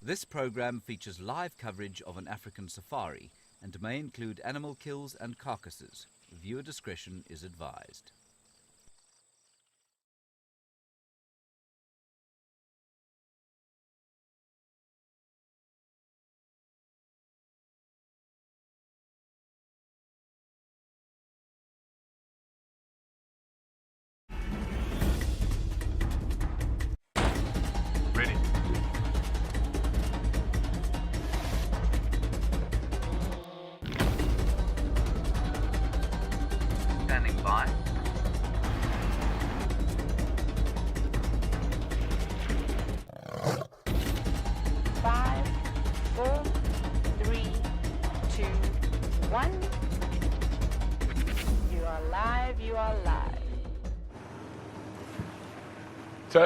This program features live coverage of an African safari and may include animal kills and carcasses. Viewer discretion is advised. Ready. Standing by. 5, 4, 3, 2, 1. You are live, you are live. So,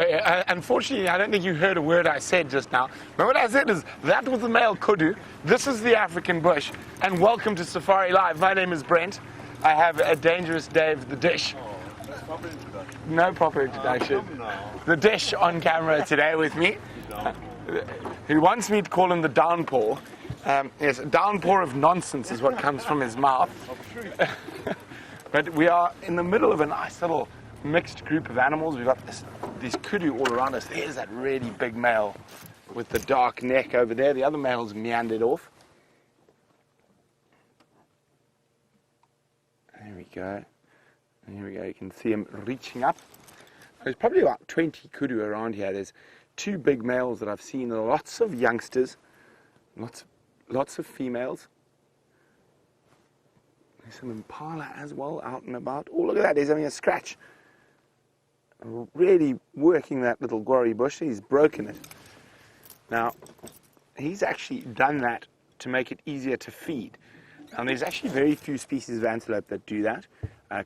unfortunately, I don't think you heard a word I said just now. But what I said is, that was the male kudu, this is the African bush, and welcome to Safari Live. My name is Brent. I have a dangerous Dave, the dish. That's proper introduction. No proper introduction. Come now. The dish on camera today with me. He wants me to call him the downpour. Yes, a downpour of nonsense is what comes from his mouth. But we are in the middle of a nice little mixed group of animals. We've got these kudu all around us. There's that really big male with the dark neck over there. The other male's meandered off. There we go. There we go. You can see him reaching up. There's probably about 20 kudu around here. There's 2 big males that I've seen. Lots of youngsters. Lots of females. There's some impala as well out and about. Oh, look at that. He's having a scratch. Really working that little gori bush. He's broken it. Now, he's actually done that to make it easier to feed. And there's actually very few species of antelope that do that.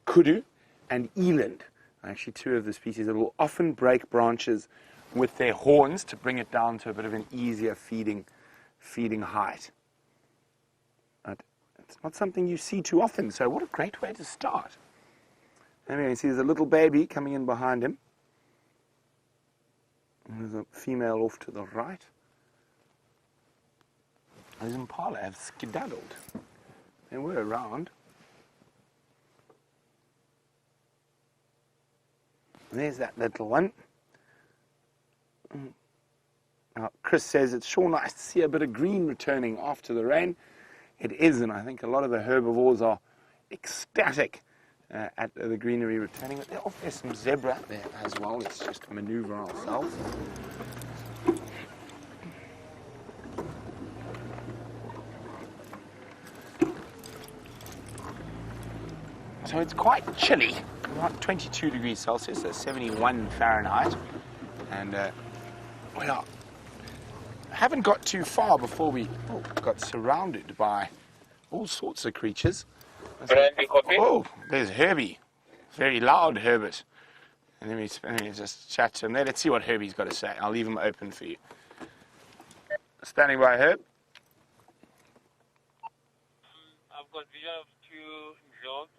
Kudu and eland are actually two of the species that will often break branches with their horns to bring it down to a bit of an easier feeding height. But it's not something you see too often, so what a great way to start. And you see there's a little baby coming in behind him. And there's a female off to the right. Those impala have skedaddled. They were around. There's that little one. Now, Chris says it's sure nice to see a bit of green returning after the rain. It is, and I think a lot of the herbivores are ecstatic at the greenery returning. But there's some zebra there as well. Let's just maneuver ourselves. So it's quite chilly, about 22 degrees Celsius, so 71 Fahrenheit. And well, I haven't got too far before we got surrounded by all sorts of creatures. Oh, there's Herbie. Very loud, Herbert. And let me just chat to him there. Let's see what Herbie's got to say. I'll leave him open for you. Standing by, Herb. I've got vision of two dogs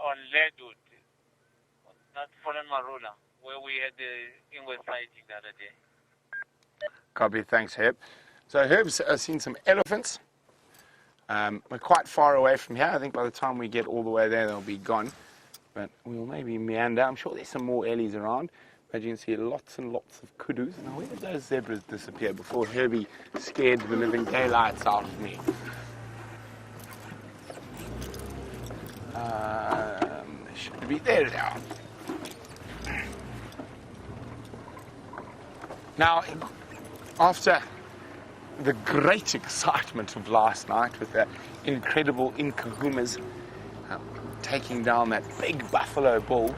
on Leadwood, not Fallen Marula, where we had the English sighting the other day. Copy, thanks, Herb. So Herb's seen some elephants. We're quite far away from here. I think by the time we get all the way there, they'll be gone. But we'll maybe meander. I'm sure there's some more ellies around. But you can see lots and lots of kudus. Now, where did those zebras disappear before Herbie scared the living daylights out of me? They should be there now. Now, after the great excitement of last night with the incredible Inkahumas taking down that big buffalo bull,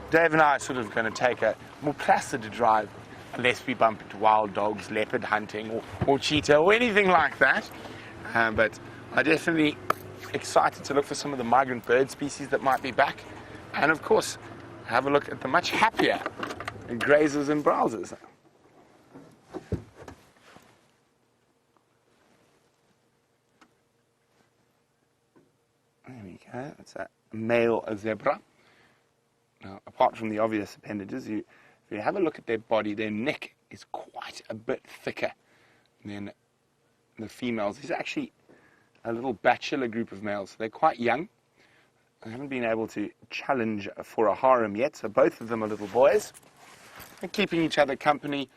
Dave and I are sort of going to take a more placid drive unless we bump into wild dogs, leopard hunting, or cheetah, or anything like that. But I definitely excited to look for some of the migrant bird species that might be back, and of course have a look at the much happier grazers and browsers. There we go, that's a male zebra. Now, apart from the obvious appendages, if you have a look at their body, their neck is quite a bit thicker than the females. There's actually a little bachelor group of males. So they're quite young. I haven't been able to challenge for a harem yet, so both of them are little boys. They're keeping each other company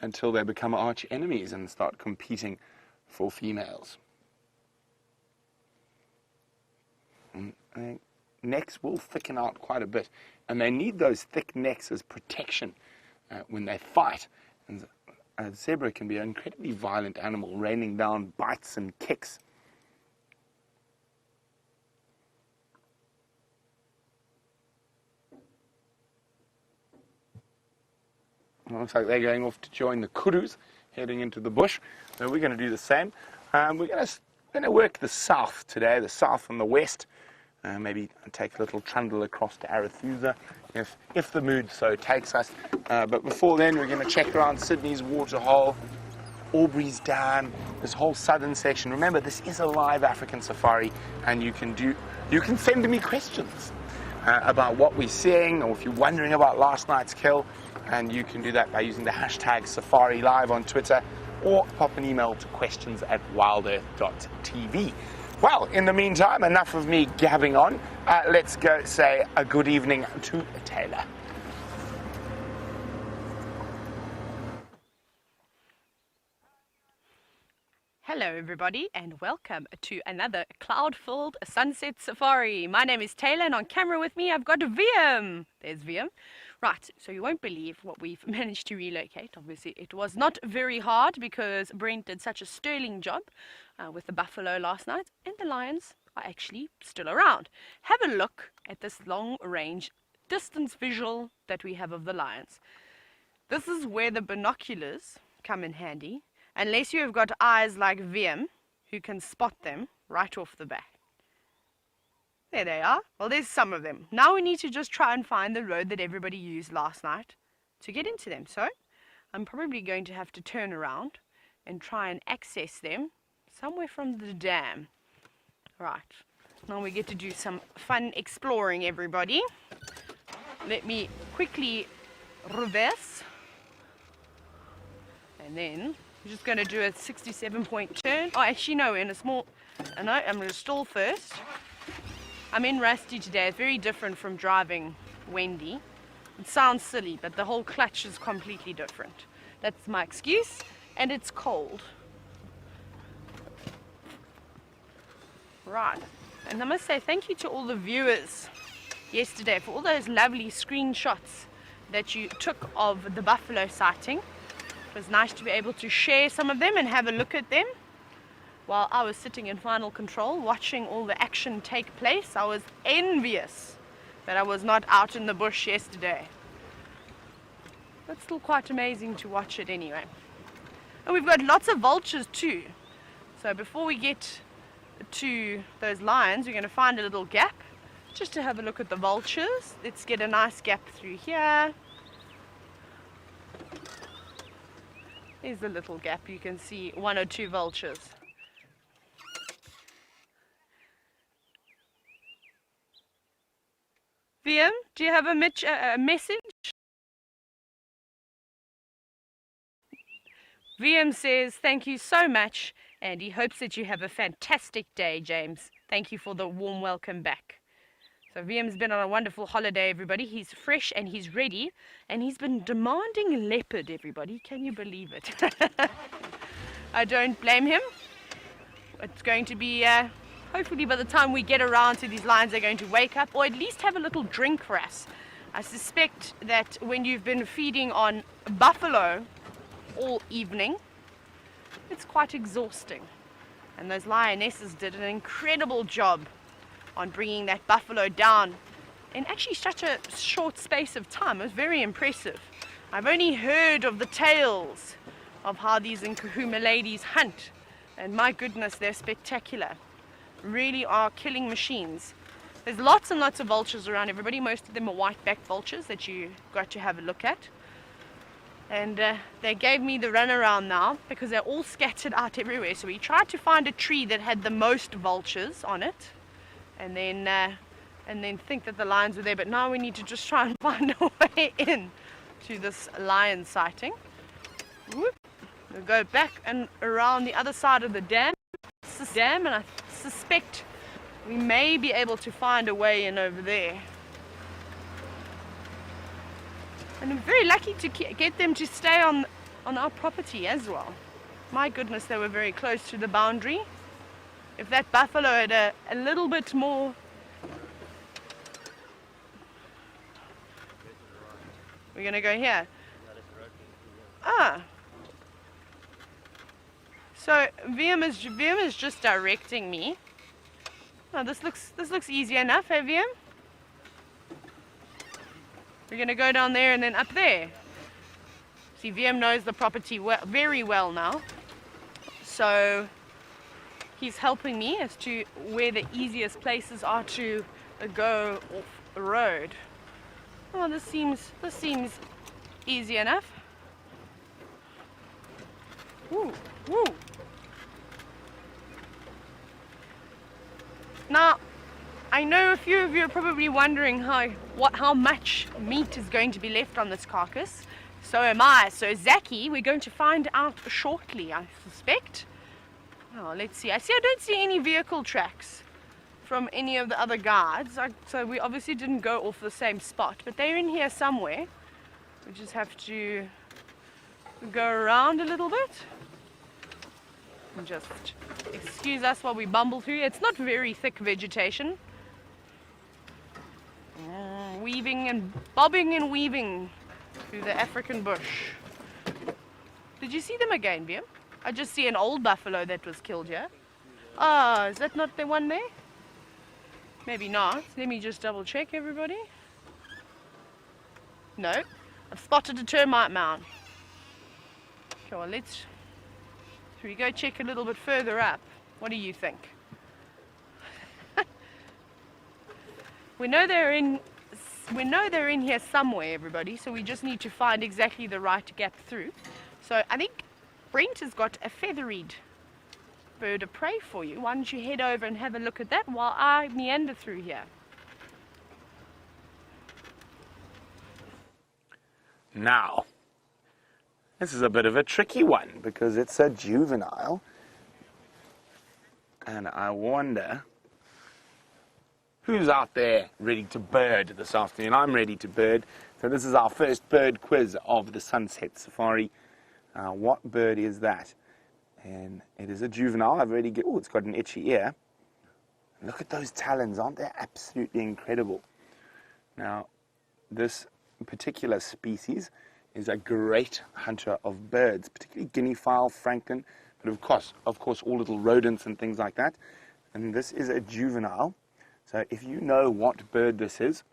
until they become arch enemies and start competing for females. And their necks will thicken out quite a bit, and they need those thick necks as protection when they fight. And a zebra can be an incredibly violent animal, raining down bites and kicks. It looks like they're going off to join the kudus, heading into the bush. So we're going to do the same. We're going to work the south today, the south and the west. Maybe take a little trundle across to Arathusa, if the mood so takes us. But before then, we're going to check around Sydney's Waterhole, Aubrey's Dam, this whole southern section. Remember, this is a live African safari, and you can send me questions about what we're seeing, or if you're wondering about last night's kill. And you can do that by using the hashtag Safari Live on Twitter, or pop an email to questions@wildearth.tv. Well, in the meantime, enough of me gabbing on. Let's go say a good evening to Taylor. Hello everybody and welcome to another cloud-filled sunset safari. My name is Taylor and on camera with me I've got VM. There's VM. Right, so you won't believe what we've managed to relocate. Obviously it was not very hard because Brent did such a sterling job with the buffalo last night, and the lions are actually still around. Have a look at this long range distance visual that we have of the lions. This is where the binoculars come in handy. Unless you have got eyes like VM, you can spot them right off the bat. There they are. Well, there's some of them. Now we need to just try and find the road that everybody used last night to get into them. So I'm probably going to have to turn around and try and access them somewhere from the dam. Right. Now we get to do some fun exploring, everybody. Let me quickly reverse. And then we're just going to do a 67-point turn. Oh, actually, no, in a small... No, I'm going to stall first. I'm in Rusty today. It's very different from driving Wendy. It sounds silly, but the whole clutch is completely different. That's my excuse, and it's cold. Right, and I must say thank you to all the viewers yesterday for all those lovely screenshots that you took of the buffalo sighting. It was nice to be able to share some of them and have a look at them. While I was sitting in final control watching all the action take place, I was envious that I was not out in the bush yesterday. That's still quite amazing to watch it anyway. And we've got lots of vultures too. So before we get to those lions, we're going to find a little gap just to have a look at the vultures. Let's get a nice gap through here. There's a little gap. You can see 1 or 2 vultures. VM, do you have a message? VM says, thank you so much, and he hopes that you have a fantastic day, James. Thank you for the warm welcome back. So VM's been on a wonderful holiday, everybody. He's fresh and he's ready, and he's been demanding leopard, everybody. Can you believe it? I don't blame him. It's going to be... hopefully by the time we get around to these lions, they're going to wake up or at least have a little drink for us. I suspect that when you've been feeding on buffalo all evening, it's quite exhausting. And those lionesses did an incredible job on bringing that buffalo down in actually such a short space of time. It was very impressive. I've only heard of the tales of how these Nkahuma ladies hunt, and my goodness, they're spectacular. Really are killing machines. There's lots and lots of vultures around, everybody. Most of them are white-backed vultures that you got to have a look at. And they gave me the runaround now because they're all scattered out everywhere. So we tried to find a tree that had the most vultures on it, and then think that the lions were there. But now we need to just try and find a way in to this lion sighting. Whoop. We'll go back and around the other side of the dam. And I suspect we may be able to find a way in over there. And I'm very lucky to get them to stay on our property as well. My goodness, they were very close to the boundary. If that buffalo had a little bit more... We're going to go here. Ah. So VM is just directing me. Oh, this looks easy enough, hey VM? We're gonna go down there and then up there. See, VM knows the property very well now, so he's helping me as to where the easiest places are to go off the road. Oh, this seems easy enough. Woo, woo. Now, I know a few of you are probably wondering how much meat is going to be left on this carcass. So am I. So Zaki, we're going to find out shortly, I suspect. Oh, let's see. I don't see any vehicle tracks from any of the other guards. So we obviously didn't go off the same spot, but they're in here somewhere. We just have to go around a little bit. And just excuse us while we bumble through. It's not very thick vegetation. Weaving and bobbing and weaving through the African bush. Did you see them again, VM? I just see an old buffalo that was killed here. Ah, is that not the one there? Maybe not. Let me just double check, everybody. No, I've spotted a termite mound. Okay, well, should we go check a little bit further up? What do you think? We know they're in here somewhere, everybody, so we just need to find exactly the right gap through. So I think Brent has got a feathered bird of prey for you. Why don't you head over and have a look at that while I meander through here? Now, this is a bit of a tricky one because it's a juvenile. And I wonder who's out there ready to bird this afternoon. I'm ready to bird. So this is our first bird quiz of the Sunset Safari. What bird is that? And it is a juvenile. I've already oh, it's got an itchy ear. Look at those talons, aren't they absolutely incredible? Now, this particular species is a great hunter of birds, particularly guinea fowl, francolin, but of course, all little rodents and things like that. And this is a juvenile. So if you know what bird this is,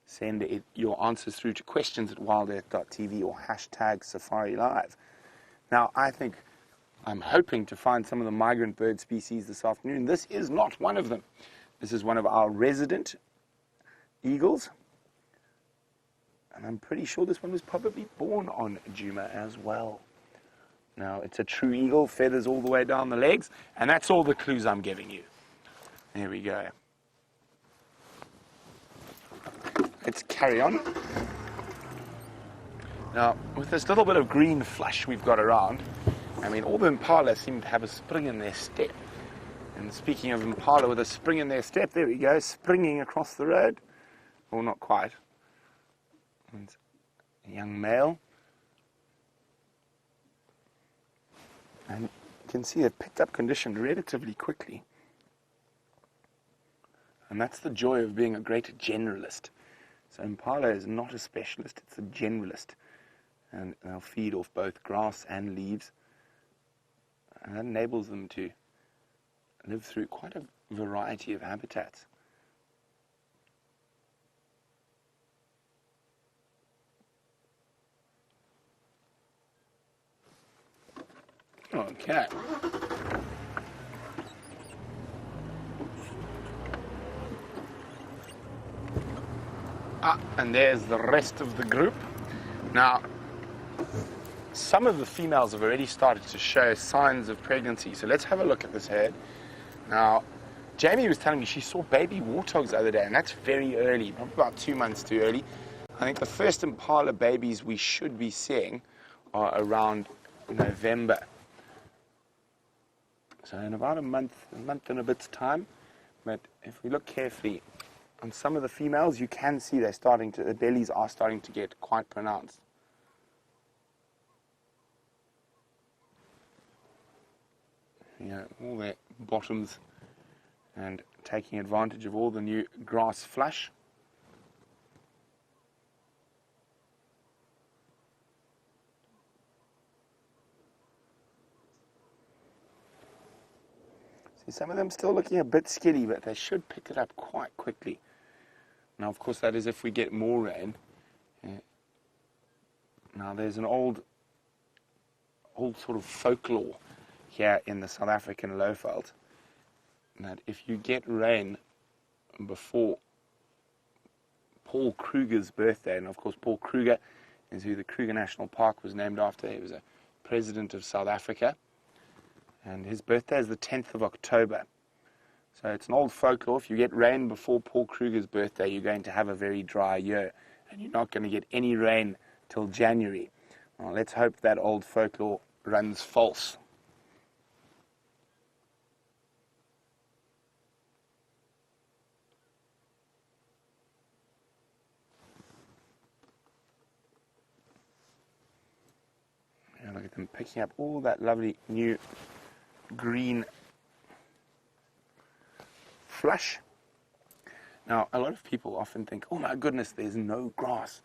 send your answers through to questions@wildearth.tv or hashtag Safari Live. Now, I'm hoping to find some of the migrant bird species this afternoon. This is not one of them. This is one of our resident eagles. And I'm pretty sure this one was probably born on Juma as well. Now, it's a true eagle, feathers all the way down the legs, and that's all the clues I'm giving you. There we go. Let's carry on. Now, with this little bit of green flush we've got around, I mean, all the impala seem to have a spring in their step. And speaking of impala with a spring in their step, there we go, springing across the road. Well, not quite. And a young male. And you can see they've picked up condition relatively quickly. And that's the joy of being a great generalist. So impala is not a specialist, it's a generalist. And they'll feed off both grass and leaves. And that enables them to live through quite a variety of habitats. Okay. And there's the rest of the group. Now, some of the females have already started to show signs of pregnancy. So let's have a look at this herd. Now, Jamie was telling me she saw baby warthogs the other day, and that's very early, probably about 2 months too early. I think the first impala babies we should be seeing are around November. So in about a month and a bit's time. But if we look carefully on some of the females, you can see the bellies are starting to get quite pronounced. All their bottoms and taking advantage of all the new grass flush. See, some of them still looking a bit skitty, but they should pick it up quite quickly. Now, of course, that is if we get more rain. Now, there's an old sort of folklore here in the South African lowveld that if you get rain before Paul Kruger's birthday, and of course Paul Kruger is who the Kruger National Park was named after. He was a president of South Africa, and his birthday is the 10th of October. So it's an old folklore. If you get rain before Paul Kruger's birthday, you're going to have a very dry year, and you're not going to get any rain till January. Well, let's hope that old folklore runs false. And look at them picking up all that lovely new green flush. Now, a lot of people often think, oh my goodness, there's no grass.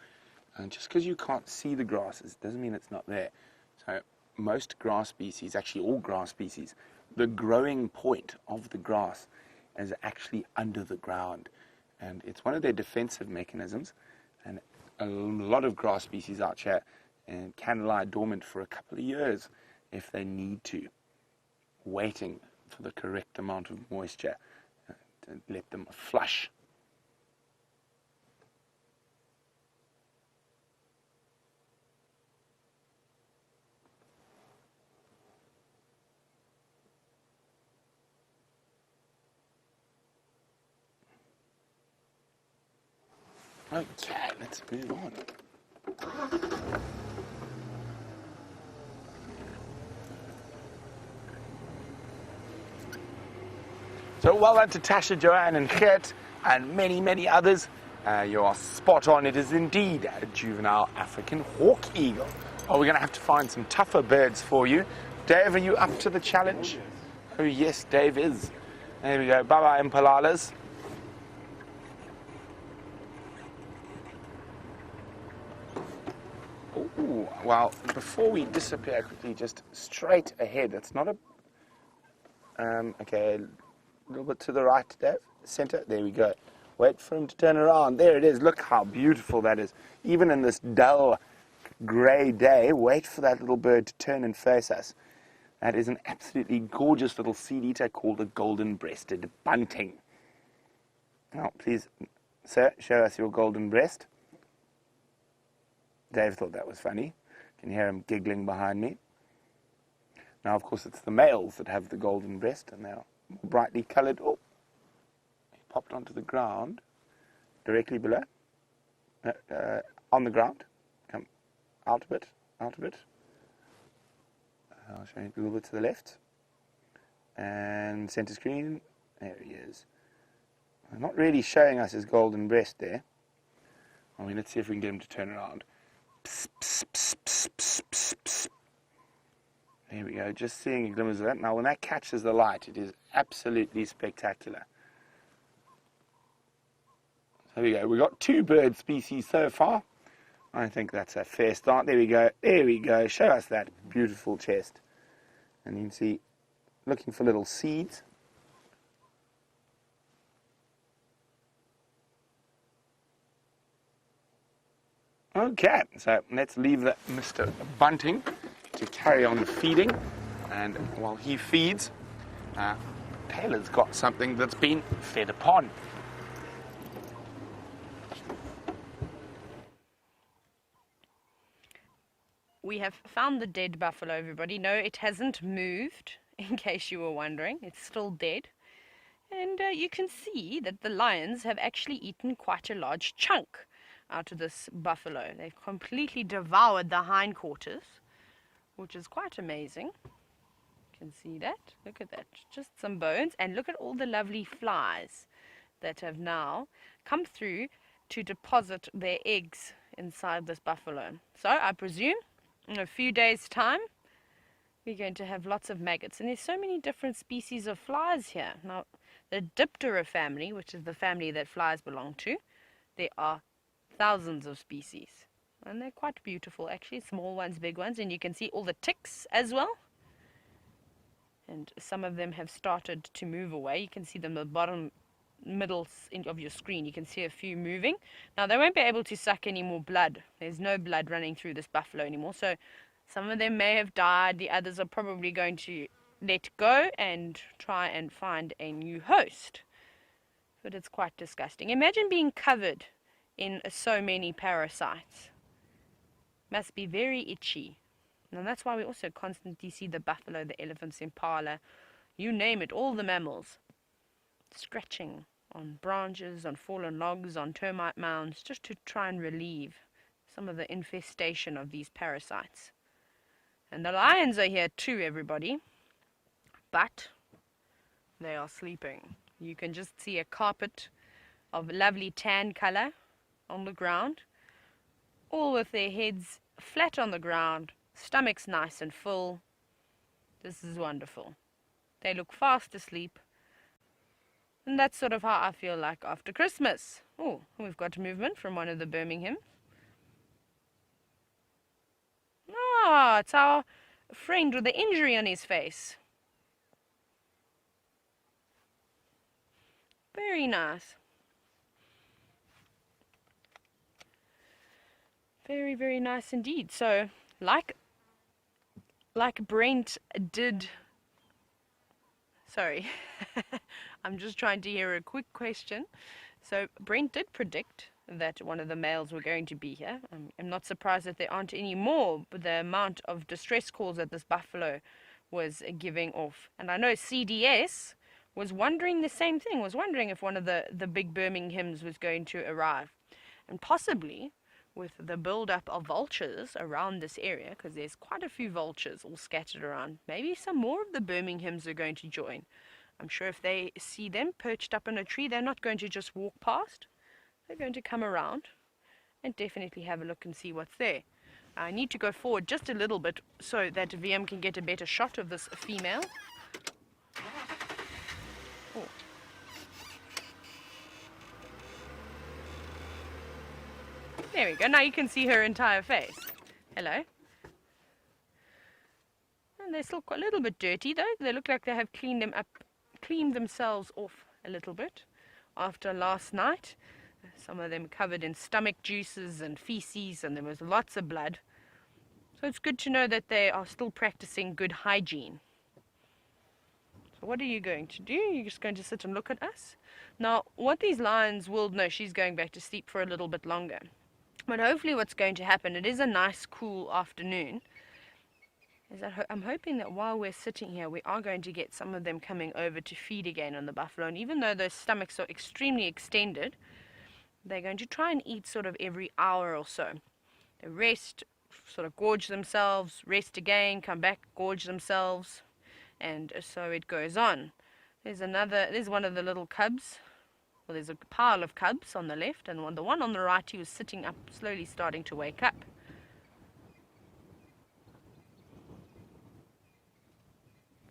And just because you can't see the grasses doesn't mean it's not there. So most grass species, actually all grass species, the growing point of the grass is actually under the ground. And it's one of their defensive mechanisms. And a lot of grass species out here can lie dormant for a couple of years if they need to, waiting for the correct amount of moisture to let them flush. Okay, let's move on. So well done to Tasha, Joanne and Gert and many, many others. You are spot on. It is indeed a juvenile African hawk eagle. Oh, we're going to have to find some tougher birds for you. Dave, are you up to the challenge? Oh, yes, Dave is. There we go. Bye-bye, Impalalas. Ooh, well, before we disappear quickly, just straight ahead. That's not a... okay, a little bit to the right, Dave. Center. There we go. Wait for him to turn around. There it is. Look how beautiful that is. Even in this dull, grey day, wait for that little bird to turn and face us. That is an absolutely gorgeous little seed eater called a golden-breasted bunting. Now, please, sir, show us your golden breast. Dave thought that was funny. You can hear him giggling behind me. Now, of course, it's the males that have the golden breast, and they're more brightly coloured. Oh, he popped onto the ground, directly below, on the ground. Come out a bit, out a bit. I'll show you a little bit to the left. And centre screen, there he is. Not really showing us his golden breast there. I mean, let's see if we can get him to turn around. Psst, psst, psst, psst, psst, psst, psst. There we go, just seeing a glimmers of that. Now, when that catches the light, it is absolutely spectacular. There we go. We've got 2 bird species so far. I think that's a fair start. There we go. There we go. Show us that beautiful chest. And you can see, looking for little seeds. Okay, so let's leave that Mr. Bunting to carry on feeding. And while he feeds, Taylor's got something that's been fed upon. We have found the dead buffalo, everybody. No, it hasn't moved, in case you were wondering. It's still dead. And you can see that the lions have actually eaten quite a large chunk out of this buffalo. They've completely devoured the hindquarters, which is quite amazing. You can see that. Look at that. Just some bones. And look at all the lovely flies that have now come through to deposit their eggs inside this buffalo. So I presume in a few days' time we're going to have lots of maggots. And there's so many different species of flies here. Now, the Diptera family, which is the family that flies belong to, there are thousands of species. And they're quite beautiful, actually. Small ones, big ones. And you can see all the ticks as well. And some of them have started to move away. You can see them at the bottom middle of your screen. You can see a few moving. Now, they won't be able to suck any more blood. There's no blood running through this buffalo anymore. So some of them may have died. The others are probably going to let go and try and find a new host. But it's quite disgusting. Imagine being covered in so many parasites. Must be very itchy. And that's why we also constantly see the buffalo, the elephants, impala, you name it, all the mammals, scratching on branches, on fallen logs, on termite mounds, just to try and relieve some of the infestation of these parasites. And the lions are here too, everybody, but they are sleeping. You can just see a carpet of lovely tan color on the ground, all with their heads flat on the ground, stomachs nice and full. This is wonderful. They look fast asleep. And that's sort of how I feel like after Christmas. Oh, we've got movement from one of the Birminghams. Ah, it's our friend with the injury on his face. Very nice. Very, very nice indeed. So, like Brent did Sorry. I'm just trying to hear a quick question. So Brent did predict that one of the males were going to be here. I'm not surprised that there aren't any more, but the amount of distress calls that this buffalo was giving off. And I know CDS was wondering the same thing, was wondering if one of the big Birmingham's was going to arrive. And possibly with the build-up of vultures around this area, because there's quite a few vultures all scattered around, maybe some more of the Birminghams are going to join. I'm sure if they see them perched up in a tree, they're not going to just walk past. They're going to come around and definitely have a look and see what's there. I need to go forward just a little bit so that VM can get a better shot of this female. Oh. There we go. Now you can see her entire face. Hello. And they're still a little bit dirty though. They look like they have cleaned themselves off a little bit after last night. Some of them covered in stomach juices and feces, and there was lots of blood. So it's good to know that they are still practicing good hygiene. So what are you going to do? You're just going to sit and look at us? Now, what these lions will know, she's going back to sleep for a little bit longer. But hopefully what's going to happen, it is a nice cool afternoon, is that I'm hoping that while we're sitting here, we are going to get some of them coming over to feed again on the buffalo. And even though those stomachs are extremely extended, they're going to try and eat sort of every hour or so. They rest, sort of gorge themselves, rest again, come back, gorge themselves, and so it goes on. There's one of the little cubs. Well, there's a pile of cubs on the left, and the one on the right, he was sitting up, slowly starting to wake up.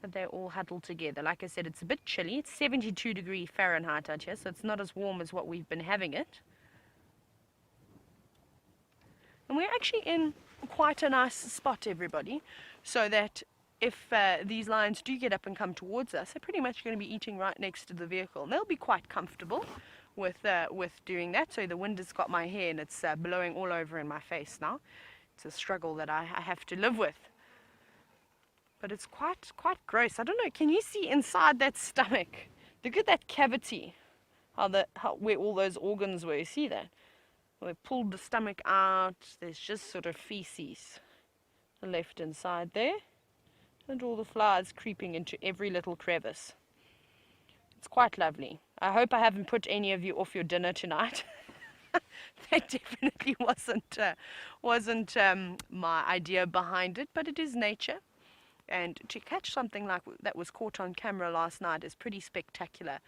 But they're all huddled together. Like I said, it's a bit chilly. It's 72 degrees Fahrenheit out here, so it's not as warm as what we've been having it. And we're actually in quite a nice spot, everybody, so that if these lions do get up and come towards us, they're pretty much going to be eating right next to the vehicle. And they'll be quite comfortable with doing that. So the wind has got my hair and it's blowing all over in my face now. It's a struggle that I have to live with. But it's quite gross. I don't know, can you see inside that stomach? Look at that cavity, where all those organs were. You see that? Well, they pulled the stomach out. There's just sort of feces left inside there. And all the flies creeping into every little crevice. It's quite lovely. I hope I haven't put any of you off your dinner tonight. That definitely wasn't my idea behind it, but it is nature. And to catch something like that was caught on camera last night is pretty spectacular.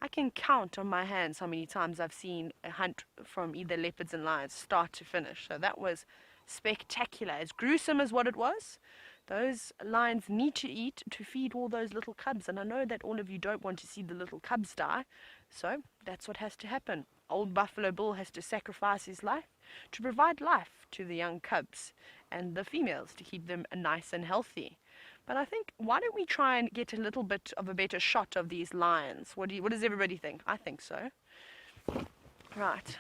I can count on my hands how many times I've seen a hunt from either leopards and lions start to finish. So that was spectacular. As gruesome as what it was, those lions need to eat to feed all those little cubs. And I know that all of you don't want to see the little cubs die. So that's what has to happen. Old Buffalo Bill has to sacrifice his life to provide life to the young cubs and the females to keep them nice and healthy. But I think, why don't we try and get a little bit of a better shot of these lions? What does everybody think? I think so. Right.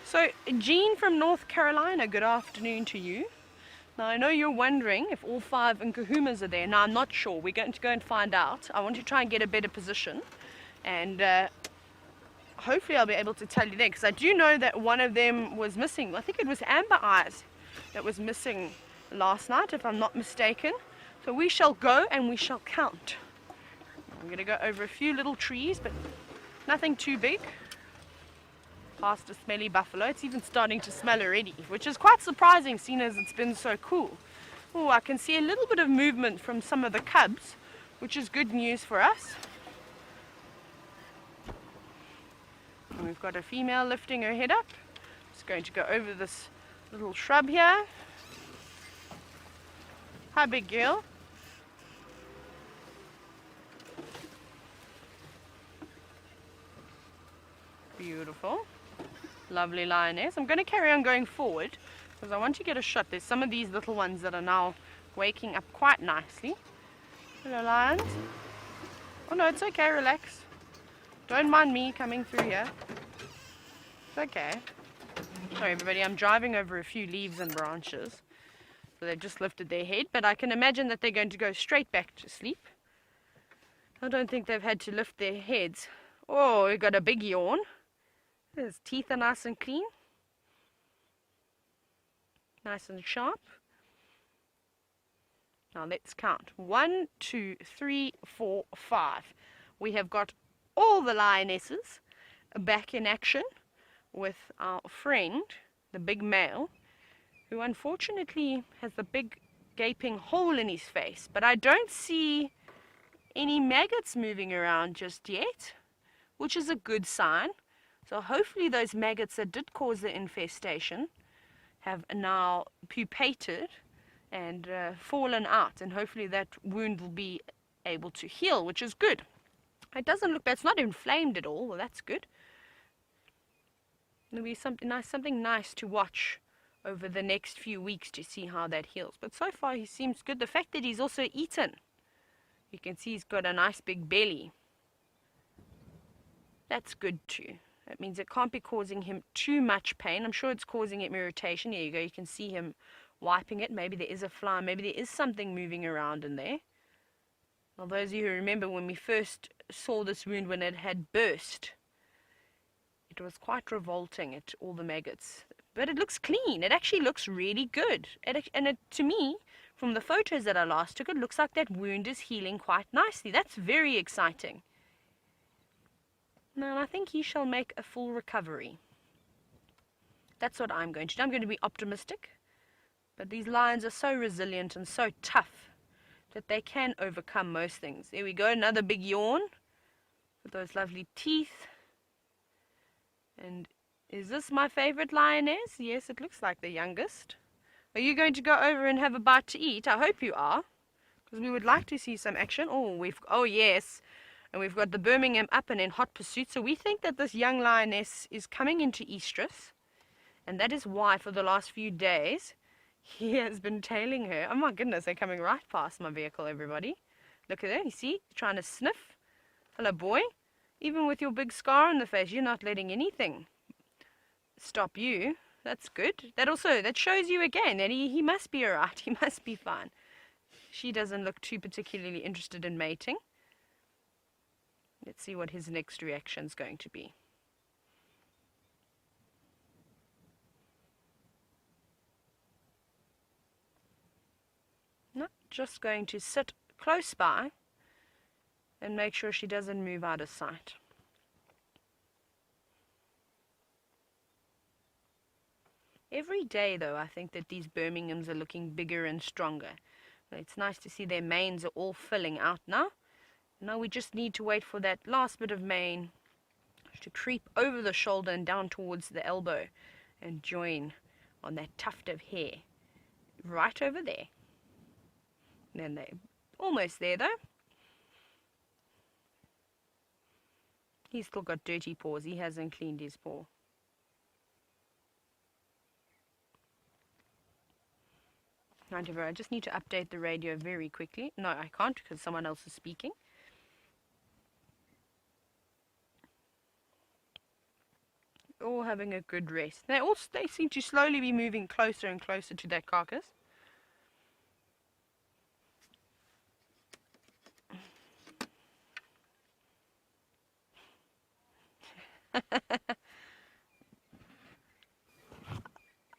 So, Jean from North Carolina, good afternoon to you. Now, I know you're wondering if all 5 Nkuhumas are there. Now, I'm not sure. We're going to go and find out. I want to try and get a better position. And hopefully I'll be able to tell you then, because I do know that one of them was missing. I think it was Amber Eyes that was missing last night, if I'm not mistaken. So we shall go and we shall count. I'm going to go over a few little trees, but nothing too big. Past a smelly buffalo. It's even starting to smell already, which is quite surprising, seeing as it's been so cool. Oh, I can see a little bit of movement from some of the cubs, which is good news for us. And we've got a female lifting her head up. Just going to go over this little shrub here. Hi, big girl. Beautiful. Lovely lioness. I'm going to carry on going forward because I want to get a shot. There's some of these little ones that are now waking up quite nicely. Hello, lions. Oh no, it's okay, relax. Don't mind me coming through here. It's okay. Sorry everybody, I'm driving over a few leaves and branches. So they've just lifted their head, but I can imagine that they're going to go straight back to sleep. I don't think they've had to lift their heads. Oh, we've got a big yawn. His teeth are nice and clean. Nice and sharp. Now let's count. 1, 2, 3, 4, 5. We have got all the lionesses back in action with our friend, the big male, who unfortunately has the big gaping hole in his face. But I don't see any maggots moving around just yet, which is a good sign. So hopefully those maggots that did cause the infestation have now pupated and fallen out, and hopefully that wound will be able to heal, which is good. It doesn't look bad. It's not inflamed at all. Well, that's good. It'll be something nice to watch over the next few weeks to see how that heals. But so far he seems good. The fact that he's also eaten, you can see he's got a nice big belly. That's good too. That means it can't be causing him too much pain. I'm sure it's causing him irritation. There you go. You can see him wiping it. Maybe there is a fly. Maybe there is something moving around in there. Well, those of you who remember when we first saw this wound when it had burst, it was quite revolting at all the maggots. But it looks clean. It actually looks really good. To me, from the photos that I last took, it looks like that wound is healing quite nicely. That's very exciting. Now, I think he shall make a full recovery. That's what I'm going to do. I'm going to be optimistic. But these lions are so resilient and so tough that they can overcome most things. There we go, another big yawn with those lovely teeth. And is this my favorite lioness? Yes, it looks like the youngest. Are you going to go over and have a bite to eat? I hope you are, because we would like to see some action. Oh yes, and we've got the Birmingham up and in hot pursuit. So we think that this young lioness is coming into estrus, and that is why for the last few days he has been tailing her. Oh my goodness, they're coming right past my vehicle, everybody. Look at that, you see, trying to sniff. Hello, boy. Even with your big scar on the face, you're not letting anything stop you. That's good. That shows you again that he must be alright. He must be fine. She doesn't look too particularly interested in mating. Let's see what his next reaction's going to be. No, just going to sit close by and make sure she doesn't move out of sight. Every day, though, I think that these Birminghams are looking bigger and stronger. It's nice to see their manes are all filling out now. Now we just need to wait for that last bit of mane to creep over the shoulder and down towards the elbow and join on that tuft of hair right over there. And then they're almost there, though. He's still got dirty paws. He hasn't cleaned his paw. Right, everyone, I just need to update the radio very quickly. No, I can't because someone else is speaking. All having a good rest. They seem to slowly be moving closer and closer to that carcass.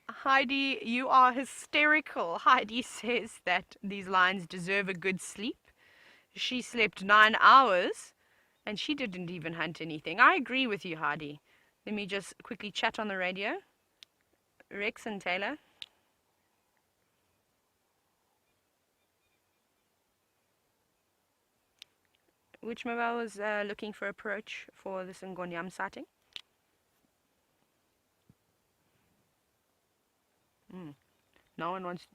Heidi, you are hysterical. Heidi says that these lions deserve a good sleep. She slept 9 hours and she didn't even hunt anything. I agree with you, Heidi. Let me just quickly chat on the radio. Rex and Taylor. Which mobile was looking for approach for this Ngonyam sighting? No one wants...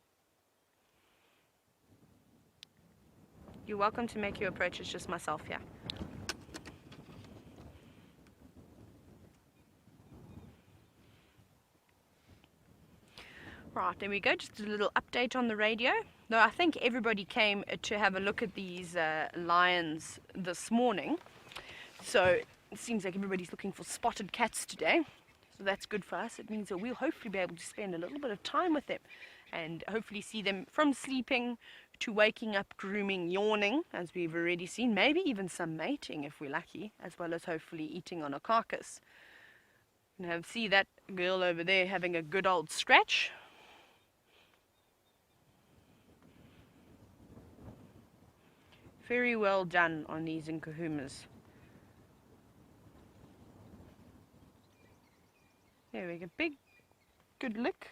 You're welcome to make your approach. It's just myself here. Right, there we go. Just a little update on the radio. Though I think everybody came to have a look at these lions this morning. So it seems like everybody's looking for spotted cats today. So that's good for us. It means that we'll hopefully be able to spend a little bit of time with them and hopefully see them from sleeping to waking up, grooming, yawning, as we've already seen, maybe even some mating if we're lucky, as well as hopefully eating on a carcass. Now see that girl over there having a good old scratch. Very well done on these Nkuhumas. There we go, big, good lick.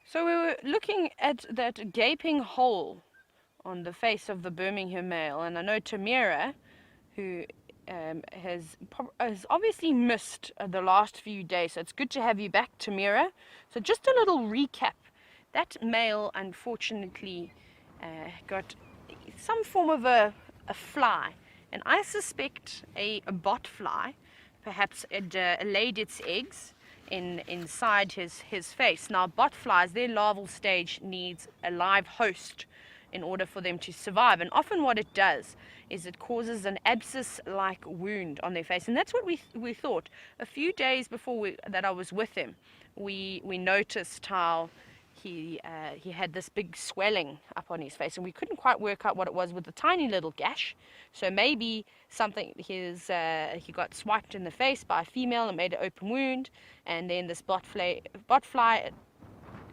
So we were looking at that gaping hole on the face of the Birmingham male, and I know Tamira, who has obviously missed the last few days, so it's good to have you back, Tamira. So just a little recap. That male unfortunately got some form of a fly, and I suspect a bot fly. Perhaps it laid its eggs inside his face. Now, bot flies, their larval stage needs a live host in order for them to survive, and often what it does is it causes an abscess-like wound on their face, and that's what we thought. A few days before that I was with him, we noticed how he had this big swelling up on his face, and we couldn't quite work out what it was with the tiny little gash. So maybe he got swiped in the face by a female and made an open wound, and then this bot fly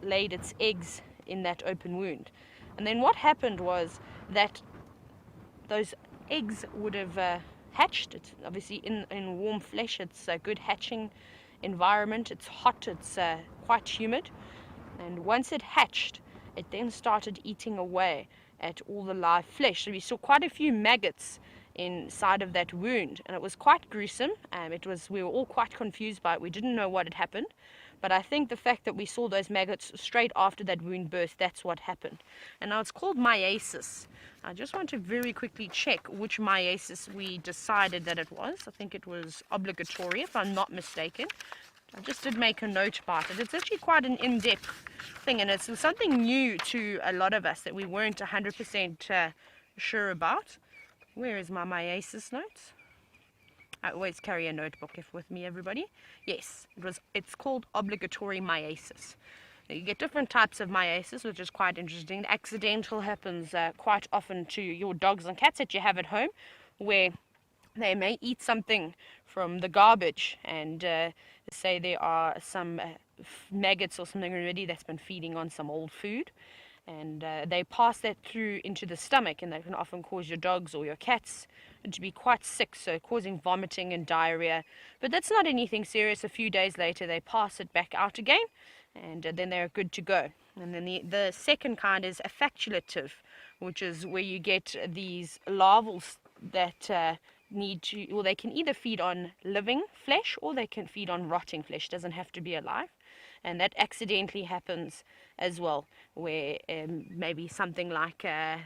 laid its eggs in that open wound. And then what happened was that those eggs would have hatched. It's obviously in warm flesh, it's a good hatching environment. It's hot, it's quite humid. And once it hatched, it then started eating away at all the live flesh. So we saw quite a few maggots inside of that wound, and it was quite gruesome. We were all quite confused by it. We didn't know what had happened, but I think the fact that we saw those maggots straight after that wound burst, that's what happened. And now it's called myiasis. I just want to very quickly check which myiasis we decided that it was. I think it was obligatory, if I'm not mistaken. I just did make a note about it. It's actually quite an in-depth thing, and it's something new to a lot of us that we weren't 100% sure about. Where is my myiasis notes? I always carry a notebook with me, everybody. Yes, it's called obligatory myiasis. Now, you get different types of myiasis, which is quite interesting. The accidental happens quite often to your dogs and cats that you have at home, where they may eat something from the garbage, and say there are some maggots or something already that's been feeding on some old food, and they pass that through into the stomach, and that can often cause your dogs or your cats to be quite sick, so causing vomiting and diarrhea. But that's not anything serious. A few days later they pass it back out again, and then they're good to go. And then the second kind is affeculative, which is where you get these larvals that they can either feed on living flesh or they can feed on rotting flesh. It doesn't have to be alive. And that accidentally happens as well, where maybe something like the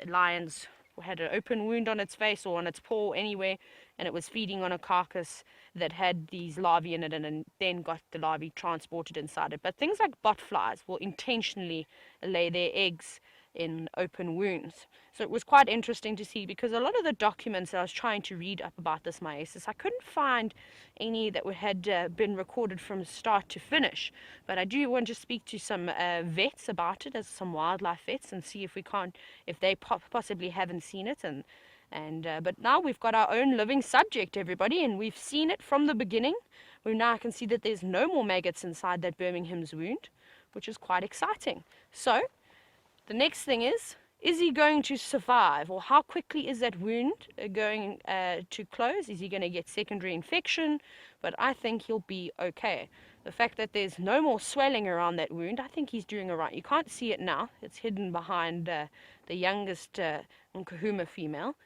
lion's had an open wound on its face or on its paw anywhere, and it was feeding on a carcass that had these larvae in it, and then got the larvae transported inside it. But things like botflies will intentionally lay their eggs in open wounds. So it was quite interesting to see, because a lot of the documents that I was trying to read up about this myiasis, I couldn't find any that had been recorded from start to finish. But I do want to speak to some vets about it, as some wildlife vets, and see if they possibly haven't seen it. But now we've got our own living subject, everybody, and we've seen it from the beginning. We now can see that there's no more maggots inside that Birmingham's wound, which is quite exciting. So the next thing is he going to survive, or how quickly is that wound going to close? Is he going to get secondary infection? But I think he'll be okay. The fact that there's no more swelling around that wound, I think he's doing all right. You can't see it now. It's hidden behind the youngest Nkuhuma female.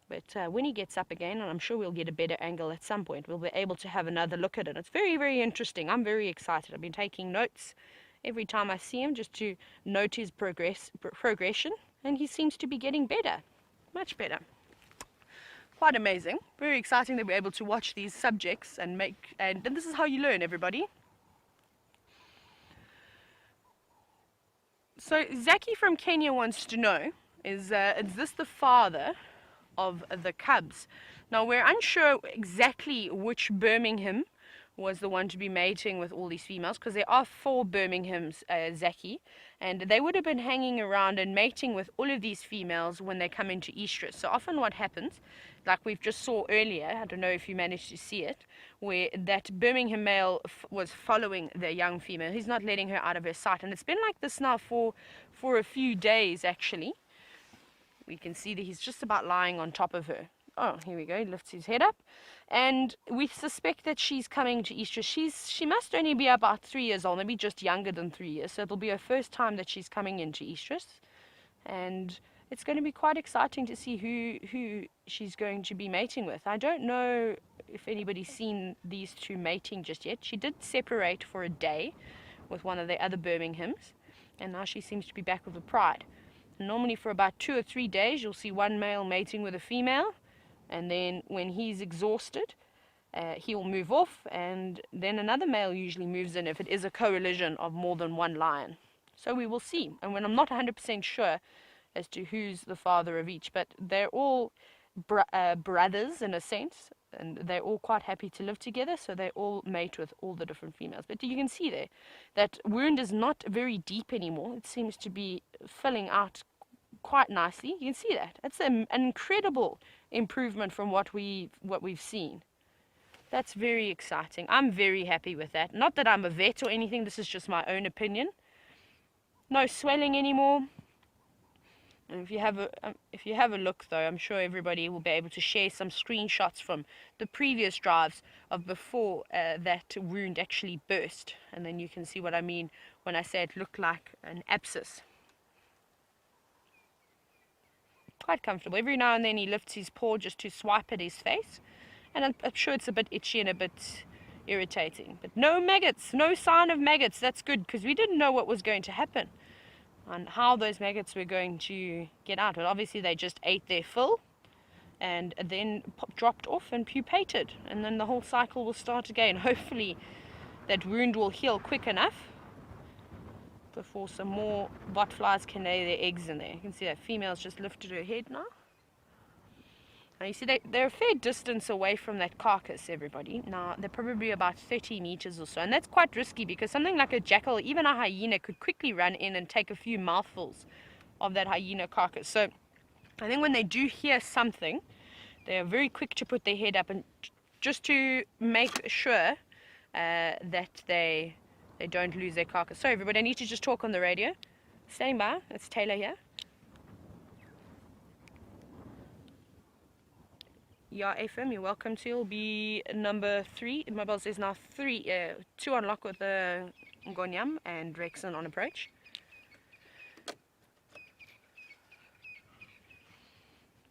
But when he gets up again, and I'm sure we'll get a better angle at some point, we'll be able to have another look at it. It's very, very interesting. I'm very excited. I've been taking notes every time I see him, just to note his progression, and he seems to be getting better, much better. Quite amazing. Very exciting that we're able to watch these subjects and this is how you learn, everybody. So Zaki from Kenya wants to know, is this the father of the cubs? Now, we're unsure exactly which Birmingham was the one to be mating with all these females, because there are 4 Birminghams, Zaki, and they would have been hanging around and mating with all of these females when they come into estrus. So often what happens, like we've just saw earlier, I don't know if you managed to see it, where that Birmingham male was following the young female. He's not letting her out of her sight, and it's been like this now for a few days actually. We can see that he's just about lying on top of her. Oh, here we go. He lifts his head up. And we suspect that she's coming to estrus. She must only be about 3 years old, maybe just younger than 3 years. So it'll be her first time that she's coming into estrus. And it's going to be quite exciting to see who she's going to be mating with. I don't know if anybody's seen these 2 mating just yet. She did separate for a day with one of the other Birminghams. And now she seems to be back with the pride. And normally for about 2 or 3 days, you'll see one male mating with a female. And then when he's exhausted, he'll move off, and then another male usually moves in if it is a coalition of more than one lion. So we will see. And when I'm not 100% sure as to who's the father of each, but they're all brothers in a sense, and they're all quite happy to live together, so they all mate with all the different females. But you can see there that wound is not very deep anymore. It seems to be filling out quite nicely. You can see that. It's an incredible improvement from what we've seen. That's very exciting. I'm very happy with that. Not that I'm a vet or anything, this is just my own opinion. No swelling anymore. And if you have a look though, I'm sure everybody will be able to share some screenshots from the previous drives of before that wound actually burst, and then you can see what I mean when I say it looked like an abscess. Quite comfortable. Every now and then he lifts his paw just to swipe at his face, and I'm sure it's a bit itchy and a bit irritating. But no maggots, no sign of maggots. That's good, because we didn't know what was going to happen and how those maggots were going to get out. But obviously they just ate their fill and then dropped off and pupated, and then the whole cycle will start again. Hopefully that wound will heal quick enough before some more botflies can lay their eggs in there. You can see that female's just lifted her head now. Now you see they're a fair distance away from that carcass, everybody. Now they're probably about 30 meters or so, and that's quite risky because something like a jackal, even a hyena, could quickly run in and take a few mouthfuls of that hyena carcass. So I think when they do hear something, they are very quick to put their head up, and just to make sure that they don't lose their carcass. Sorry everybody, I need to just talk on the radio. Standing by, it's Taylor here. Yeah, FM, you're welcome to. It'll be number 3. Mobile says now 2 on lock with the Ngonyam and Rexon on approach.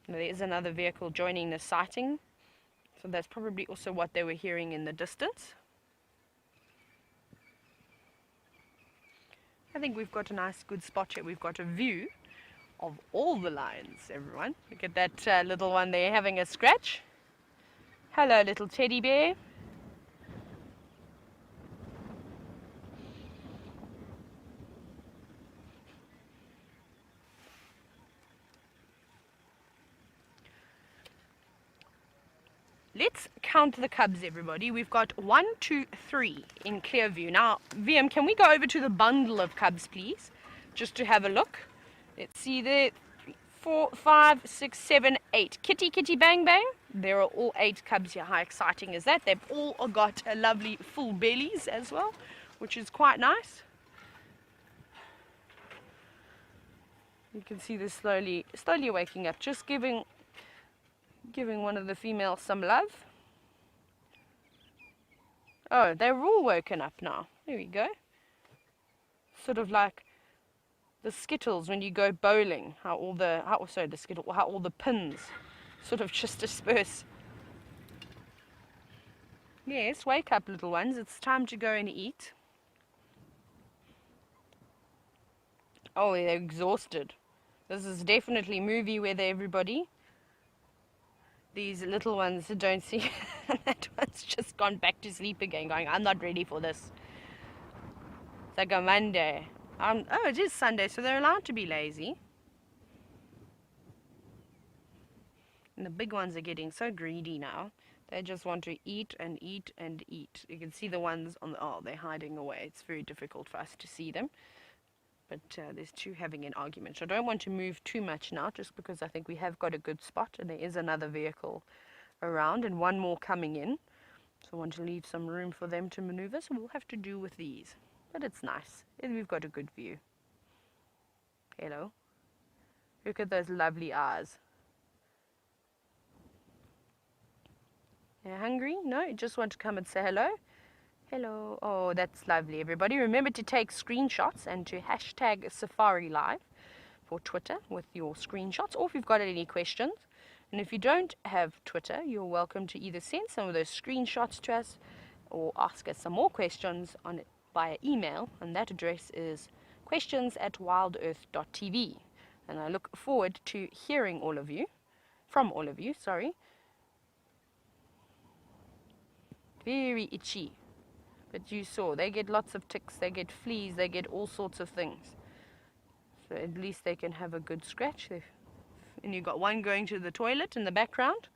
There is another vehicle joining the sighting, so that's probably also what they were hearing in the distance. I think we've got a nice good spot here. We've got a view of all the lions, everyone. Look at that little one there having a scratch. Hello, little teddy bear. Let's count the cubs, everybody. We've got 1, 2, 3 in clear view. Now, VM, can we go over to the bundle of cubs, please? Just to have a look. Let's see there. 3, 4, 5, 6, 7, 8. Kitty, kitty, bang, bang. There are all 8 cubs here. How exciting is that? They've all got lovely full bellies as well, which is quite nice. You can see they're slowly waking up, just giving one of the females some love. Oh, they're all woken up now. There we go. Sort of like the skittles when you go bowling, how all the pins sort of just disperse. Yes, wake up, little ones. It's time to go and eat. Oh, they're exhausted. This is definitely movie weather, everybody. These little ones don't see. That one's just gone back to sleep again, going, I'm not ready for this. It's like a Monday. Oh, it is Sunday, so they're allowed to be lazy. And the big ones are getting so greedy now. They just want to eat and eat and eat. You can see the ones on the, oh, they're hiding away. It's very difficult for us to see them. But there's two having an argument. So I don't want to move too much now, just because I think we have got a good spot and there is another vehicle around and one more coming in. So I want to leave some room for them to maneuver. So we'll have to do with these. But it's nice. And we've got a good view. Hello. Look at those lovely eyes. You're hungry? No? You just want to come and say hello? Hello. Oh, that's lovely, everybody. Remember to take screenshots and to hashtag Safari Live for Twitter with your screenshots, or if you've got any questions. And if you don't have Twitter, you're welcome to either send some of those screenshots to us or ask us some more questions on it via email. And that address is questions@wildearth.tv. And I look forward to hearing from all of you, sorry. Very itchy. But you saw, they get lots of ticks, they get fleas, they get all sorts of things. So at least they can have a good scratch. And you've got one going to the toilet in the background.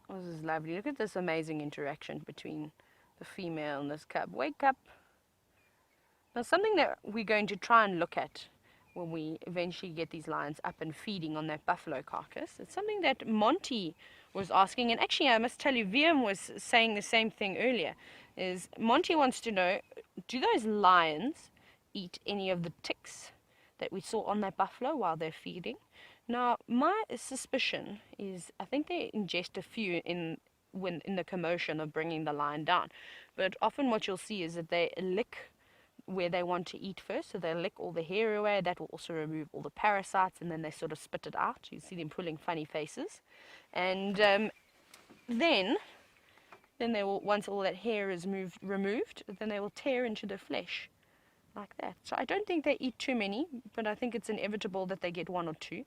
This is lovely. Look at this amazing interaction between the female and this cub. Wake up. Now, something that we're going to try and look at when we eventually get these lions up and feeding on that buffalo carcass, it's something that Monty was asking, and actually I must tell you, VM was saying the same thing earlier, is Monty wants to know, do those lions eat any of the ticks that we saw on that buffalo while they're feeding? Now, my suspicion is I think they ingest a few in the commotion of bringing the lion down, but often what you'll see is that they lick where they want to eat first, so they'll lick all the hair away. That will also remove all the parasites, and then they sort of spit it out. You see them pulling funny faces, and then they will, once all that hair is removed, then they will tear into the flesh like that. So I don't think they eat too many, but I think it's inevitable that they get one or two.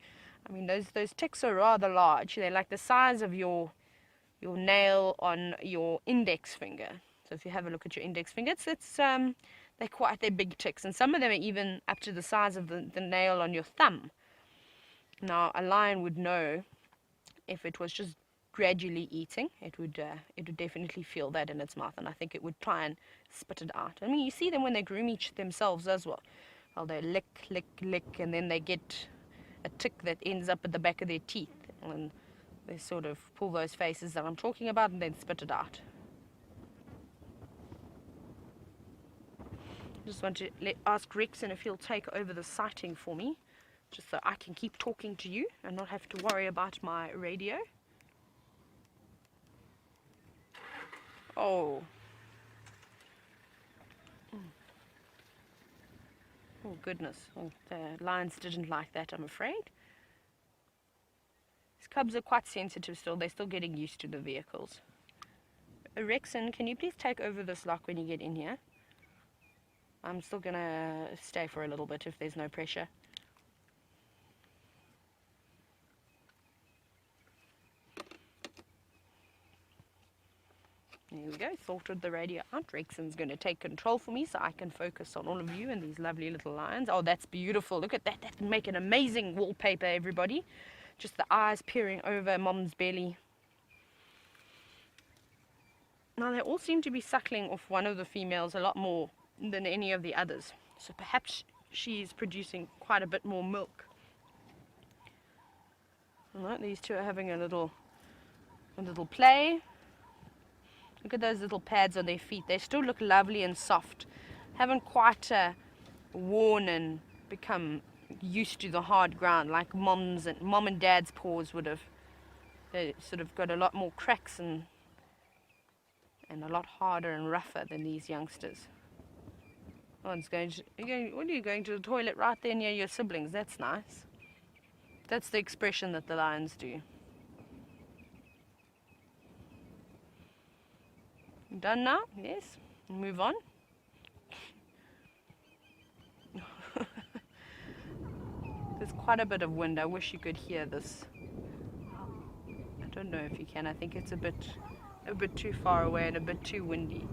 I mean, those ticks are rather large. They're like the size of your nail on your index finger. So if you have a look at your index finger, they're big ticks, and some of them are even up to the size of the nail on your thumb. Now, a lion would know if it was just gradually eating, it would definitely feel that in its mouth, and I think it would try and spit it out. I mean, you see them when they groom themselves as well. Well, they lick, lick, lick, and then they get a tick that ends up at the back of their teeth, and they sort of pull those faces that I'm talking about and then spit it out. Just want to ask Rexon if he'll take over the sighting for me, just so I can keep talking to you and not have to worry about my radio. Oh. Oh, goodness. Oh, the lions didn't like that, I'm afraid. These cubs are quite sensitive still. They're still getting used to the vehicles. Rexon, can you please take over this lock when you get in here? I'm still going to stay for a little bit if there's no pressure. There we go, sorted the radio out. Rexon's going to take control for me so I can focus on all of you and these lovely little lions. Oh, that's beautiful. Look at that. That can make an amazing wallpaper, everybody. Just the eyes peering over Mom's belly. Now, they all seem to be suckling off one of the females a lot more than any of the others, so perhaps she's producing quite a bit more milk. All right, these two are having a little play. Look at those little pads on their feet. They still look lovely and soft. Haven't quite worn and become used to the hard ground like mom and dad's paws would have. They sort of got a lot more cracks and a lot harder and rougher than these youngsters. One's what are you going to the toilet right there near your siblings? That's nice. That's the expression that the lions do. Done now? Yes. Move on. There's quite a bit of wind. I wish you could hear this. I don't know if you can. I think it's a bit a bit too far away and a bit too windy.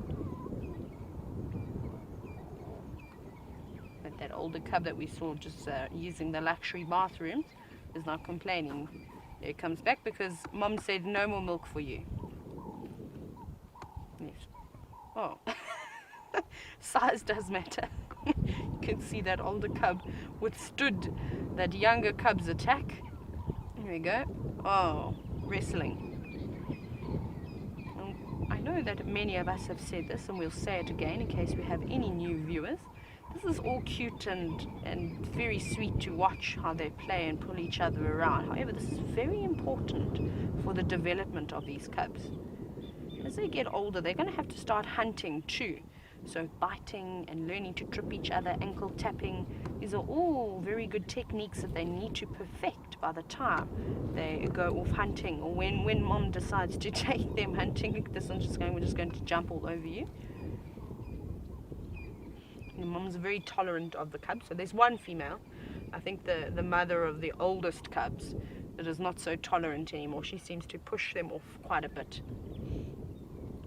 But that older cub that we saw just using the luxury bathrooms is not complaining. It comes back because Mom said no more milk for you. Yes. Oh. Size does matter. You can see that older cub withstood that younger cub's attack. Here we go. Oh, wrestling. I know that many of us have said this, and we'll say it again in case we have any new viewers. This is all cute and very sweet to watch how they play and pull each other around. However, this is very important for the development of these cubs. As they get older, they're going to have to start hunting too. So biting and learning to trip each other, ankle tapping, these are all very good techniques that they need to perfect by the time they go off hunting, or when Mom decides to take them hunting. This one's we're just going to jump all over you. And Mom's very tolerant of the cubs. So there's one female, I think the mother of the oldest cubs, that is not so tolerant anymore. She seems to push them off quite a bit.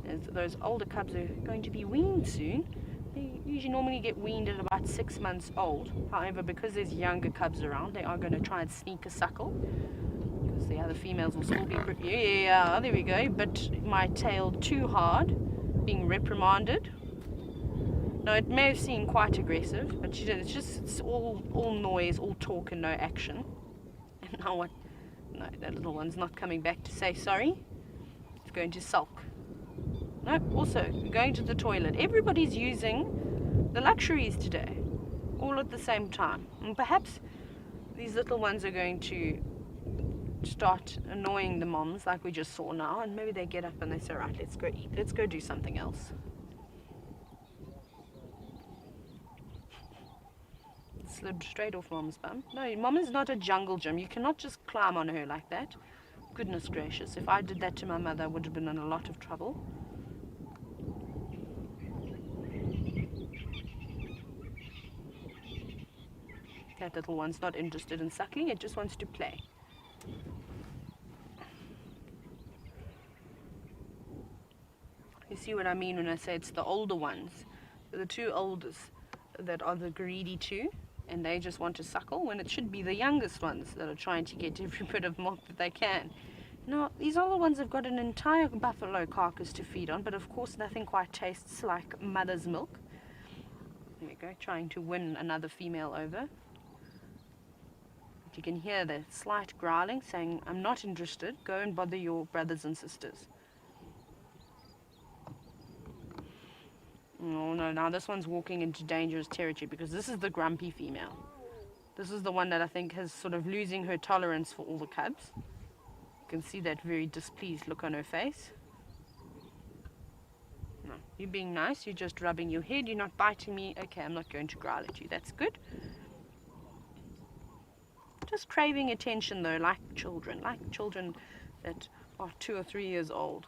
As those older cubs are going to be weaned soon. They usually normally get weaned at about 6 months old. However, because there's younger cubs around, they are going to try and sneak a suckle, because the other females will still be yeah, there we go. But my tail too hard, being reprimanded. Now, it may have seemed quite aggressive, but it's all noise, all talk and no action. And now what? No, that little one's not coming back to say sorry. It's going to sulk. No, also going to the toilet. Everybody's using the luxuries today, all at the same time. And perhaps these little ones are going to start annoying the moms like we just saw now, and maybe they get up and they say, right, let's go eat, let's go do something else. Slid straight off Mom's bum. No, Mom is not a jungle gym. You cannot just climb on her like that. Goodness gracious, if I did that to my mother, I would have been in a lot of trouble. That little one's not interested in suckling, it just wants to play. You see what I mean when I say it's the older ones, the two oldest that are the greedy two, and they just want to suckle, when it should be the youngest ones that are trying to get every bit of milk that they can. Now, these older ones have got an entire buffalo carcass to feed on, but of course nothing quite tastes like mother's milk. There we go, trying to win another female over. You can hear the slight growling saying, I'm not interested, go and bother your brothers and sisters. Oh no, now this one's walking into dangerous territory, because this is the grumpy female. This is the one that I think is sort of losing her tolerance for all the cubs. You can see that very displeased look on her face. No, you're being nice, you're just rubbing your head, you're not biting me. Okay, I'm not going to growl at you, that's good. Just craving attention though, like children that are 2 or 3 years old.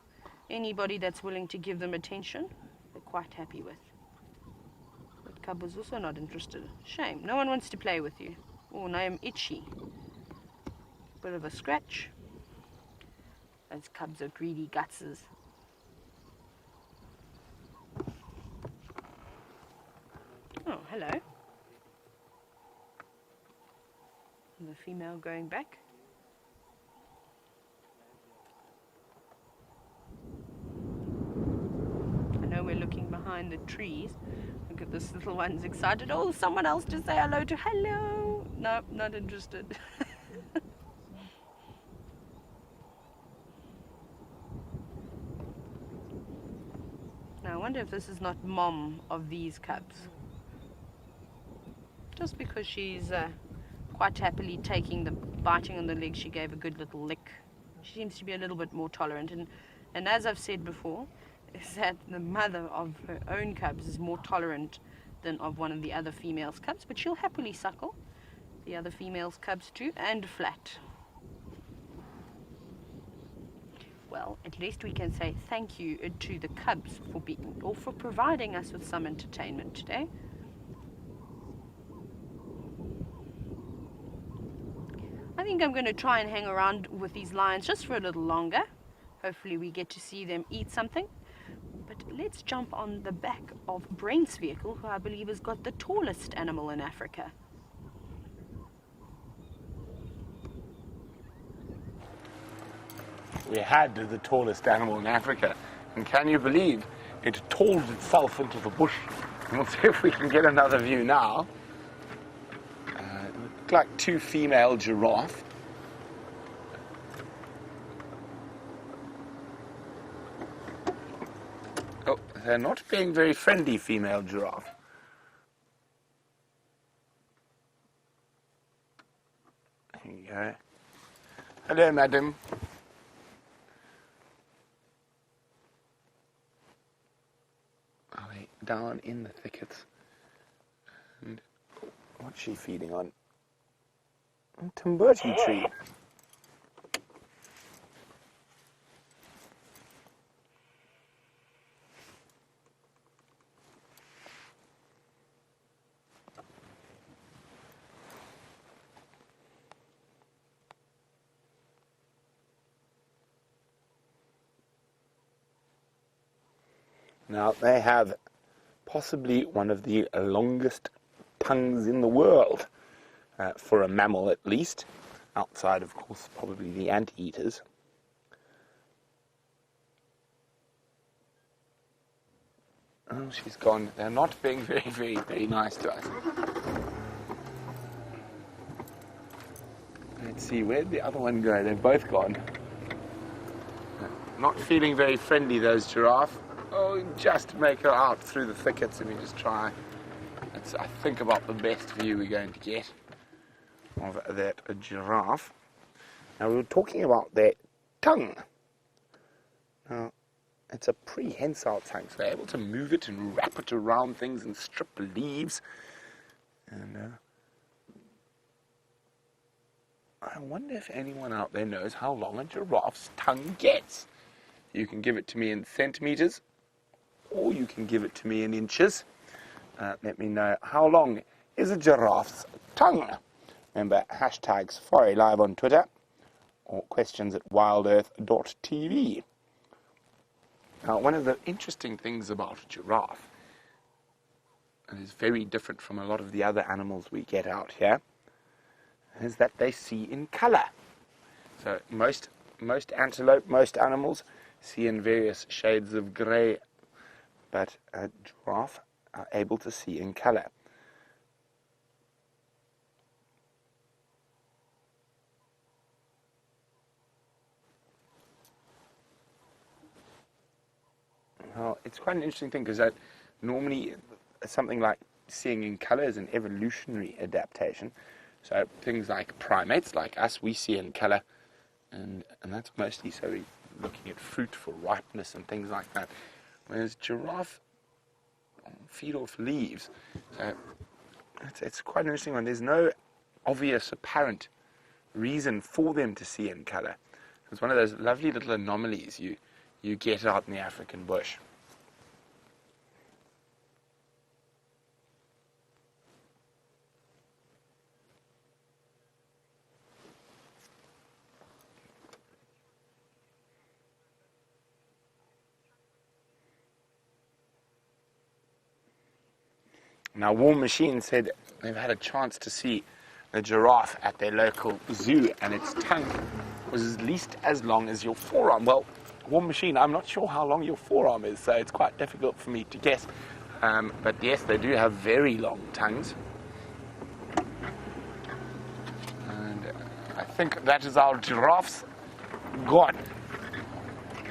Anybody that's willing to give them attention, they're quite happy with. That cub was also not interested. Shame, no one wants to play with you. Oh, now I'm itchy. Bit of a scratch. Those cubs are greedy gutses. Oh, hello. The female going back. I know we're looking behind the trees. Look at this little one's excited. Oh, someone else to say hello to. Hello. No, not interested. Now I wonder if this is not Mom of these cubs. Just because she's quite happily taking the biting on the leg, she gave a good little lick. She seems to be a little bit more tolerant, and as I've said before, is that the mother of her own cubs is more tolerant than of one of the other female's cubs, but she'll happily suckle the other female's cubs too, and flat. Well, at least we can say thank you to the cubs for providing us with some entertainment today. I think I'm going to try and hang around with these lions just for a little longer. Hopefully we get to see them eat something. But let's jump on the back of Brent's vehicle, who I believe has got the tallest animal in Africa. We had the tallest animal in Africa, and can you believe it tolled itself into the bush? And we'll see if we can get another view now. Look like two female giraffe. Oh, they're not being very friendly, female giraffe. There you go. Hello, madam. Are they down in the thickets? And what's she feeding on? A Timberti tree. Now, they have possibly one of the longest tongues in the world, for a mammal at least, outside, of course, probably the anteaters. Oh, she's gone. They're not being very, very, very nice to us. Let's see, where'd the other one go? They've both gone. Not feeling very friendly, those giraffe. Oh, just make her out through the thickets and we just try. That's, I think, about the best view we're going to get of that giraffe. Now, we were talking about their tongue. Now, it's a prehensile tongue, so they're able to move it and wrap it around things and strip leaves. And I wonder if anyone out there knows how long a giraffe's tongue gets. You can give it to me in centimeters, or you can give it to me in inches. Let me know, how long is a giraffe's tongue? Remember, hashtag Safari Live on Twitter, or questions at wildearth.tv. Now, one of the interesting things about a giraffe, and is very different from a lot of the other animals we get out here, is that they see in color. So most antelope, most animals see in various shades of gray, but a giraffe are able to see in color. Well, it's quite an interesting thing because normally something like seeing in color is an evolutionary adaptation. So things like primates, like us, we see in color, and that's mostly so we're looking at fruit for ripeness and things like that. Whereas giraffe feed off leaves. So it's quite an interesting one. There's no obvious apparent reason for them to see in color. It's one of those lovely little anomalies you get out in the African bush. Now, War Machine said they've had a chance to see a giraffe at their local zoo, and its tongue was at least as long as your forearm. Well, War Machine, I'm not sure how long your forearm is, so it's quite difficult for me to guess. But yes, they do have very long tongues. And I think that is our giraffes gone.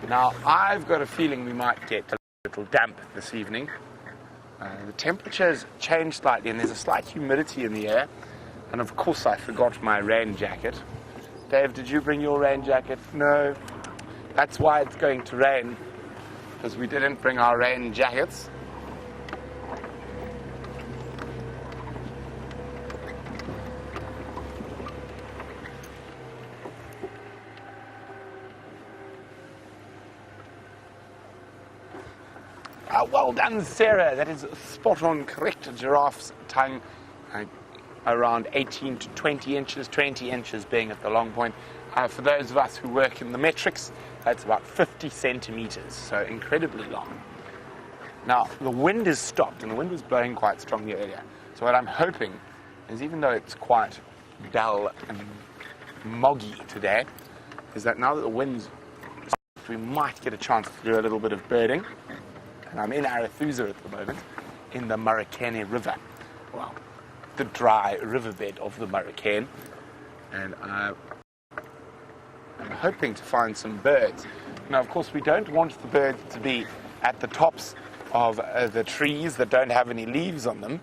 Now, I've got a feeling we might get a little damp this evening. The temperature's changed slightly and there's a slight humidity in the air. And of course I forgot my rain jacket. Dave, did you bring your rain jacket? No. That's why it's going to rain, because we didn't bring our rain jackets. Well done, Sarah. That is spot on correct. A giraffe's tongue around 18 to 20 inches, 20 inches being at the long point. For those of us who work in the metrics, That's about 50 centimeters, so incredibly long. Now, the wind has stopped, and the wind was blowing quite strongly earlier. So what I'm hoping is, even though it's quite dull and moggy today, is that now that the wind's stopped, we might get a chance to do a little bit of birding. And I'm in Arathusa at the moment, in the Marrakane River. Well, the dry riverbed of the Marrakane. And I'm hoping to find some birds. Now, of course, we don't want the birds to be at the tops of the trees that don't have any leaves on them,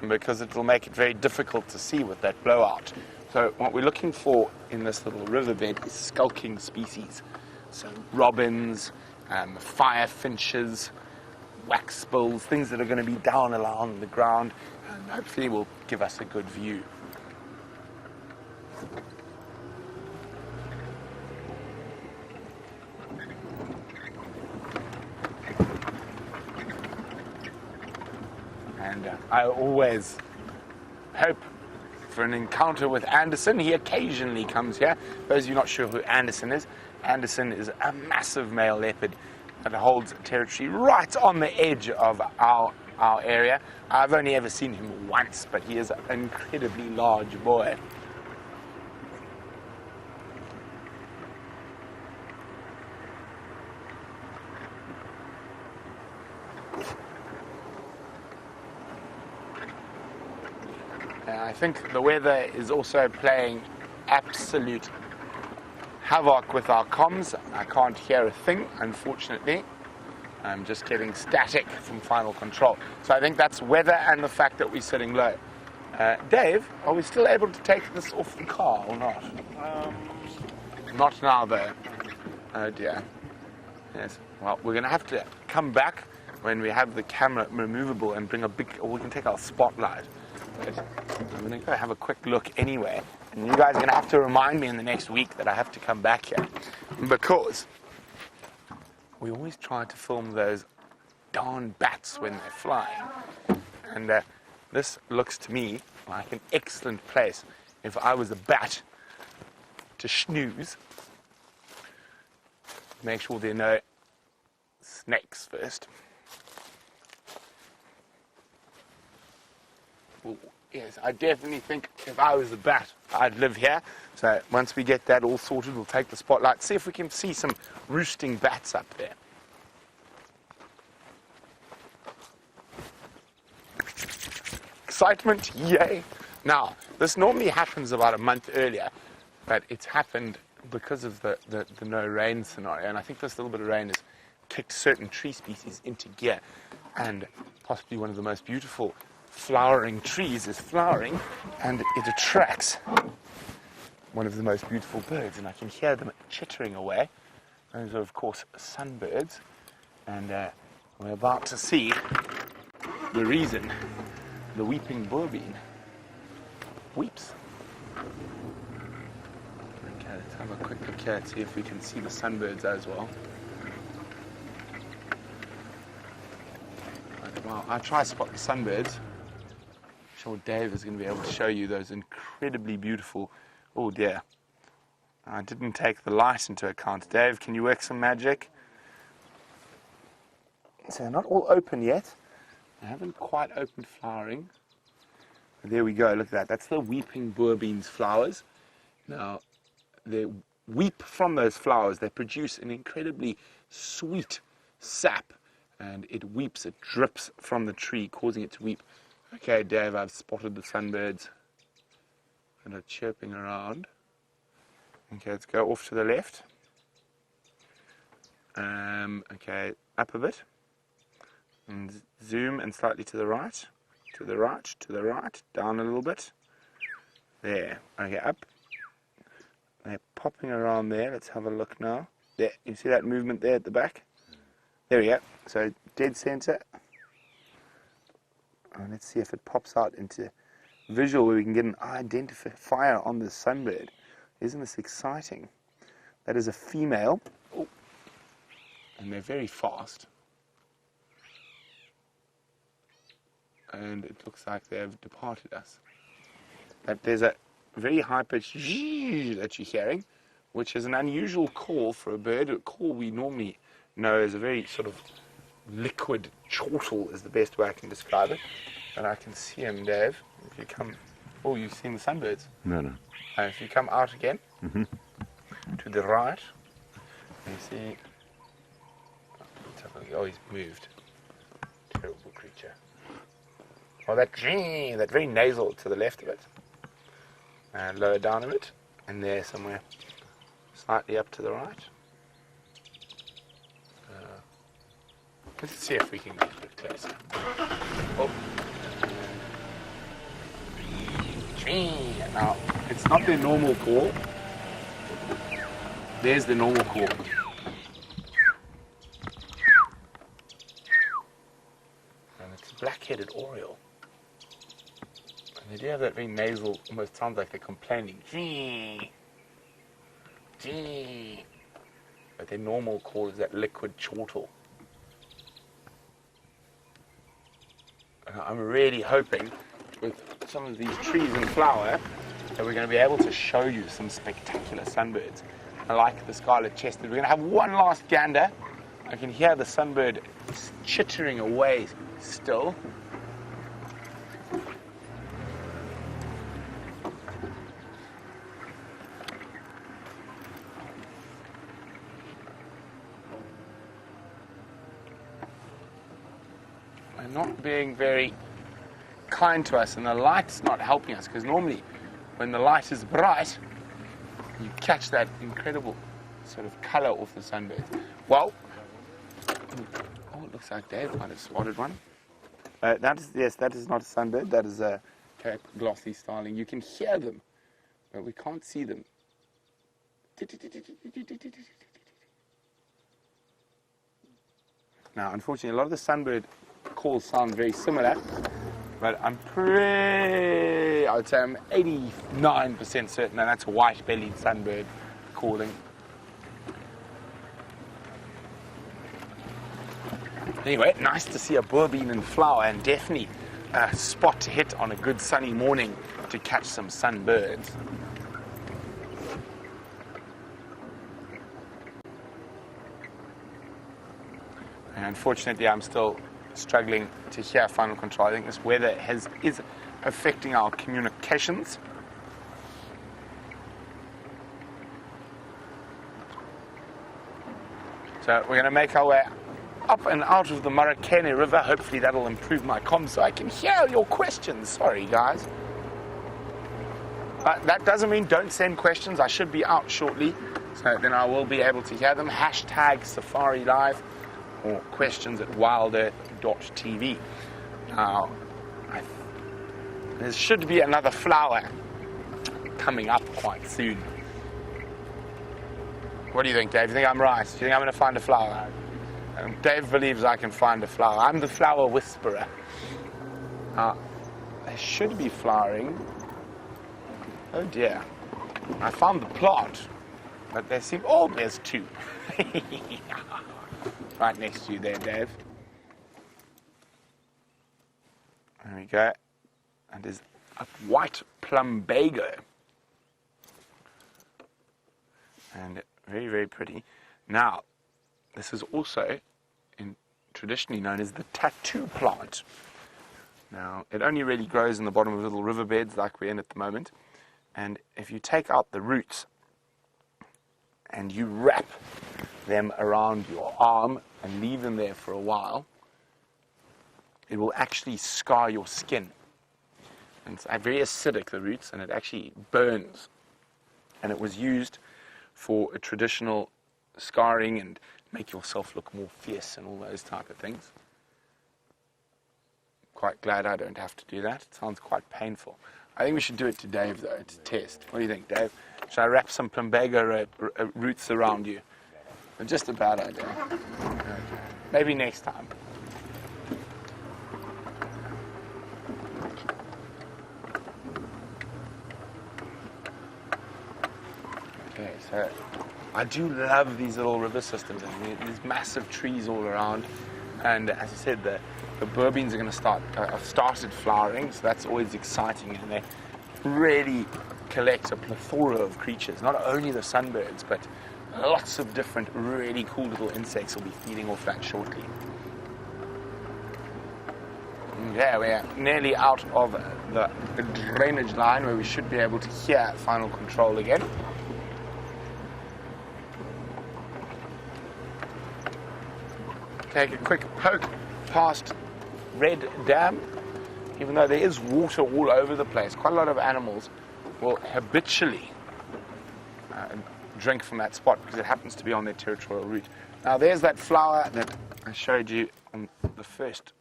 because it will make it very difficult to see with that blowout. So what we're looking for in this little riverbed is skulking species. So robins, firefinches, waxbills, things that are going to be down along the ground, and hopefully will give us a good view. And I always hope for an encounter with Anderson. He occasionally comes here. Those of you not sure who Anderson is a massive male leopard that holds territory right on the edge of our area. I've only ever seen him once, but he is an incredibly large boy. I think the weather is also playing absolute havoc with our comms. I can't hear a thing, unfortunately. I'm just getting static from final control. So I think that's weather and the fact that we're sitting low. Dave, are we still able to take this off the car or not? Not now, though. Oh dear. Yes. Well, we're going to have to come back when we have the camera removable and bring a big, or we can take our spotlight. But I'm going to go have a quick look anyway. And you guys are going to have to remind me in the next week that I have to come back here. Because we always try to film those darn bats when they're flying. And this looks to me like an excellent place if I was a bat to snooze. Make sure there are no snakes first. Ooh, yes, I definitely think if I was a bat, I'd live here. So once we get that all sorted, we'll take the spotlight, see if we can see some roosting bats up there. Excitement, yay! Now, this normally happens about a month earlier, but it's happened because of the no rain scenario. And I think this little bit of rain has kicked certain tree species into gear. And possibly one of the most beautiful flowering trees is flowering, and it attracts one of the most beautiful birds, and I can hear them chittering away. Those are, of course, sunbirds, and we're about to see the reason the weeping bourbein weeps. Okay, let's have a quick look here to see if we can see the sunbirds as well. Well, I'll try to spot the sunbirds. I'm sure Dave is going to be able to show you those incredibly beautiful. Oh dear, I didn't take the light into account. Dave, can you work some magic? So they're not all open yet. They haven't quite opened flowering. There we go, look at that. That's the weeping bourbeins flowers. Now, they weep from those flowers. They produce an incredibly sweet sap, and it weeps, it drips from the tree, causing it to weep. Okay, Dave, I've spotted the sunbirds that are chirping around. Okay, let's go off to the left. Okay, up a bit. And zoom and slightly to the right. To the right, to the right. Down a little bit. There. Okay, up. They're popping around there. Let's have a look now. There, you see that movement there at the back? There we go. So, dead center. And let's see if it pops out into visual where we can get an identifier on this sunbird. Isn't this exciting? That is a female. Oh. And they're very fast. And it looks like they have departed us. But there's a very high pitch that you're hearing, which is an unusual call for a bird. A call we normally know as a very sort of liquid chortle is the best way I can describe it. And I can see him, Dave. If you come, oh, you've seen the sunbirds. No. If you come out again to the right, you see. Oh, he's moved. Terrible creature. Oh, that very nasal to the left of it, and lower down of it, and there somewhere, slightly up to the right. Let's see if we can get a bit closer. Oh. Now, it's not their normal call. There's the normal call. And it's a black-headed oriole. And they do have that very nasal, almost sounds like they're complaining. But their normal call is that liquid chortle. And I'm really hoping with some of these trees in flower that we're going to be able to show you some spectacular sunbirds. I like the scarlet-chested. We're going to have one last gander. I can hear the sunbird chittering away still. They're not being very kind to us, and the light's not helping us, because normally when the light is bright you catch that incredible sort of color off the sunbirds. Well, oh, it looks like Dave might have spotted one. That is not a sunbird, that is a glossy starling. You can hear them, but we can't see them. Now, unfortunately, a lot of the sunbird calls sound very similar, but I would say I'm 89% certain that that's a white-bellied sunbird calling. Anyway, nice to see a boerbean in flower, and definitely a spot to hit on a good sunny morning to catch some sunbirds. And unfortunately, I'm still struggling to hear final control. I think this weather is affecting our communications. So we're going to make our way up and out of the Marrakech River. Hopefully that'll improve my comms so I can hear your questions. Sorry, guys. But that doesn't mean don't send questions. I should be out shortly, so then I will be able to hear them. Hashtag Safari Live or questions at wildearth.tv. Now, there should be another flower coming up quite soon. What do you think, Dave? Do you think I'm right? Do you think I'm going to find a flower? Dave believes I can find a flower. I'm the flower whisperer. They should be flowering. Oh dear. I found the plant, but there seem... Oh, there's two. Right next to you there, Dave. There we go. And there's a white plumbago. And very, very pretty. Now, this is also traditionally known as the tattoo plant. Now, it only really grows in the bottom of little riverbeds like we're in at the moment. And if you take out the roots and you wrap them around your arm and leave them there for a while, it will actually scar your skin. And it's very acidic, the roots, and it actually burns. And it was used for a traditional scarring and make yourself look more fierce and all those type of things. Quite glad I don't have to do that. It sounds quite painful. I think we should do it to Dave, though, to test. What do you think, Dave? Should I wrap some plumbago roots around you? Just a bad idea. Okay. Maybe next time. Okay, so I do love these little river systems. I mean, there's massive trees all around, and as I said, the boerbeans are going to started flowering, so that's always exciting, and they're really collect a plethora of creatures, not only the sunbirds, but lots of different really cool little insects will be feeding off that shortly. Yeah, we're nearly out of the drainage line where we should be able to hear final control again. Take a quick poke past Red Dam. Even though there is water all over the place, quite a lot of animals will habitually drink from that spot because it happens to be on their territorial route. Now there's that flower that I showed you on the first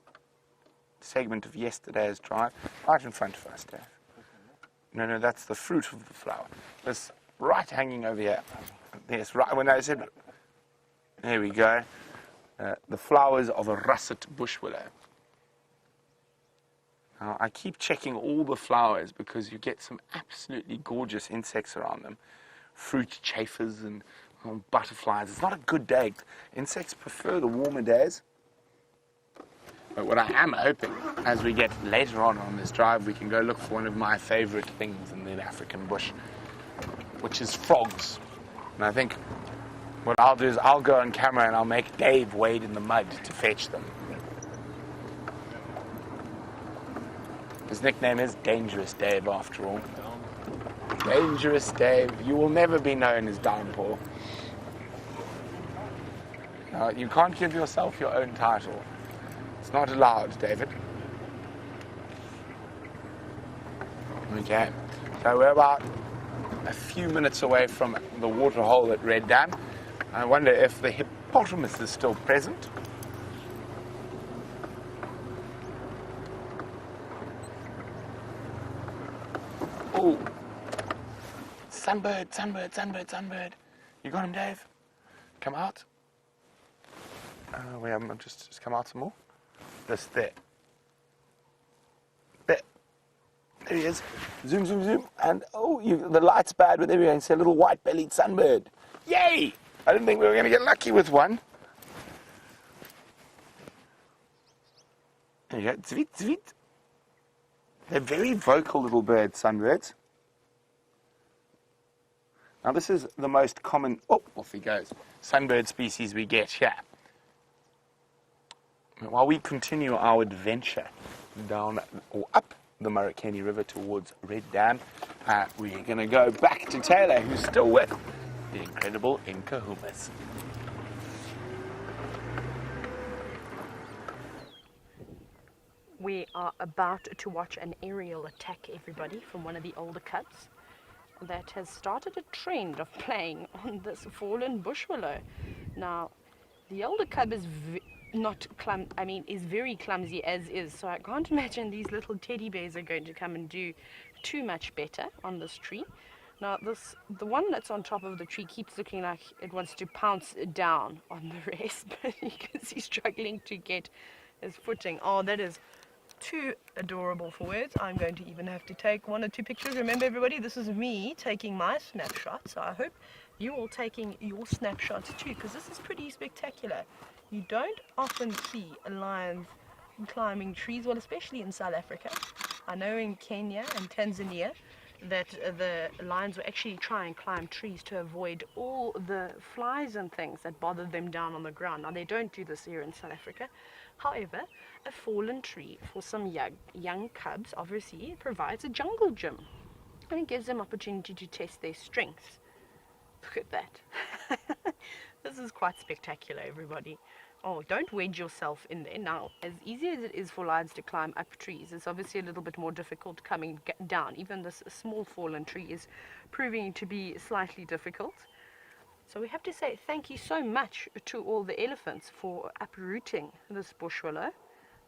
segment of yesterday's drive, right in front of us, Dave. No, that's the fruit of the flower. This right hanging over here. Yes, right when I said, there we go. The flowers of a russet bush willow. Now, I keep checking all the flowers because you get some absolutely gorgeous insects around them. Fruit chafers and butterflies. It's not a good day. Insects prefer the warmer days. But what I am hoping, as we get later on this drive, we can go look for one of my favorite things in the African bush, which is frogs. And I think what I'll do is I'll go on camera and I'll make Dave wade in the mud to fetch them. His nickname is Dangerous Dave, after all. Dangerous Dave. You will never be known as Downpour. You can't give yourself your own title. It's not allowed, David. Okay. So we're about a few minutes away from the water hole at Red Dam. I wonder if the hippopotamus is still present. Oh, sunbird. You got him, Dave? Come out. We haven't just come out some more. There. There he is. Zoom. And the light's bad, but there we go. It's a little white-bellied sunbird. Yay! I didn't think we were going to get lucky with one. There you go. Zvit. They're very vocal little birds, sunbirds. Now this is the most common, off he goes, sunbird species we get here. While we continue our adventure down or up the Marikeni River towards Red Dam, we're going to go back to Taylor, who's still with the incredible Inkahumas. We are about to watch an aerial attack, everybody, from one of the older cubs that has started a trend of playing on this fallen bush willow. Now, the older cub is is very clumsy as is, so I can't imagine these little teddy bears are going to come and do too much better on this tree. Now, the one that's on top of the tree keeps looking like it wants to pounce down on the rest, but you can see struggling to get his footing. Oh, that is too adorable for words. I'm going to even have to take 1 or 2 pictures. Remember, everybody, this is me taking my snapshot, so I hope you're all taking your snapshots too, because this is pretty spectacular. You don't often see lions climbing trees, well, especially in South Africa. I know in Kenya and Tanzania that the lions will actually try and climb trees to avoid all the flies and things that bother them down on the ground. Now, they don't do this here in South Africa. However, a fallen tree for some young cubs obviously provides a jungle gym, and it gives them opportunity to test their strengths. Look at that. This is quite spectacular, everybody. Oh, don't wedge yourself in there. Now, as easy as it is for lions to climb up trees, it's obviously a little bit more difficult coming down. Even this small fallen tree is proving to be slightly difficult. So we have to say thank you so much to all the elephants for uprooting this bush willow.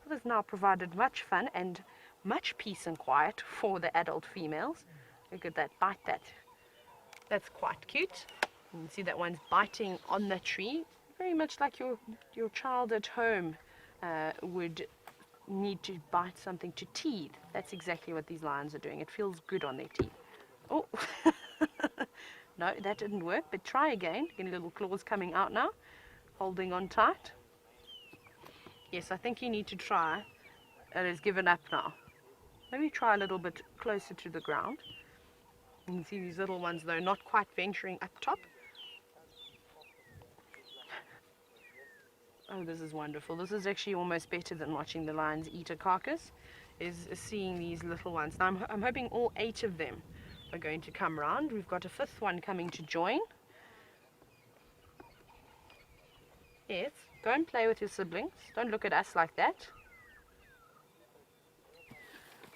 It has now provided much fun and much peace and quiet for the adult females. Look at that, bite that. That's quite cute. You can see that one's biting on the tree, very much like your child at home would need to bite something to teeth. That's exactly what these lions are doing. It feels good on their teeth. Oh, no, that didn't work, but try again. Getting little claws coming out now, holding on tight. Yes, I think you need to try. It has given up now. Maybe try a little bit closer to the ground. You can see these little ones though, not quite venturing up top. Oh, this is wonderful. This is actually almost better than watching the lions eat a carcass, is seeing these little ones. Now I'm hoping all 8 of them are going to come round. We've got a 5th one coming to join. Yes, go and play with your siblings. Don't look at us like that.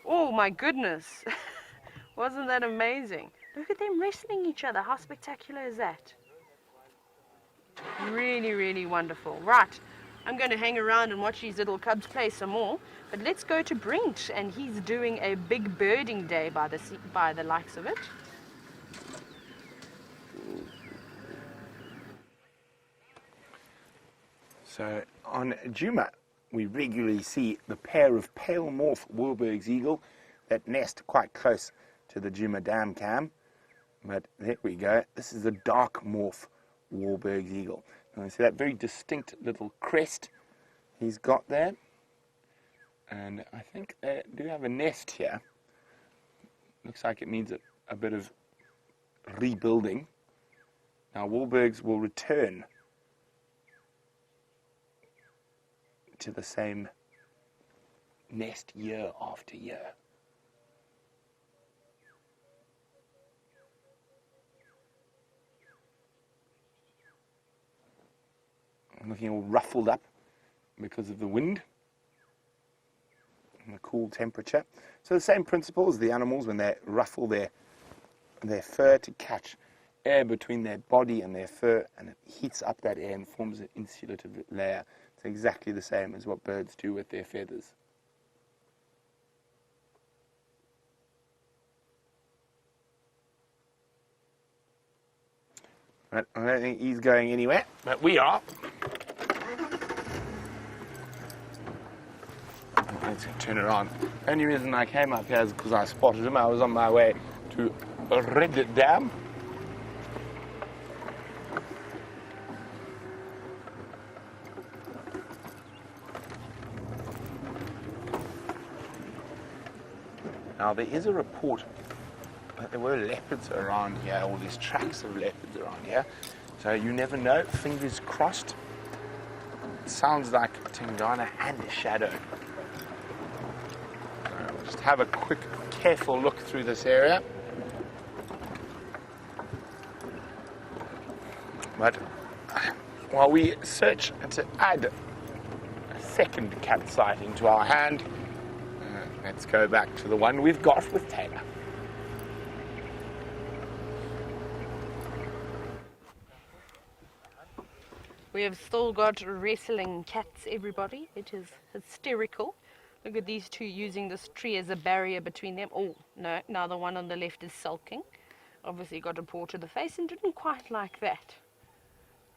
Oh my goodness. Wasn't that amazing? Look at them wrestling each other. How spectacular is that? Really, really wonderful. Right, I'm going to hang around and watch these little cubs play some more. But let's go to Brent, and he's doing a big birding day by the likes of it. So on Djuma, we regularly see the pair of pale morph Warburg's eagle that nest quite close to the Djuma Dam cam. But there we go. This is a dark morph Warburg's eagle. And you see that very distinct little crest he's got there. And I think they do have a nest here. Looks like it needs a bit of rebuilding. Now Warburgs will return to the same nest year after year. Looking all ruffled up because of the wind and the cool temperature. So the same principle as the animals when they ruffle their fur to catch air between their body and their fur, and it heats up that air and forms an insulative layer. It's exactly the same as what birds do with their feathers. But I don't think he's going anywhere, but we are. Let's turn around. The only reason I came up here is because I spotted him. I was on my way to Red Dam. Now there is a report that there were leopards around here, all these tracks of leopards around here. So you never know, fingers crossed. It sounds like Tingana and a shadow. So we'll just have a quick, careful look through this area. But while we search to add a second cat sighting to our hand, let's go back to the one we've got with Taylor. We have still got wrestling cats, everybody. It is hysterical. Look at these two using this tree as a barrier between them. Oh, no, now the one on the left is sulking. Obviously got a paw to the face and didn't quite like that.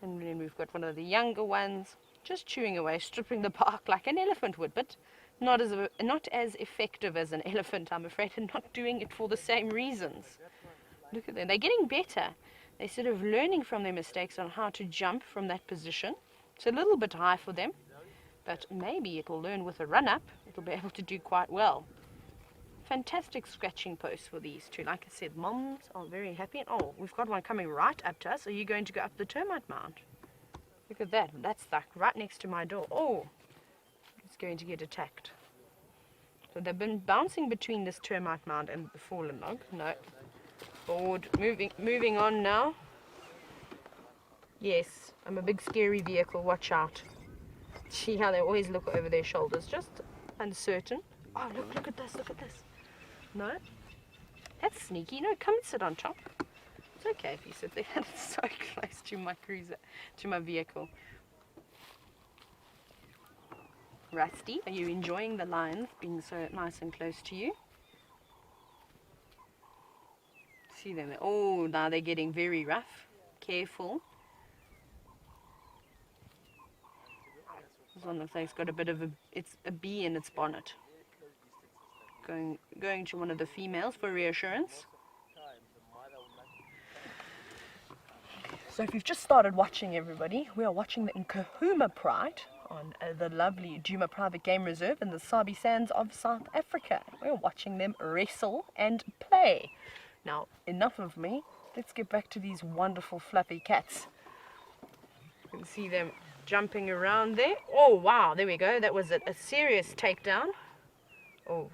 And then we've got one of the younger ones just chewing away, stripping the bark like an elephant would, but not as effective as an elephant, I'm afraid, and not doing it for the same reasons. Look at them. They're getting better. They're sort of learning from their mistakes on how to jump from that position. It's a little bit high for them, but maybe it'll learn with a run-up. It'll be able to do quite well. Fantastic scratching posts for these two. Like I said, moms are very happy. Oh, we've got one coming right up to us. Are you going to go up the termite mound? Look at that. That's like right next to my door. Oh, it's going to get attacked. So they've been bouncing between this termite mound and the fallen log. No. Forward. Moving on now. Yes, I'm a big scary vehicle. Watch out. See how they always look over their shoulders. Just uncertain. Oh, look at this. Look at this. No? That's sneaky. No, come and sit on top. It's okay if you sit there. It's so close to my cruiser, to my vehicle. Rusty, are you enjoying the lions being so nice and close to you? See them. Oh, now they're getting very rough. Careful. This one looks like it's got a bit of a bee in its bonnet. Going to one of the females for reassurance. So if you've just started watching, everybody, we are watching the Nkuhuma Pride on the lovely Djuma Private Game Reserve in the Sabi Sands of South Africa. We're watching them wrestle and play. Now, enough of me. Let's get back to these wonderful fluffy cats. You can see them jumping around there. Oh, wow, there we go. That was a serious takedown. Oh,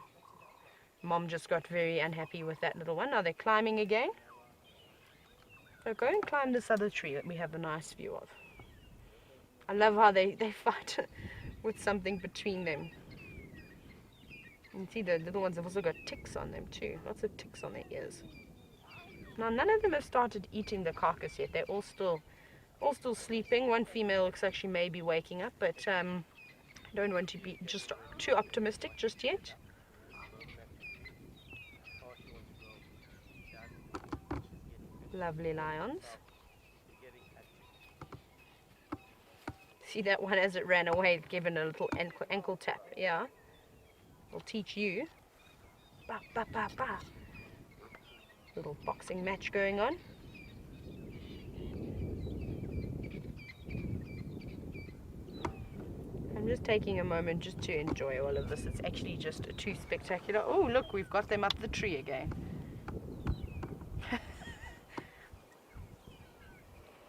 Mom just got very unhappy with that little one. Now they're climbing again. So go and climb this other tree that we have a nice view of. I love how they fight with something between them. You can see the little ones have also got ticks on them too. Lots of ticks on their ears. Now none of them have started eating the carcass yet. They're all still sleeping. One female looks like she may be waking up, but don't want to be just too optimistic just yet. Lovely lions. See that one as it ran away, given a little ankle tap. Yeah. We'll teach you. Ba, ba, ba, ba. Little boxing match going on. I'm just taking a moment just to enjoy all of this. It's actually just too spectacular. Oh, look, we've got them up the tree again.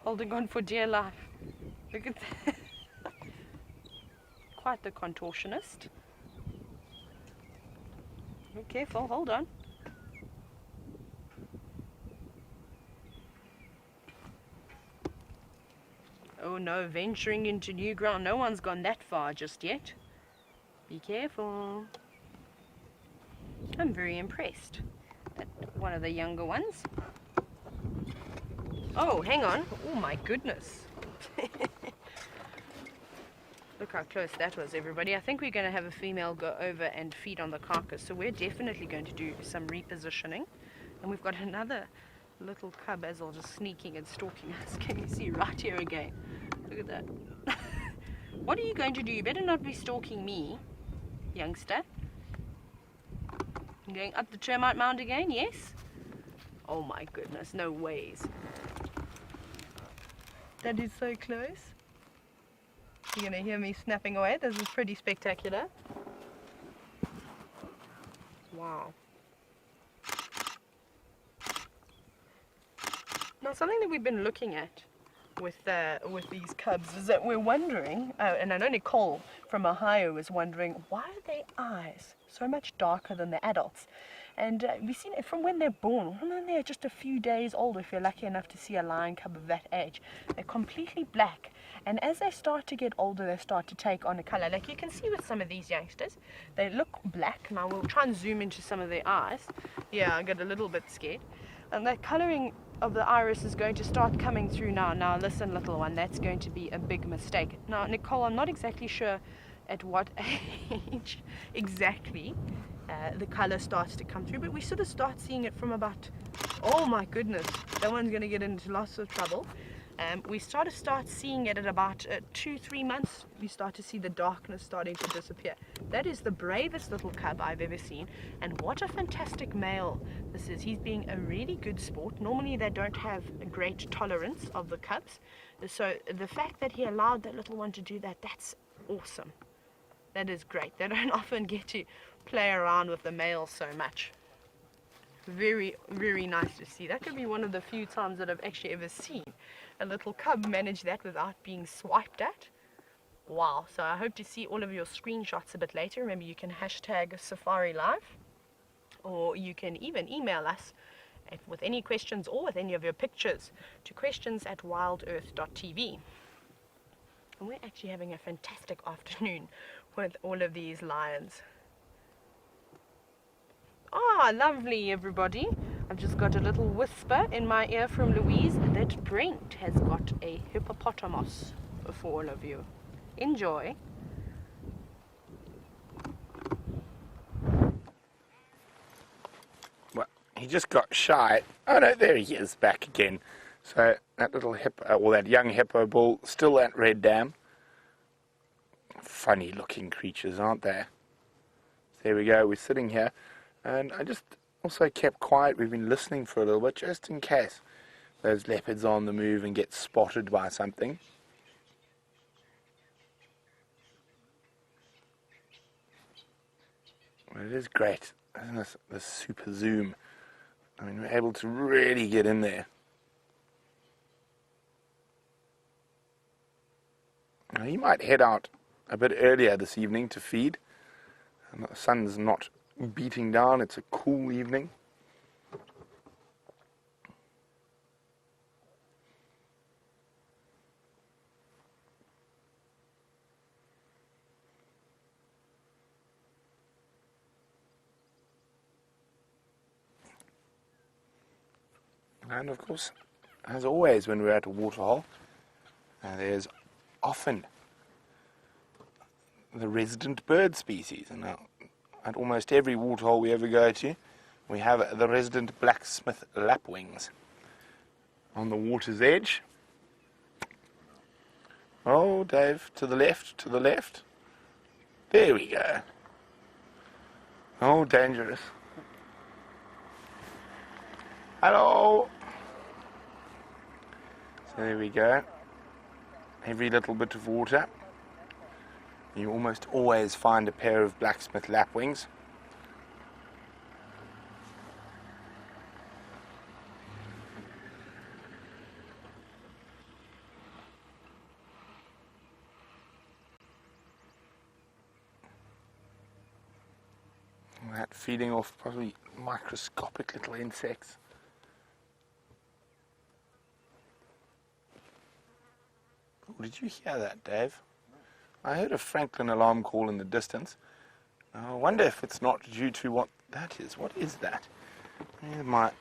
Holding on for dear life. Look at that. Quite the contortionist. Oh, careful, hold on. Oh no, venturing into new ground. No one's gone that far just yet. Be careful. I'm very impressed at one of the younger ones. Oh, hang on. Oh my goodness. Look how close that was, everybody. I think we're going to have a female go over and feed on the carcass. So we're definitely going to do some repositioning. And we've got another little cub as well, just sneaking and stalking us. Can you see right here again? Look at that. What are you going to do? You better not be stalking me, youngster. I'm going up the termite mound again, yes? Oh my goodness, no ways. That is so close. You're going to hear me snapping away. This is pretty spectacular. Wow. Now, something that we've been looking at with these cubs is that we're wondering, and I know Nicole from Ohio was wondering, why are their eyes so much darker than the adults? And we've seen it from when they're born, when they're just a few days old, if you're lucky enough to see a lion cub of that age. They're completely black. And as they start to get older, they start to take on a color. Like you can see with some of these youngsters, they look black. Now we'll try and zoom into some of their eyes. Yeah, I got a little bit scared. And that coloring of the iris is going to start coming through now. Now listen, little one, that's going to be a big mistake. Now, Nicole, I'm not exactly sure at what age exactly the color starts to come through, but we sort of start seeing it from about, oh my goodness, that one's going to get into lots of trouble. We start seeing it at about 2-3 months. We start to see the darkness starting to disappear. That is the bravest little cub I've ever seen, and what a fantastic male this is. He's being a really good sport. Normally they don't have a great tolerance of the cubs, so the fact that he allowed that little one to do that, that's awesome. That is great. They don't often get to play around with the males so much. Very, very nice to see. That could be one of the few times that I've actually ever seen a little cub manage that without being swiped at. Wow. So I hope to see all of your screenshots a bit later. Remember, you can hashtag Safari Live, or you can even email us with any questions or with any of your pictures to questions@wildearth.tv. And we're actually having a fantastic afternoon with all of these lions. Ah, lovely, everybody. I've just got a little whisper in my ear from Louise that Brent has got a hippopotamus for all of you. Enjoy. Well, he just got shy. Oh no, there he is, back again. So that little hippo, or that young hippo bull, still at Red Dam. Funny looking creatures, aren't they? There we go, we're sitting here. And I just also kept quiet. We've been listening for a little bit, just in case those leopards are on the move and get spotted by something. Well, it is great, isn't it? The super zoom I mean, we're able to really get in there. Now, you might head out a bit earlier this evening to feed. And the sun's not beating down. It's a cool evening. And of course, as always when we're at a waterhole, there's often the resident bird species. And now, at almost every waterhole we ever go to, we have the resident blacksmith lapwings on the water's edge. Oh, Dave, to the left, to the left. There we go. Oh, dangerous. Hello. So there we go. Every little bit of water. You almost always find a pair of blacksmith lapwings. That feeding off probably microscopic little insects. Oh, did you hear that, Dave? I heard a Franklin alarm call in the distance. I wonder if it's not due to what that is. What is that? My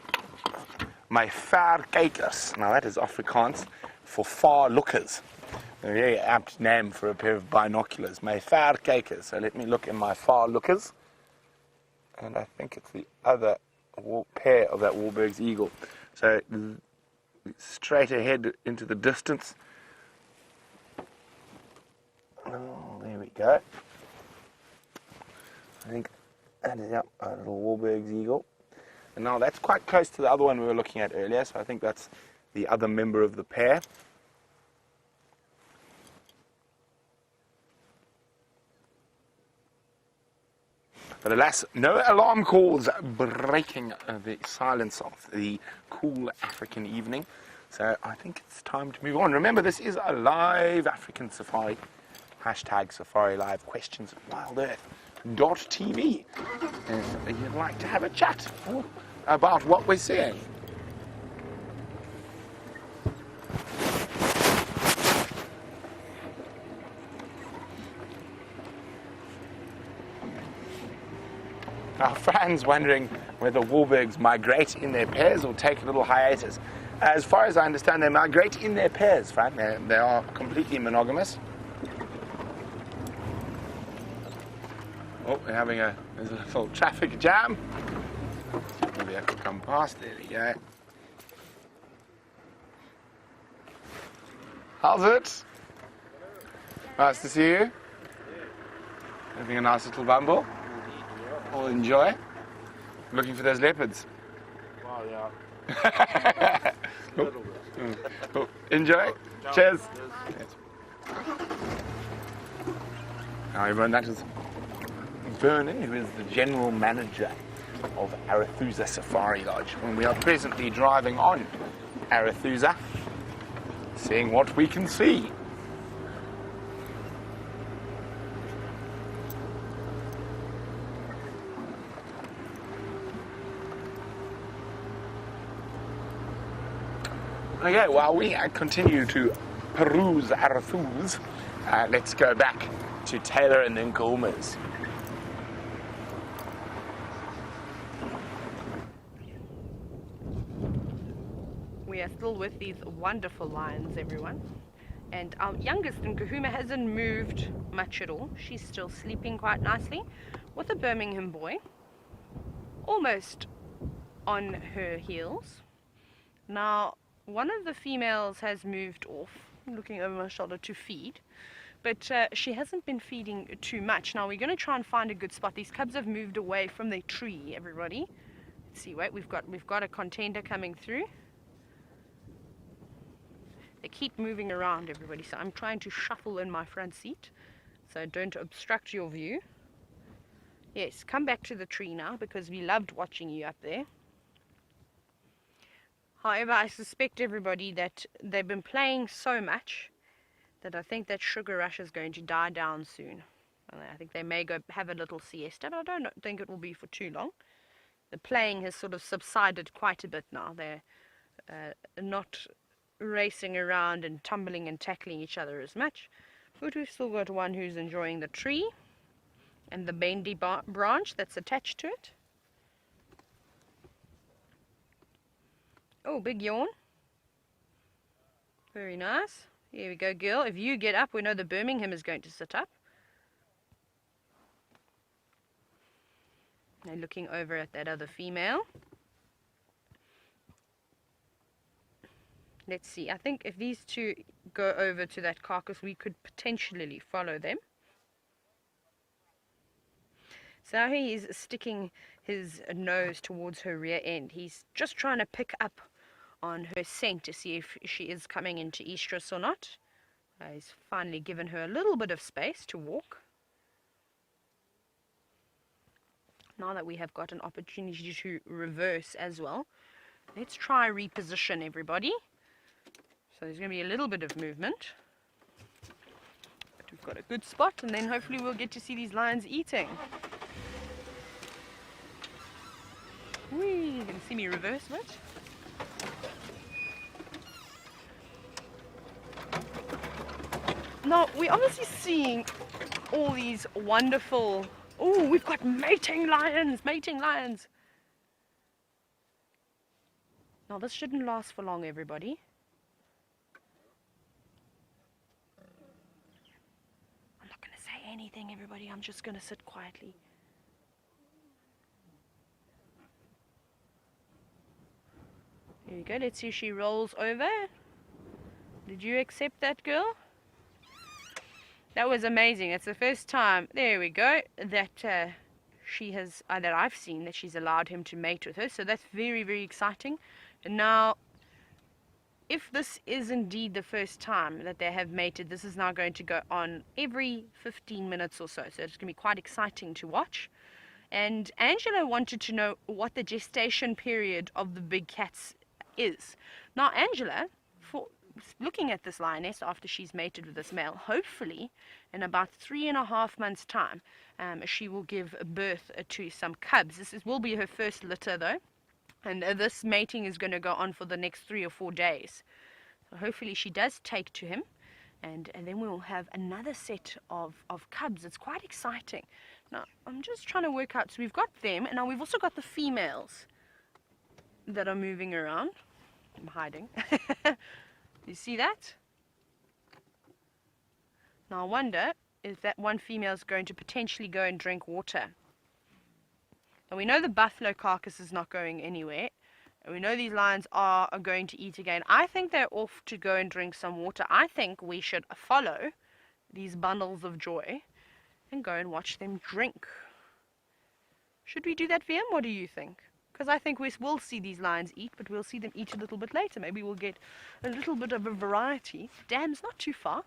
verkykers. Now that is Afrikaans for far lookers. A very apt name for a pair of binoculars. My verkykers. So let me look in my far lookers. And I think it's the other pair of that Wahlberg's eagle. So straight ahead into the distance. Oh, there we go. I think that is a little Wahlberg's eagle. And now that's quite close to the other one we were looking at earlier, so I think that's the other member of the pair. But alas, no alarm calls breaking the silence of the cool African evening. So I think it's time to move on. Remember, this is a live African safari. Hashtag Safari Live questions at wildearth.tv. If you'd like to have a chat about what we're seeing. Our fans wondering whether Wahlbergs migrate in their pairs or take a little hiatus. As far as I understand, they migrate in their pairs, Fran. They are completely monogamous. Oh, we're having there's a little traffic jam. Maybe I could come past. There we go. How's it? Nice to see you. Having a nice little bumble. All enjoy. Looking for those leopards. Wow, yeah. Oh, enjoy. Cheers. Now everyone, that is Vernon, who is the general manager of Arathusa Safari Lodge. And we are presently driving on Arathusa, seeing what we can see. Okay, while we continue to peruse Arathus, let's go back to Taylor and the Nkuhumas. We are still with these wonderful lions, everyone. And our youngest Nkuhuma hasn't moved much at all. She's still sleeping quite nicely with a Birmingham boy, almost on her heels. Now, one of the females has moved off, looking over my shoulder to feed, but she hasn't been feeding too much. Now, we're going to try and find a good spot. These cubs have moved away from their tree, everybody. Let's see, wait, we've got a contender coming through. They keep moving around, everybody, so I'm trying to shuffle in my front seat so don't obstruct your view. Yes, come back to the tree now, because we loved watching you up there. However, I suspect everybody that they've been playing so much that I think that sugar rush is going to die down soon. And I think they may go have a little siesta, but I don't think it will be for too long. The playing has sort of subsided quite a bit now. They're not racing around and tumbling and tackling each other as much. But we've still got one who's enjoying the tree and the bendy branch that's attached to it. Oh, big yawn. Very nice. Here we go, girl. If you get up, we know the Birmingham is going to sit up. Now looking over at that other female. Let's see. I think if these two go over to that carcass, we could potentially follow them. So he is sticking his nose towards her rear end. He's just trying to pick up on her scent to see if she is coming into estrus or not. He's finally given her a little bit of space to walk. Now that we have got an opportunity to reverse as well, let's try reposition, everybody. So there's going to be a little bit of movement. But we've got a good spot, and then hopefully we'll get to see these lions eating. Whee, you can see me reverse a bit. Now, we're obviously seeing all these wonderful... Oh, we've got mating lions! Mating lions! Now, this shouldn't last for long, everybody. I'm not going to say anything, everybody. I'm just going to sit quietly. There you go. Let's see if she rolls over. Did you accept that, girl? That was amazing. It's the first time, there we go, that she has, that I've seen that she's allowed him to mate with her. So that's very, very exciting. And now, if this is indeed the first time that they have mated, this is now going to go on every 15 minutes or so. So it's going to be quite exciting to watch. And Angela wanted to know what the gestation period of the big cats is. Now, Angela, for looking at this lioness after she's mated with this male, hopefully in about 3.5 months' time, she will give birth to some cubs. Will be her first litter, though, and this mating is going to go on for the next 3 or 4 days. So hopefully she does take to him, and then we'll have another set of cubs. It's quite exciting. Now, I'm just trying to work out, so we've got them, and now we've also got the females that are moving around. I'm hiding. You see that? Now I wonder if that one female is going to potentially go and drink water. Now we know the buffalo carcass is not going anywhere. And we know these lions are going to eat again. I think they're off to go and drink some water. I think we should follow these bundles of joy and go and watch them drink. Should we do that, VM? What do you think? Because I think we will see these lions eat, but we'll see them eat a little bit later. Maybe we'll get a little bit of a variety. Dam's not too far.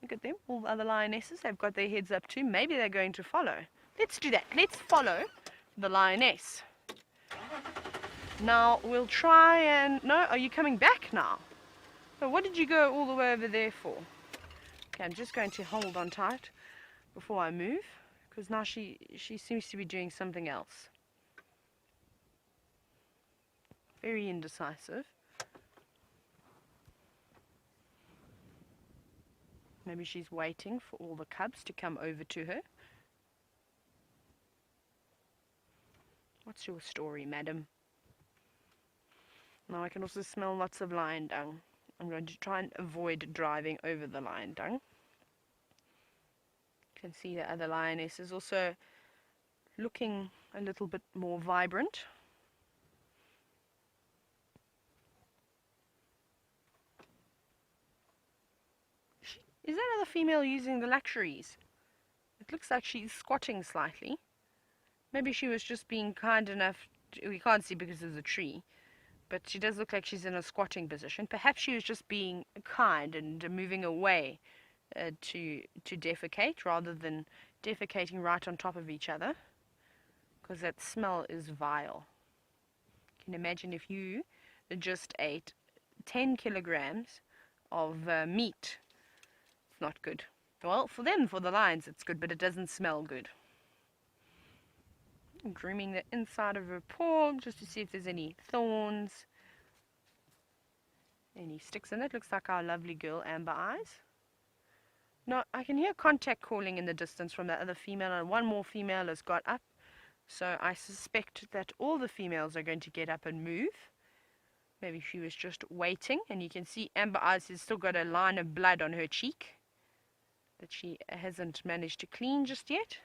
Look at them. All the other lionesses, they've got their heads up too. Maybe they're going to follow. Let's do that. Let's follow the lioness. Now, we'll try and... No, are you coming back now? So what did you go all the way over there for? Okay, I'm just going to hold on tight before I move, because now she seems to be doing something else. Very indecisive. Maybe she's waiting for all the cubs to come over to her. What's your story, madam? Now I can also smell lots of lion dung. I'm going to try and avoid driving over the lion dung. You can see the other lioness is also looking a little bit more vibrant. Is that other female using the luxuries? It looks like she's squatting slightly. Maybe she was just being kind enough to, we can't see because of the tree, but she does look like she's in a squatting position. Perhaps she was just being kind and moving away to defecate rather than defecating right on top of each other, because that smell is vile. You can imagine if you just ate 10 kilograms of meat. It's not good. Well, for them, for the lions, it's good, but it doesn't smell good. I'm grooming the inside of her paw just to see if there's any thorns, any sticks in it. Looks like our lovely girl, Amber Eyes. Now, I can hear contact calling in the distance from the other female, and one more female has got up. So I suspect that all the females are going to get up and move. Maybe she was just waiting, and you can see Amber Eyes has still got a line of blood on her cheek that she hasn't managed to clean just yet.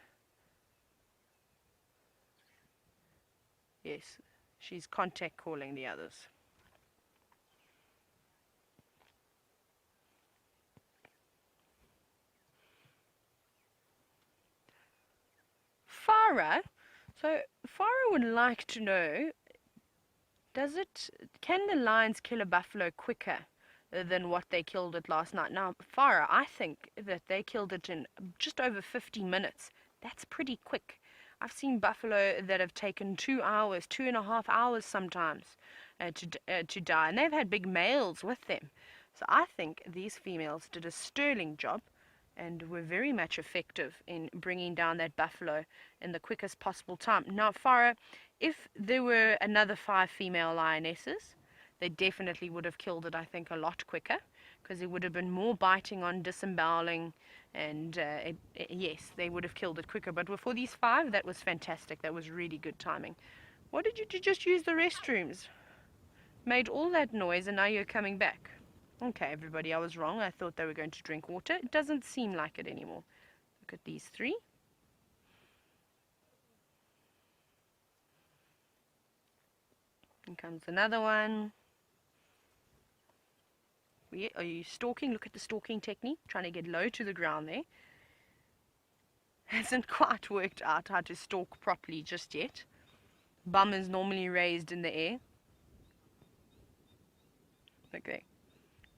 Yes, she's contact calling the others. Farah, so Farah would like to know, can the lions kill a buffalo quicker than what they killed it last night? Now, Farah, I think that they killed it in just over 50 minutes. That's pretty quick. I've seen buffalo that have taken 2 hours, 2.5 hours sometimes to die, and they've had big males with them. So I think these females did a sterling job and were very much effective in bringing down that buffalo in the quickest possible time. Now, Farah, if there were another 5 female lionesses, they definitely would have killed it, I think, a lot quicker, because there would have been more biting on, disemboweling, and yes, they would have killed it quicker. But for these 5, that was fantastic. That was really good timing. What did you do? Just use the restrooms? Made all that noise, and now you're coming back. Okay, everybody, I was wrong. I thought they were going to drink water. It doesn't seem like it anymore. Look at these 3. Here comes another one. Are you stalking? Look at the stalking technique. Trying to get low to the ground there. Hasn't quite worked out how to stalk properly just yet. Bum is normally raised in the air. Okay.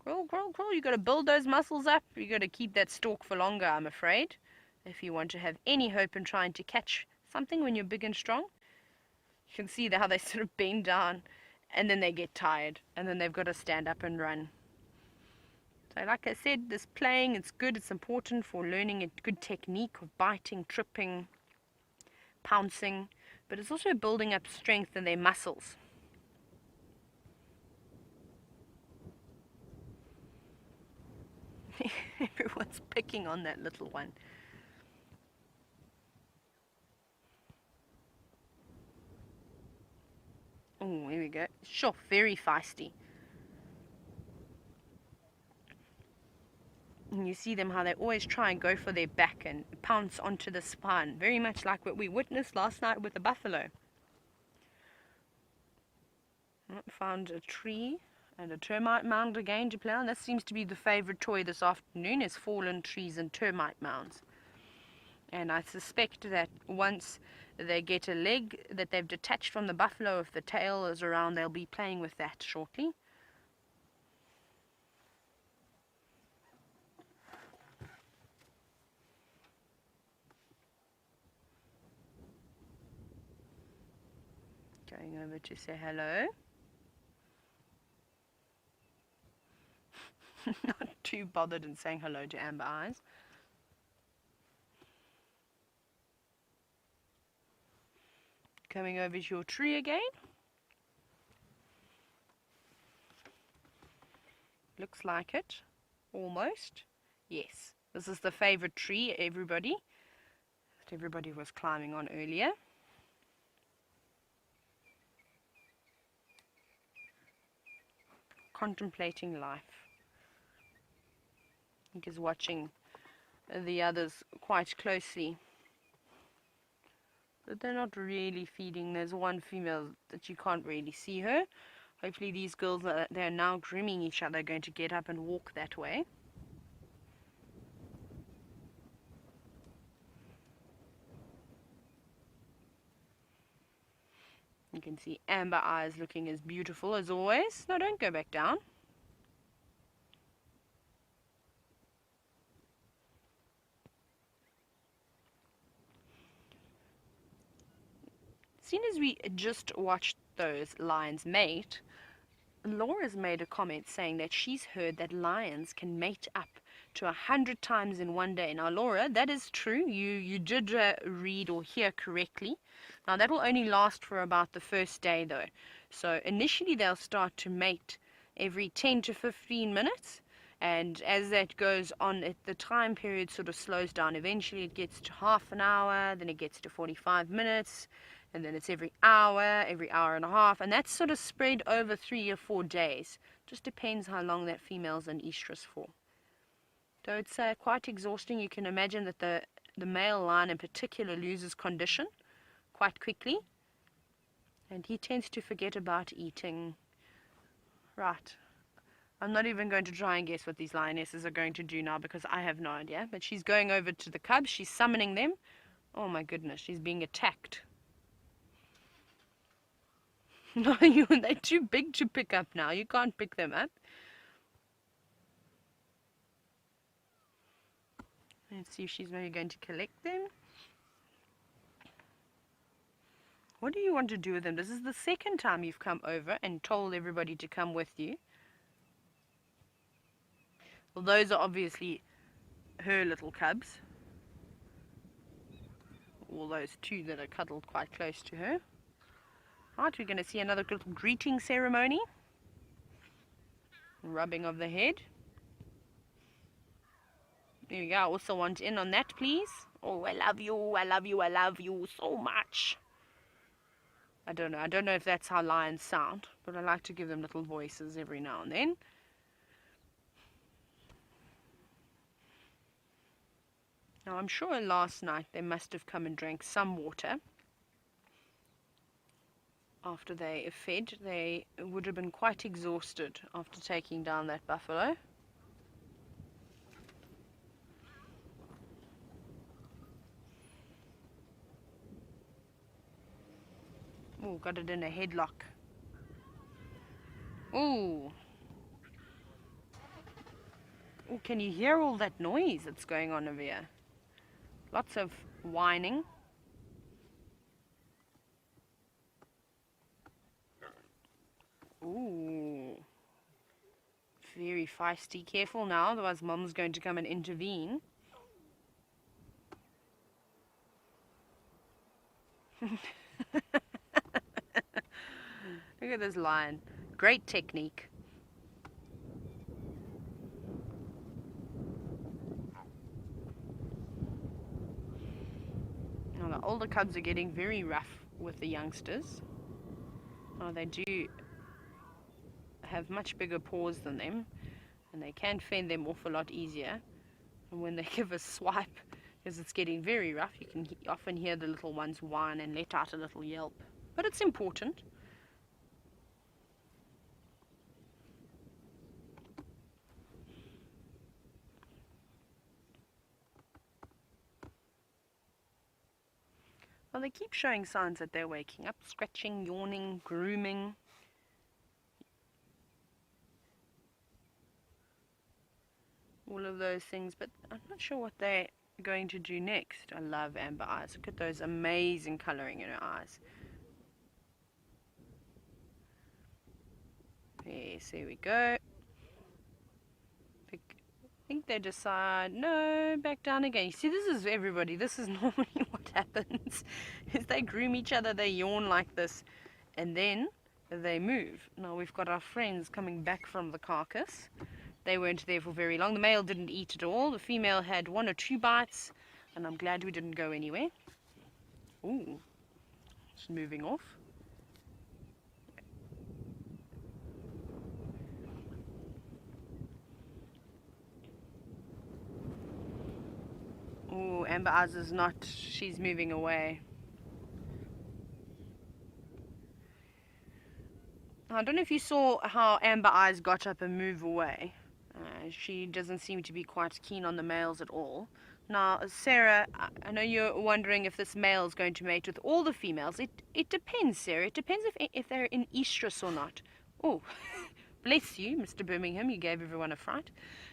Crawl, crawl, crawl. You got to build those muscles up. You got to keep that stalk for longer, I'm afraid, if you want to have any hope in trying to catch something when you're big and strong. You can see how they sort of bend down, and then they get tired, and then they've got to stand up and run. So like I said, this playing, it's good. It's important for learning a good technique of biting, tripping, pouncing, but it's also building up strength in their muscles. Everyone's picking on that little one. Oh, here we go. Sure, very feisty. And you see them how they always try and go for their back and pounce onto the spine, very much like what we witnessed last night with the buffalo. Found a tree and a termite mound again to play on. That seems to be the favorite toy this afternoon, is fallen trees and termite mounds. And I suspect that once they get a leg that they've detached from the buffalo, if the tail is around, they'll be playing with that shortly. Going over to say hello. Not too bothered in saying hello to Amber Eyes. Coming over to your tree again. Looks like it. Almost. Yes. This is the favorite tree, everybody. That everybody was climbing on earlier. Contemplating life. I think he's watching the others quite closely. But they're not really feeding. There's one female that you can't really see her. Hopefully these girls, they're now grooming each other, are going to get up and walk that way. You can see Amber Eyes looking as beautiful as always. No, don't go back down. As soon as we just watched those lions mate, Laura's made a comment saying that she's heard that lions can mate up to 100 times in one day. Now, Laura, that is true. You did read or hear correctly. Now, that will only last for about the first day, though. So initially, they'll start to mate every 10 to 15 minutes. And as that goes on, the time period sort of slows down. Eventually, it gets to half an hour, then it gets to 45 minutes, and then it's every hour and a half. And that's sort of spread over 3 or 4 days. Just depends how long that female's in estrus for. So it's quite exhausting. You can imagine that the male lion in particular loses condition quite quickly. And he tends to forget about eating. Right. I'm not even going to try and guess what these lionesses are going to do now because I have no idea. But she's going over to the cubs. She's summoning them. Oh my goodness, she's being attacked. No, they're too big to pick up now. You can't pick them up. Let's see if she's maybe going to collect them. What do you want to do with them? This is the second time you've come over and told everybody to come with you. Well, those are obviously her little cubs. All those two that are cuddled quite close to her. Right, we're going to see another little greeting ceremony. Rubbing of the head. There we go. I also want in on that, please. Oh, I love you, I love you, I love you so much. I don't know if that's how lions sound, but I like to give them little voices every now and then. Now, I'm sure last night they must have come and drank some water. After they fed, they would have been quite exhausted after taking down that buffalo. Oh, got it in a headlock. Ooh. Oh, can you hear all that noise that's going on over here? Lots of whining. Ooh. Very feisty. Careful now, otherwise Mom's going to come and intervene. Look at this lion. Great technique. Now the older cubs are getting very rough with the youngsters. Now they do have much bigger paws than them, and they can fend them off a lot easier. And when they give a swipe, because it's getting very rough, you can often hear the little ones whine and let out a little yelp. But it's important. Well, they keep showing signs that they're waking up, scratching, yawning, grooming. All of those things, but I'm not sure what they're going to do next. I love amber eyes. Look at those amazing colouring in her eyes. Yes, here we go. I think they decide, no, back down again. You see, this is everybody. This is normally what happens. Is they groom each other, they yawn like this, and then they move. Now we've got our friends coming back from the carcass. They weren't there for very long. The male didn't eat at all. The female had 1 or 2 bites, and I'm glad we didn't go anywhere. Ooh, it's moving off. Oh, Amber Eyes is not, she's moving away. I don't know if you saw how Amber Eyes got up and moved away. She doesn't seem to be quite keen on the males at all. Now, Sarah, I know you're wondering if this male is going to mate with all the females. It depends, Sarah. It depends if they're in estrus or not. Oh, bless you, Mr. Birmingham. You gave everyone a fright.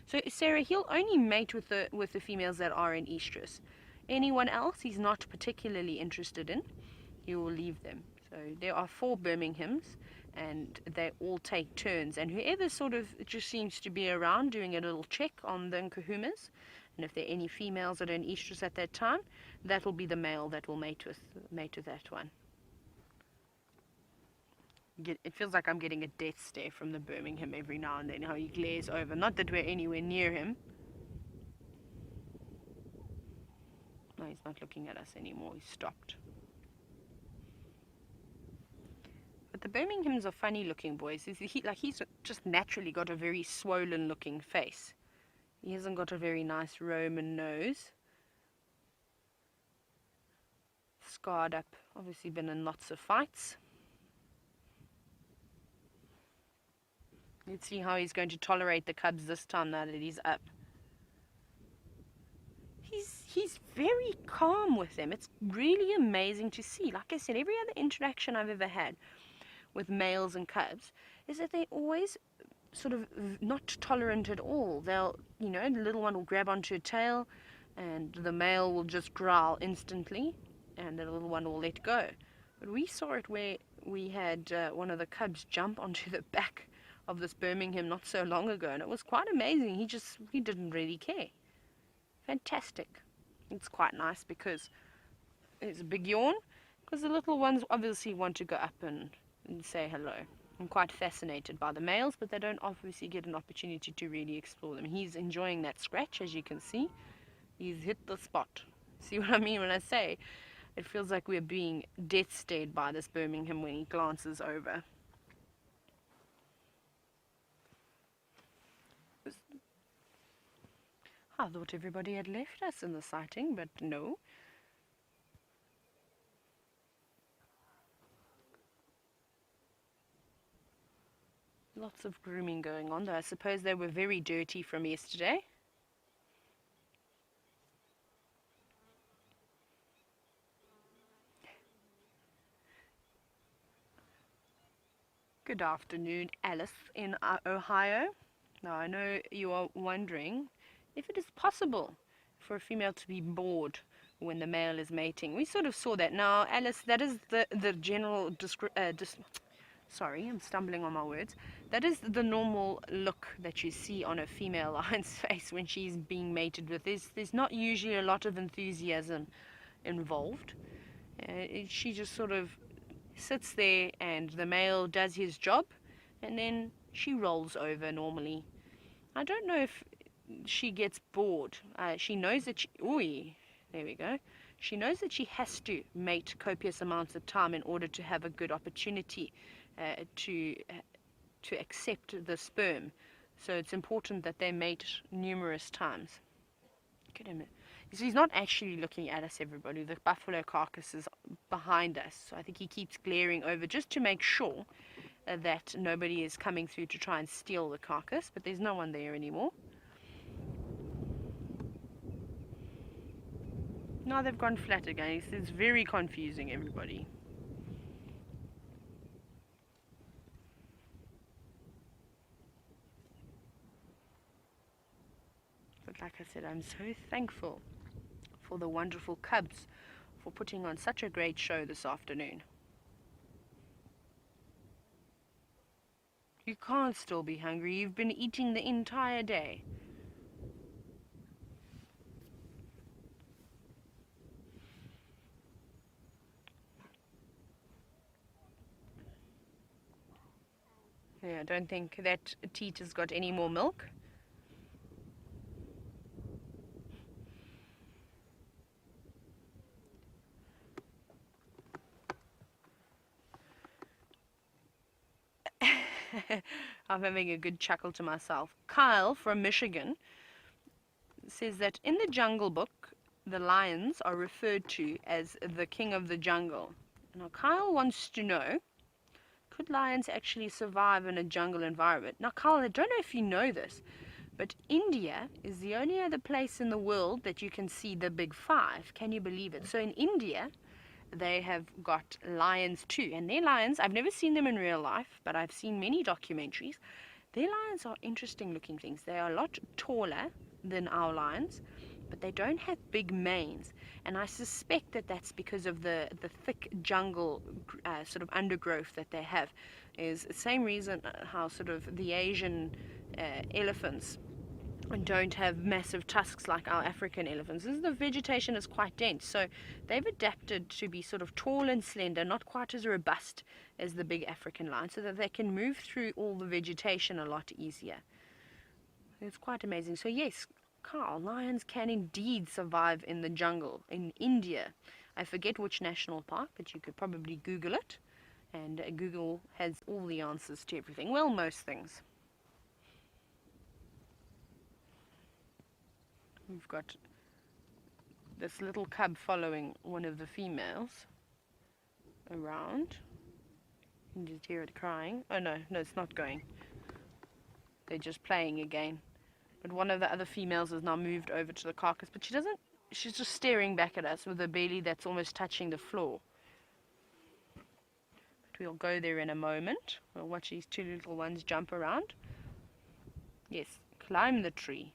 So, Sarah, he'll only mate with the females that are in estrus. Anyone else he's not particularly interested in, he will leave them. So there are 4 Birminghams, and they all take turns, and whoever sort of just seems to be around doing a little check on the nkuhumas, and if there are any females that are in estrus at that time, that will be the male that will mate with that one. It feels like I'm getting a death stare from the Birmingham every now and then, how he glares over. Not that we're anywhere near him. No, he's not looking at us anymore. He's stopped. But the Birminghams are funny looking boys. He's just naturally got a very swollen looking face. He hasn't got a very nice Roman nose. Scarred up. Obviously been in lots of fights. Let's see how he's going to tolerate the cubs this time now that he's up. He's very calm with them. It's really amazing to see. Like I said, every other interaction I've ever had with males and cubs is that they're always sort of not tolerant at all. They'll, the little one will grab onto a tail and the male will just growl instantly and the little one will let go. But we saw it where we had one of the cubs jump onto the back of this Birmingham not so long ago, and it was quite amazing. He didn't really care. Fantastic. It's quite nice because there's a big yawn, because the little ones obviously want to go up and say hello. I'm quite fascinated by the males, but they don't obviously get an opportunity to really explore them. He's enjoying that scratch, as you can see. He's hit the spot. See what I mean when I say it feels like we're being death stared by this Birmingham when he glances over. I thought everybody had left us in the sighting, but no. Lots of grooming going on, though I suppose they were very dirty from yesterday. Good afternoon, Alice in Ohio. Now, I know you are wondering if it is possible for a female to be bored when the male is mating. We sort of saw that. Now, Alice, that is the general sorry, I'm stumbling on my words. That is the normal look that you see on a female lion's face when she's being mated with. There's not usually a lot of enthusiasm involved. She just sort of sits there and the male does his job and then she rolls over normally. I don't know if she gets bored. She knows that there we go. She knows that she has to mate copious amounts of time in order to have a good opportunity to accept the sperm. So it's important that they mate numerous times. Look at him. So he's not actually looking at us, everybody. The buffalo carcass is behind us. So I think he keeps glaring over just to make sure that nobody is coming through to try and steal the carcass. But there's no one there anymore. Now they've gone flat again. It's very confusing, everybody. But like I said, I'm so thankful for the wonderful cubs for putting on such a great show this afternoon. You can't still be hungry. You've been eating the entire day. Yeah, I don't think that teat has got any more milk. I'm having a good chuckle to myself. Kyle from Michigan says that in the Jungle Book, the lions are referred to as the king of the jungle. Now, Kyle wants to know, could lions actually survive in a jungle environment? Now, Kyle, I don't know if you know this, but India is the only other place in the world that you can see the big five. Can you believe it? So in India, they have got lions too, and their lions, I've never seen them in real life, but I've seen many documentaries. Their lions are interesting looking things. They are a lot taller than our lions, but they don't have big manes. And I suspect that that's because of the thick jungle sort of undergrowth that they have. Is the same reason how sort of the Asian elephants don't have massive tusks like our African elephants. The vegetation is quite dense, so they've adapted to be sort of tall and slender, not quite as robust as the big African lion, so that they can move through all the vegetation a lot easier. It's quite amazing. So yes, Carl, lions can indeed survive in the jungle in India. I forget which national park, but you could probably Google it, and Google has all the answers to everything. Well, most things. We've got this little cub following one of the females around. You can just hear it crying. Oh no, it's not going. They're just playing again. But one of the other females has now moved over to the carcass, but she's just staring back at us with a belly that's almost touching the floor. But we'll go there in a moment. We'll watch these two little ones jump around. Yes, climb the tree.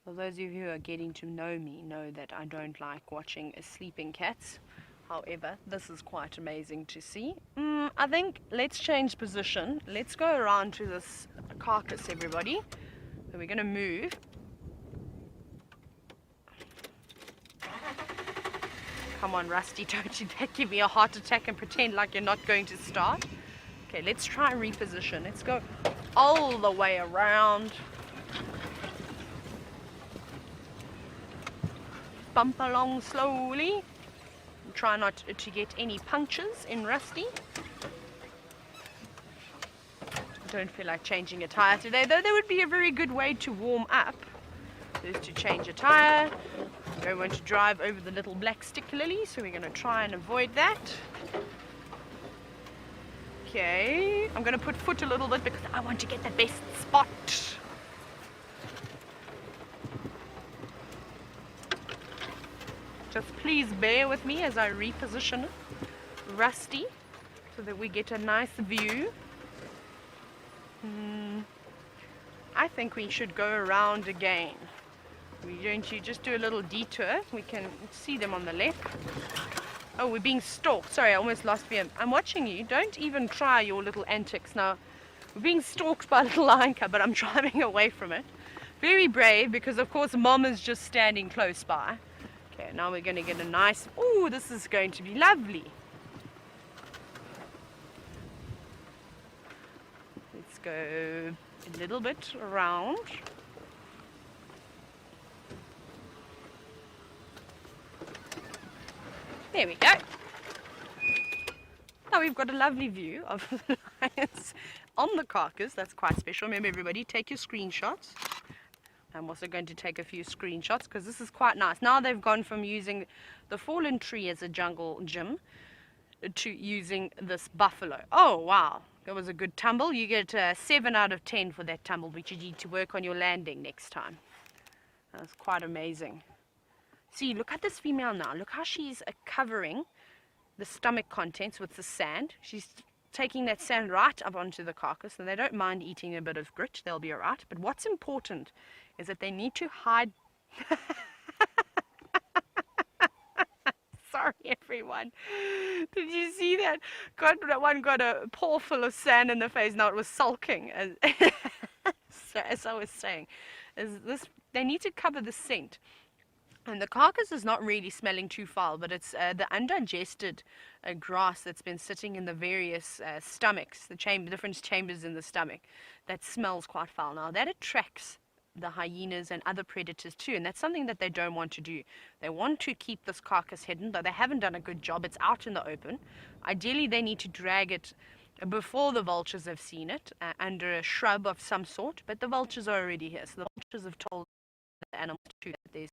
For those of you who are getting to know me know that I don't like watching sleeping cats. However, this is quite amazing to see. I think let's change position. Let's go around to this carcass, everybody. So we're going to move. Come on, Rusty, don't you give me a heart attack and pretend like you're not going to start. Okay, let's try and reposition. Let's go all the way around. Bump along slowly. Try not to get any punctures in Rusty. Don't feel like changing a tire today, though that would be a very good way to warm up. Is to change a tire. Don't want to drive over the little black stick lily, so we're going to try and avoid that. Okay, I'm going to put foot a little bit because I want to get the best spot. Just please bear with me as I reposition Rusty so that we get a nice view. I think we should go around again. We're going to just do a little detour. We can see them on the left. Oh, we're being stalked. Sorry, I almost lost VM. I'm watching you. Don't even try your little antics now. We're being stalked by a little lion cub, but I'm driving away from it. Very brave because, of course, Mom is just standing close by. Okay, now we're going to get a nice... Ooh, this is going to be lovely. Let's go a little bit around. There we go. Now we've got a lovely view of the lions on the carcass. That's quite special. Remember, everybody, take your screenshots. I'm also going to take a few screenshots because this is quite nice. Now they've gone from using the fallen tree as a jungle gym to using this buffalo. Oh, wow. That was a good tumble. You get a 7 out of 10 for that tumble, which you need to work on your landing next time. That's quite amazing. See, look at this female now. Look how she's covering the stomach contents with the sand. She's taking that sand right up onto the carcass, and they don't mind eating a bit of grit. They'll be all right. But what's important is that they need to hide... Sorry, everyone. Did you see that? That one got a paw full of sand in the face. Now it was sulking. So, as I was saying, they need to cover the scent. And the carcass is not really smelling too foul, but it's the undigested grass that's been sitting in the various stomachs, the different chambers in the stomach, that smells quite foul. Now, that attracts the hyenas and other predators too, and that's something that they don't want to do. They want to keep this carcass hidden, though they haven't done a good job. It's out in the open. Ideally, they need to drag it before the vultures have seen it, under a shrub of some sort, but the vultures are already here, so the vultures have told the animals too that there's...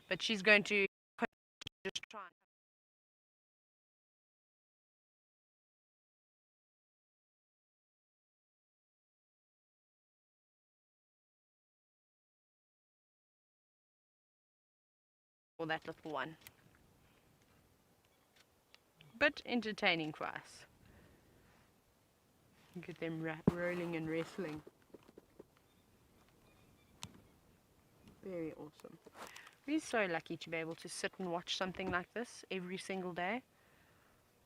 But she's going to just try for that little one. bit entertaining for us. Look at them rolling and wrestling. Very awesome. We're so lucky to be able to sit and watch something like this every single day.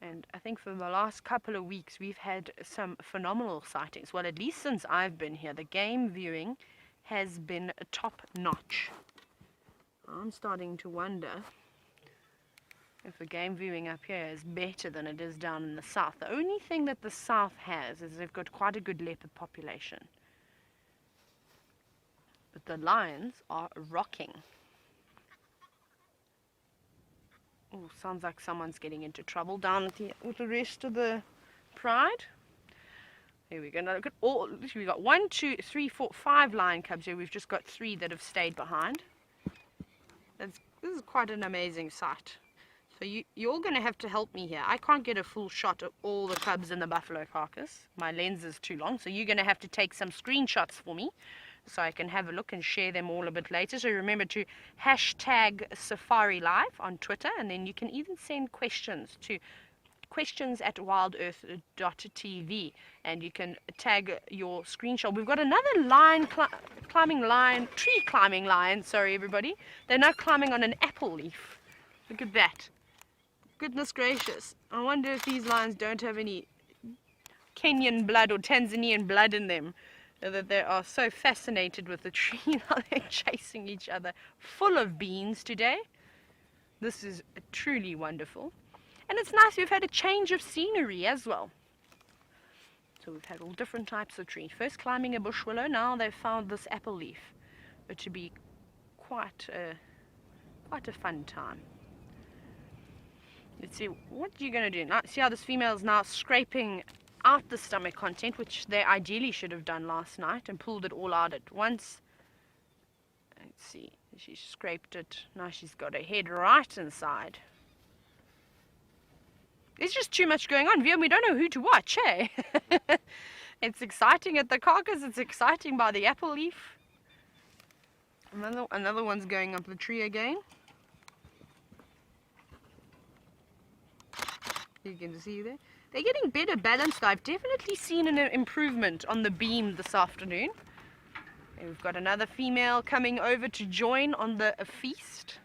And I think for the last couple of weeks we've had some phenomenal sightings. Well, at least since I've been here, the game viewing has been top notch. I'm starting to wonder if the game viewing up here is better than it is down in the south. The only thing that the south has is they've got quite a good leopard population. But the lions are rocking. Oh, sounds like someone's getting into trouble down with the rest of the pride. Here we go. Now look at all. We've got 1, 2, 3, 4, 5 lion cubs here. We've just got 3 that have stayed behind. This is quite an amazing sight. So you're going to have to help me here. I can't get a full shot of all the cubs in the buffalo carcass. My lens is too long. So you're going to have to take some screenshots for me, so I can have a look and share them all a bit later. So remember to hashtag Safari Live on Twitter, and then you can even send questions to questions@wildearth.tv, and you can tag your screenshot. We've got another tree climbing lion, sorry everybody. They're now climbing on an apple leaf. Look at that. Goodness gracious. I wonder if these lions don't have any Kenyan blood or Tanzanian blood in them, that they are so fascinated with the tree. Now they're chasing each other. Full of beans today. This is truly wonderful. And it's nice, we've had a change of scenery as well. So we've had all different types of trees. First climbing a bush willow, now they've found this apple leaf to be quite a fun time. Let's see what you're going to do. Now, see how this female is now scraping out the stomach content, which they ideally should have done last night and pulled it all out at once. Let's see, she scraped it. Now she's got her head right inside. There's just too much going on, we don't know who to watch, hey? It's exciting at the carcass, it's exciting by the apple leaf. Another one's going up the tree again. You can see there. They're getting better balanced. I've definitely seen an improvement on the beam this afternoon. And we've got another female coming over to join on the feast.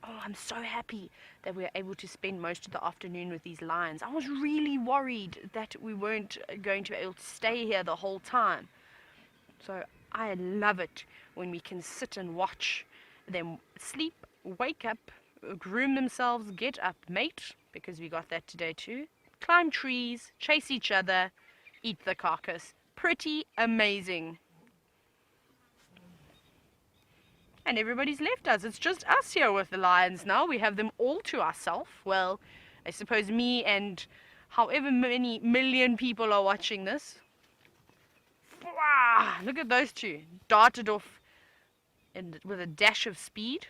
Oh, I'm so happy that we were able to spend most of the afternoon with these lions. I was really worried that we weren't going to be able to stay here the whole time. So I love it when we can sit and watch them sleep, wake up, groom themselves, get up, mate, because we got that today too, climb trees, chase each other, eat the carcass. Pretty amazing. And everybody's left us. It's just us here with the lions now. We have them all to ourselves. Well, I suppose me and however many million people are watching this. Wow, look at those two. Darted off with a dash of speed.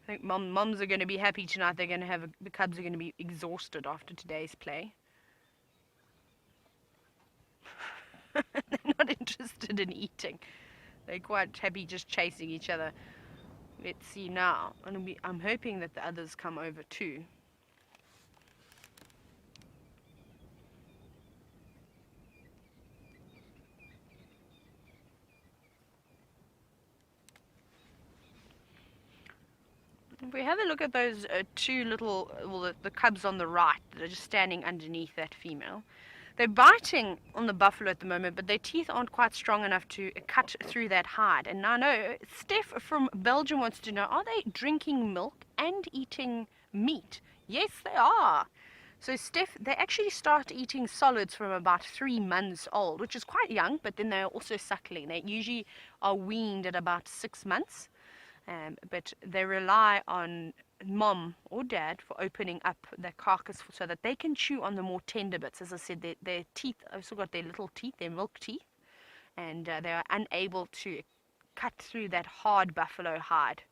I think mums are going to be happy tonight. They're going to have the cubs are going to be exhausted after today's play. They're not interested in eating. They're quite happy just chasing each other. Let's see now. I'm hoping that the others come over too. If we have a look at those two little, well, the cubs on the right that are just standing underneath that female. They're biting on the buffalo at the moment, but their teeth aren't quite strong enough to cut through that hide. And I know Steph from Belgium wants to know, are they drinking milk and eating meat? Yes, they are. So Steph, they actually start eating solids from about 3 months old, which is quite young, but then they're also suckling. They usually are weaned at about 6 months. But they rely on mom or dad for opening up the carcass so that they can chew on the more tender bits. As I said, their teeth, I've still got their little teeth, their milk teeth, and they are unable to cut through that hard buffalo hide.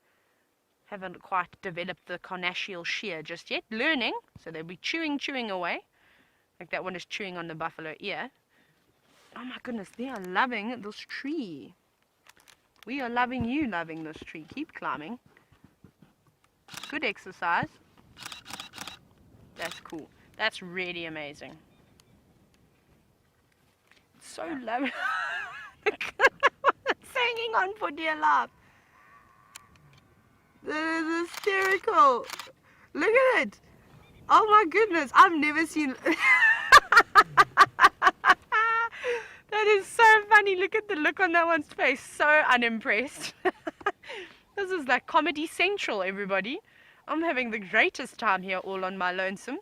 Haven't quite developed the carnassial shear just yet. Learning, so they'll be chewing away. Like that one is chewing on the buffalo ear. Oh my goodness, they are loving this tree. We are loving you loving this tree. Keep climbing. Good exercise. That's cool. That's really amazing. So lovely. It's hanging on for dear life. That is hysterical. Look at it. Oh my goodness. I've never seen... That is so funny. Look at the look on that one's face. So unimpressed. This is like Comedy Central, everybody. I'm having the greatest time here all on my lonesome.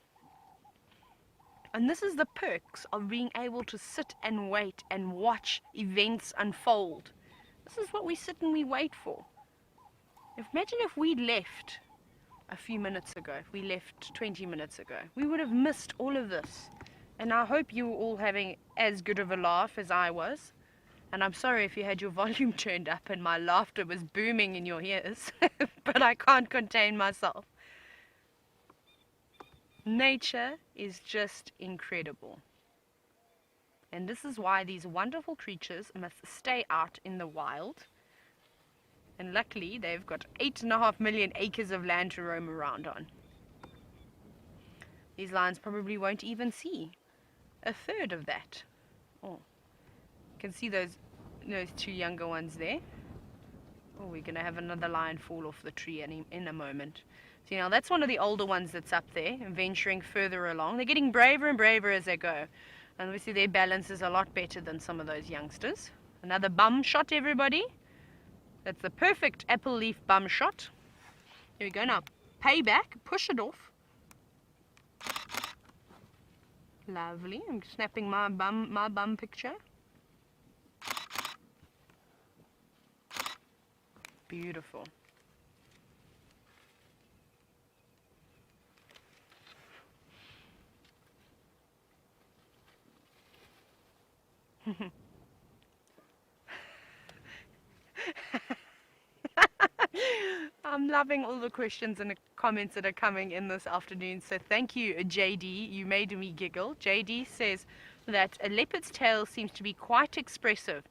And this is the perks of being able to sit and wait and watch events unfold. This is what we sit and we wait for. Imagine if we'd left a few minutes ago, if we left 20 minutes ago. We would have missed all of this. And I hope you were all having as good of a laugh as I was. And I'm sorry if you had your volume turned up and my laughter was booming in your ears. But I can't contain myself. Nature is just incredible. And this is why these wonderful creatures must stay out in the wild. And luckily, they've got 8.5 million acres of land to roam around on. These lions probably won't even see a third of that. Oh, you can see those two younger ones there. Oh, we're going to have another lion fall off the tree in a moment. See, now that's one of the older ones that's up there and venturing further along. They're getting braver and braver as they go. And obviously their balance is a lot better than some of those youngsters. Another bum shot, everybody. That's the perfect apple leaf bum shot. Here we go. Now, pay back. Push it off. Lovely. I'm snapping my bum picture. Beautiful. I'm loving all the questions and the comments that are coming in this afternoon. So thank you, JD. You made me giggle. JD says that a leopard's tail seems to be quite expressive,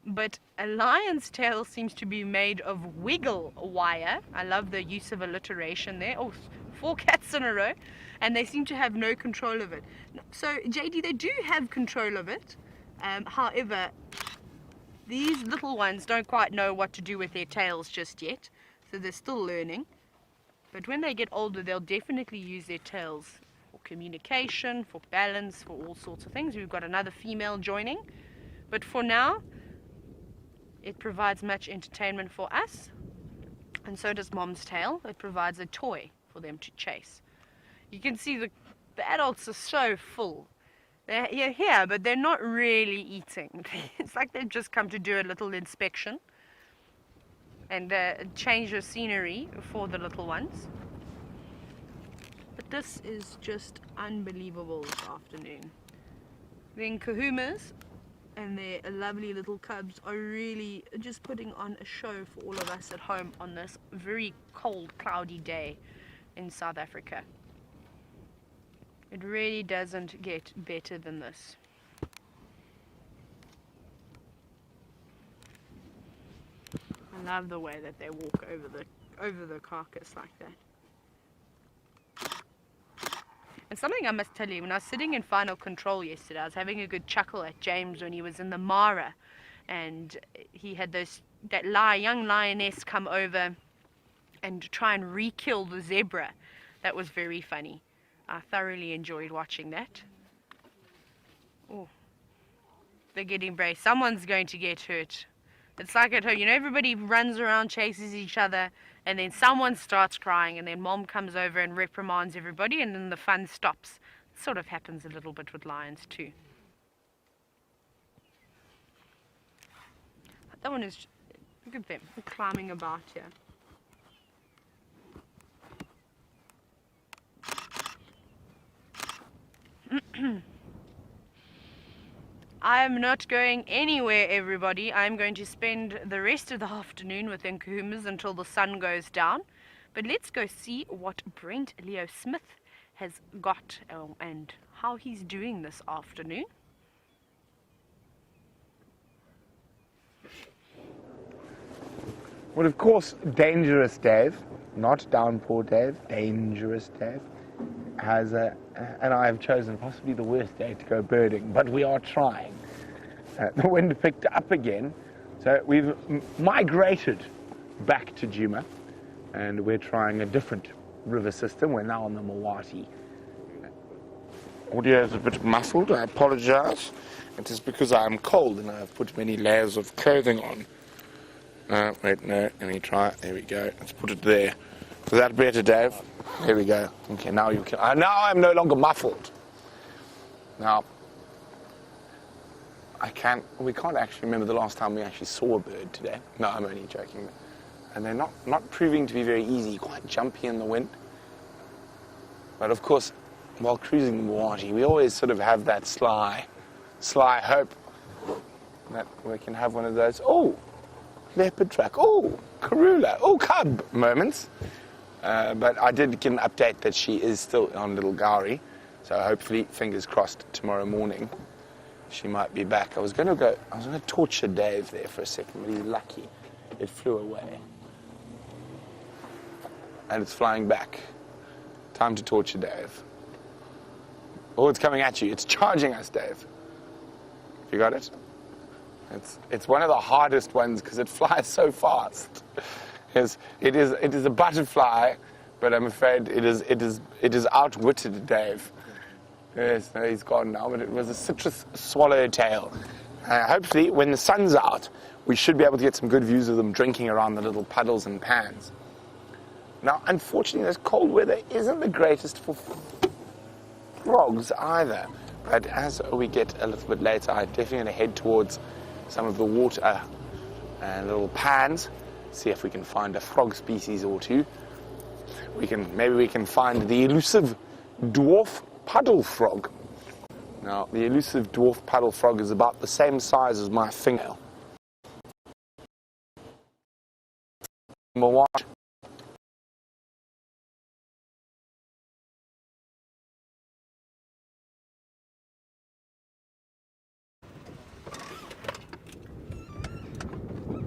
but a lion's tail seems to be made of wiggle wire. I love the use of alliteration there. Oh, 4 cats in a row. And they seem to have no control of it. So, JD, they do have control of it. However, these little ones don't quite know what to do with their tails just yet. So they're still learning. But when they get older, they'll definitely use their tails for communication, for balance, for all sorts of things. We've got another female joining. But for now, it provides much entertainment for us. And so does Mom's tail. It provides a toy for them to chase. You can see the adults are so full. They're here, but they're not really eating. It's like they've just come to do a little inspection and change the scenery for the little ones. But this is just unbelievable this afternoon. The Nkuhumas and their lovely little cubs are really just putting on a show for all of us at home on this very cold, cloudy day in South Africa. It really doesn't get better than this. I love the way that they walk over the carcass like that. And something I must tell you, when I was sitting in final control yesterday, I was having a good chuckle at James when he was in the Mara, and he had that young lioness come over and try and re-kill the zebra. That was very funny. I thoroughly enjoyed watching that. Oh, they're getting brave. Someone's going to get hurt. It's like at home, everybody runs around, chases each other, and then someone starts crying, and then Mom comes over and reprimands everybody, and then the fun stops. It sort of happens a little bit with lions too. That one is, look at them, they're climbing about here. I am not going anywhere, everybody. I'm going to spend the rest of the afternoon with Nkuhumas until the sun goes down. But let's go see what Brent Leo Smith has got and how he's doing this afternoon. Well, of course, dangerous, Dave. not downpour Dave, dangerous Dave, has and I have chosen possibly the worst day to go birding, but we are trying. The wind picked up again, so we've migrated back to Juma, and we're trying a different river system. We're now on the Mawati. Audio is a bit muffled, I apologize. It is because I am cold and I have put many layers of clothing on. Wait, no, let me try it. There we go. Let's put it there. Is that better, Dave? There we go. Okay, now you can. Now I'm no longer muffled. Now, we can't actually remember the last time we actually saw a bird today. No, I'm only joking. And they're not proving to be very easy, quite jumpy in the wind. But of course, while cruising the Mawati, we always sort of have that sly hope that we can have one of those, oh, leopard track, oh, Karula, oh, cub moments. But I did get an update that she is still on Little Gowrie, so hopefully, fingers crossed, tomorrow morning she might be back. I was going to torture Dave there for a second, but he's lucky. It flew away. And it's flying back. Time to torture Dave. Oh, it's coming at you. It's charging us, Dave. You got it? It's one of the hardest ones because it flies so fast. It is a butterfly, but I'm afraid it is outwitted Dave. Yes, no, he's gone now, but it was a citrus swallowtail. Hopefully, when the sun's out, we should be able to get some good views of them drinking around the little puddles and pans. Now, unfortunately, this cold weather isn't the greatest for frogs either. But as we get a little bit later, I'm definitely going to head towards some of the water and little pans, see if we can find a frog species or two. Maybe we can find the elusive dwarf puddle frog. Now, the elusive dwarf puddle frog is about the same size as my fingernail. Mawati.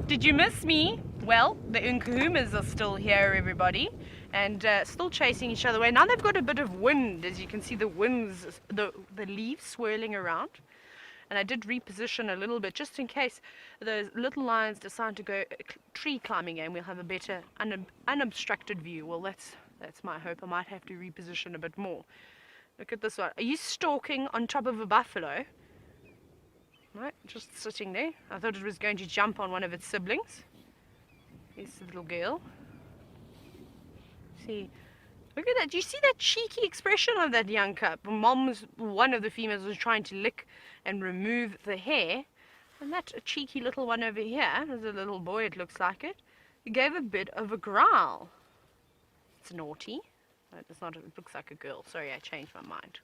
Did you miss me? Well, the Nkuhumas are still here, everybody, and still chasing each other away. Now they've got a bit of wind, as you can see the winds, the leaves swirling around. And I did reposition a little bit, just in case those little lions decide to go tree climbing and we'll have a better unobstructed view. Well, that's my hope. I might have to reposition a bit more. Look at this one. Are you stalking on top of a buffalo? Right, just sitting there. I thought it was going to jump on one of its siblings. Here's the little girl. See, look at that. Do you see that cheeky expression of that young cub? One of the females was trying to lick and remove the hair. And that cheeky little one over here, there's a little boy, it looks like it, he gave a bit of a growl. It's naughty. No, it's not, it looks like a girl. Sorry, I changed my mind.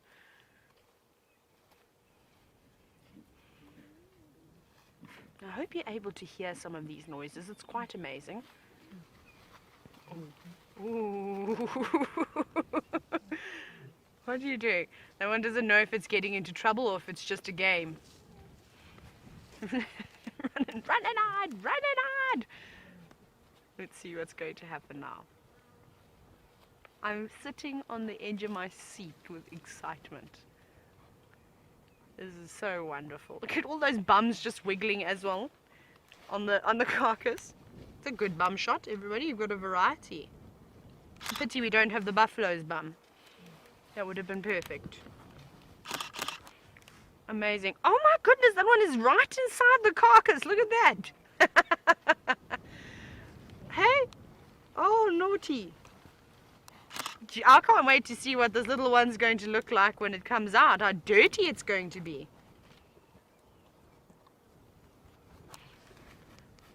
I hope you're able to hear some of these noises. It's quite amazing. Ooh. What are you doing? No one doesn't know if it's getting into trouble or if it's just a game. Run and hide! Run and hide! Let's see what's going to happen now. I'm sitting on the edge of my seat with excitement. This is so wonderful. Look at all those bums just wiggling as well on the carcass. It's a good bum shot, everybody. You've got a variety. Pity we don't have the buffalo's bum. That would have been perfect. Amazing. Oh my goodness, that one is right inside the carcass. Look at that. Hey? Oh, naughty. I can't wait to see what this little one's going to look like when it comes out, how dirty it's going to be.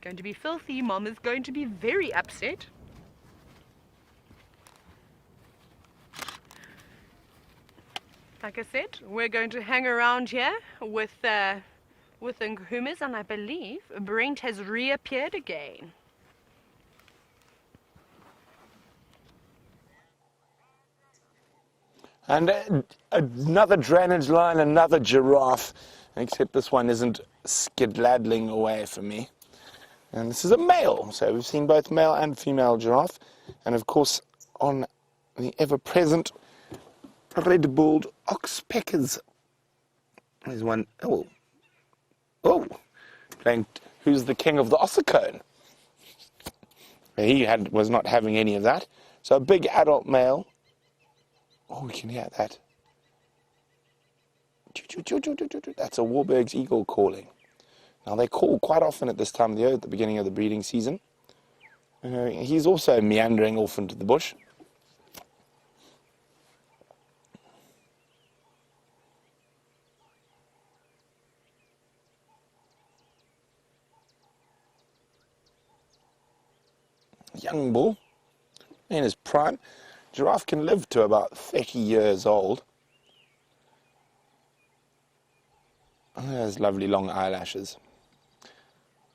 Going to be filthy. Mom is going to be very upset. Like I said, we're going to hang around here with the Nkuhumas, and I believe Brent has reappeared again. And another drainage line, another giraffe, except this one isn't skedaddling away from me. And this is a male, so we've seen both male and female giraffe. And of course, on the ever-present red-bulled oxpeckers, there's one, playing Who's the King of the Ossicone. He was not having any of that. So a big adult male. Oh, we can hear that. That's a Warburg's eagle calling. Now, they call quite often at this time of the year, at the beginning of the breeding season. He's also meandering off into the bush. Young bull in his prime. Giraffe can live to about 30 years old. Oh, those lovely long eyelashes.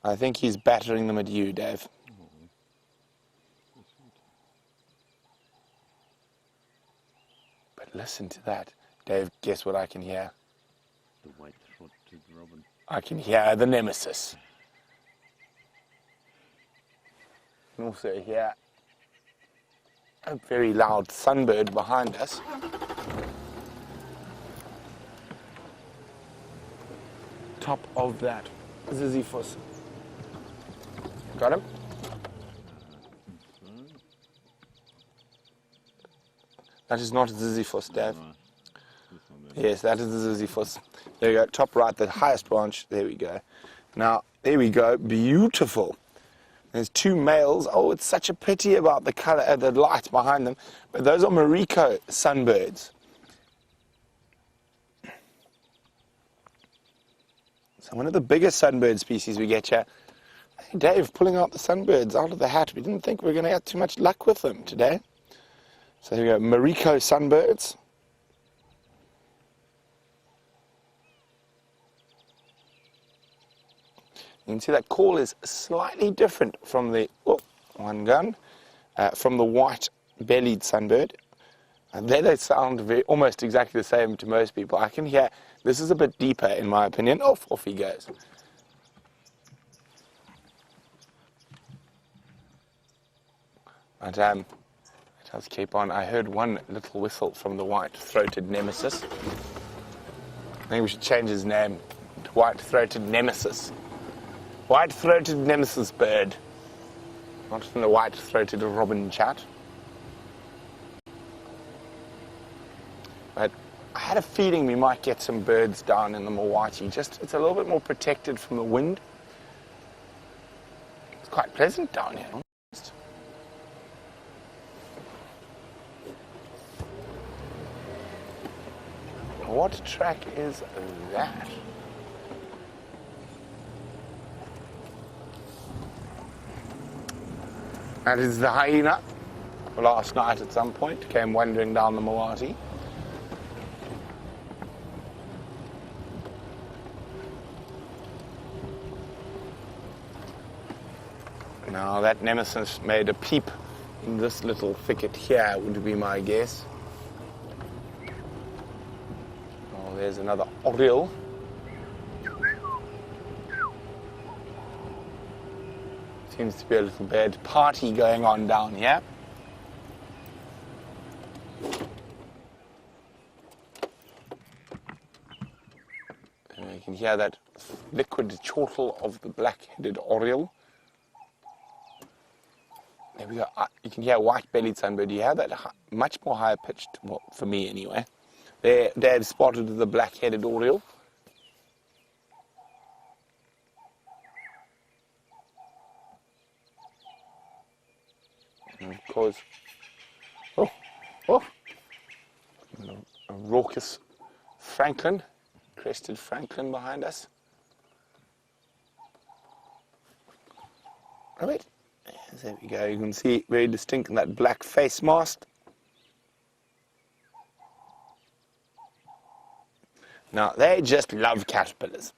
I think he's battering them at you, Dave. But listen to that. Dave, guess what I can hear? The white-throated robin. I can hear the nemesis. I can also hear a very loud sunbird behind us. Top of that Ziziphus. Got him? That is not a Ziziphus, Dave. Yes, that is the Ziziphus. There we go, top right, the highest branch. There we go. Now, there we go, beautiful. There's two males. Oh, it's such a pity about the color, the light behind them. But those are Morocco sunbirds. So one of the biggest sunbird species we get here. Hey, Dave, pulling out the sunbirds out of the hat. We didn't think we were going to have too much luck with them today. So here we go, Morocco sunbirds. You can see that call is slightly different from the, from the white-bellied sunbird. And they sound almost exactly the same to most people. I can hear, this is a bit deeper in my opinion. Off he goes. But it does keep on. I heard one little whistle from the white-throated nemesis. I think we should change his name to white-throated nemesis. White-throated nemesis bird. Not from the white-throated robin chat. But I had a feeling we might get some birds down in the Mawati. It's a little bit more protected from the wind. It's quite pleasant down here. What track is that? That is the hyena. Last night at some point came wandering down the Mawati. Now that nemesis made a peep in this little thicket here, would be my guess. Oh, there's another oriole. Seems to be a little bird party going on down here. And you can hear that liquid chortle of the black-headed oriole. There we go. You can hear white-bellied sunbird. You hear that much more higher-pitched, well, for me anyway. There, Dad spotted the black-headed oriole. And of course, a raucous Franklin, crested Franklin behind us. Oh wait, there we go. You can see very distinct in that black face mask. Now they just love caterpillars,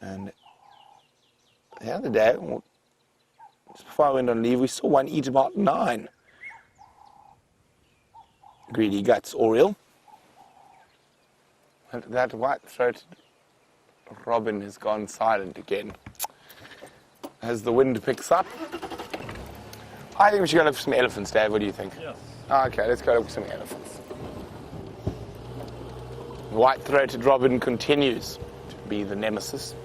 and the other day, just before I went on leave, we saw one eat about 9 greedy guts oriole. And that white-throated robin has gone silent again. as the wind picks up. I think we should go look for some elephants, Dave. What do you think? Yes. Okay, let's go look for some elephants. White-throated robin continues to be the nemesis.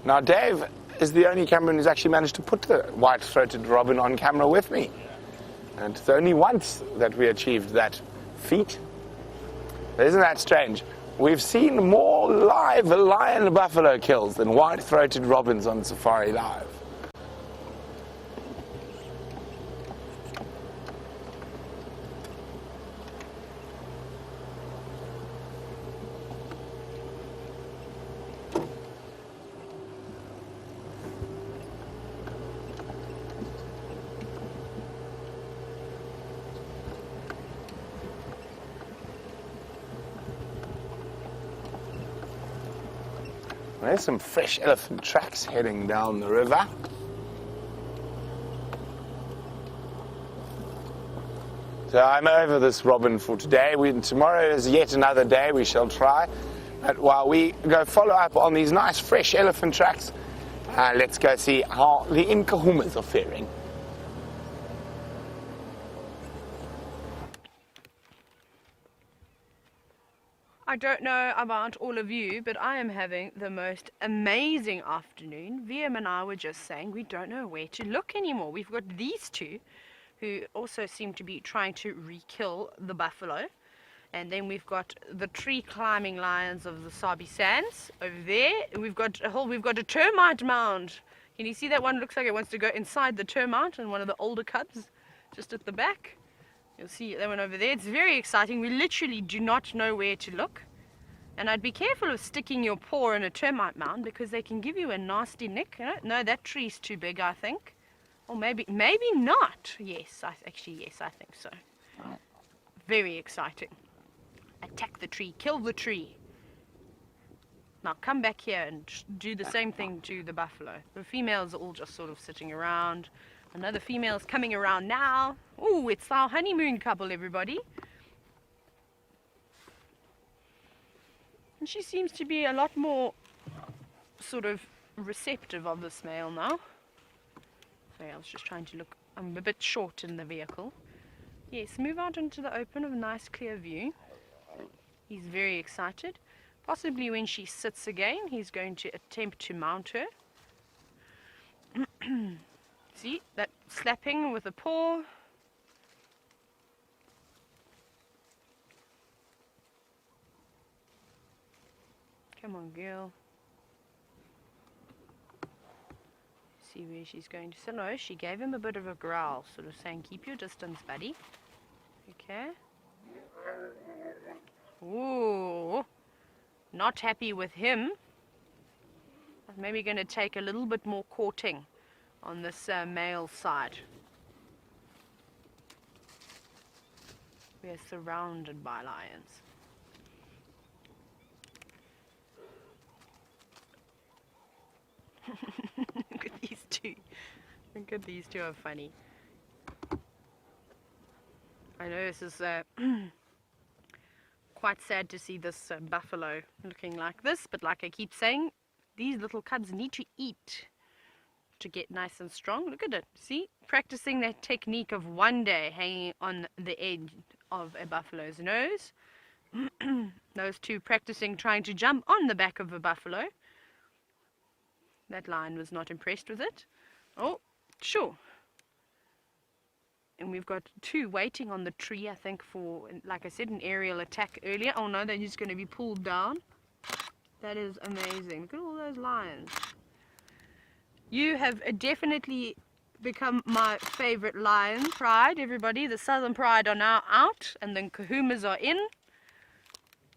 Now, Dave is the only cameraman who's actually managed to put the white-throated robin on camera with me. And it's only once that we achieved that feat. Isn't that strange? We've seen more live lion buffalo kills than white-throated robins on Safari Live. There's some fresh elephant tracks heading down the river. So I'm over this robin for today. Tomorrow is yet another day we shall try. But while we go follow up on these nice fresh elephant tracks, let's go see how the Inkahumas are faring. I don't know about all of you, but I am having the most amazing afternoon. VM and I were just saying we don't know where to look anymore. We've got these two who also seem to be trying to re-kill the buffalo. And then we've got the tree climbing lions of the Sabi Sands over there. We've got a termite mound. Can you see that one? Looks like it wants to go inside the termite, and one of the older cubs just at the back. You'll see that one over there. It's very exciting. We literally do not know where to look. And I'd be careful of sticking your paw in a termite mound because they can give you a nasty nick. No, that tree's too big, I think. Or maybe not. Yes, I think so. Very exciting. Attack the tree. Kill the tree. Now come back here and do the same thing to the buffalo. The females are all just sort of sitting around. Another female's coming around now. Ooh, it's our honeymoon couple, everybody. And she seems to be a lot more sort of receptive of this male now. Sorry, I was just trying to look. I'm a bit short in the vehicle. Yes, move out into the open of a nice clear view. He's very excited. Possibly when she sits again, he's going to attempt to mount her. See, that slapping with a paw. Come on, girl. See where she's going to sit. No, she gave him a bit of a growl, sort of saying, keep your distance, buddy. Okay. Ooh. Not happy with him. I'm maybe going to take a little bit more courting on this male side. We are surrounded by lions. Look at these two. Look at these two are funny. I know this is quite sad to see this buffalo looking like this, but like I keep saying, these little cubs need to eat to get nice and strong. Look at it. See? Practicing that technique of one day hanging on the edge of a buffalo's nose. Those two practicing trying to jump on the back of a buffalo. That lion was not impressed with it. Oh, sure. And we've got two waiting on the tree, I think, for, like I said, an aerial attack earlier. Oh no, they're just going to be pulled down. That is amazing. Look at all those lions. You have definitely become my favorite lion pride, everybody. The Southern Pride are now out, and the Kahumas are in.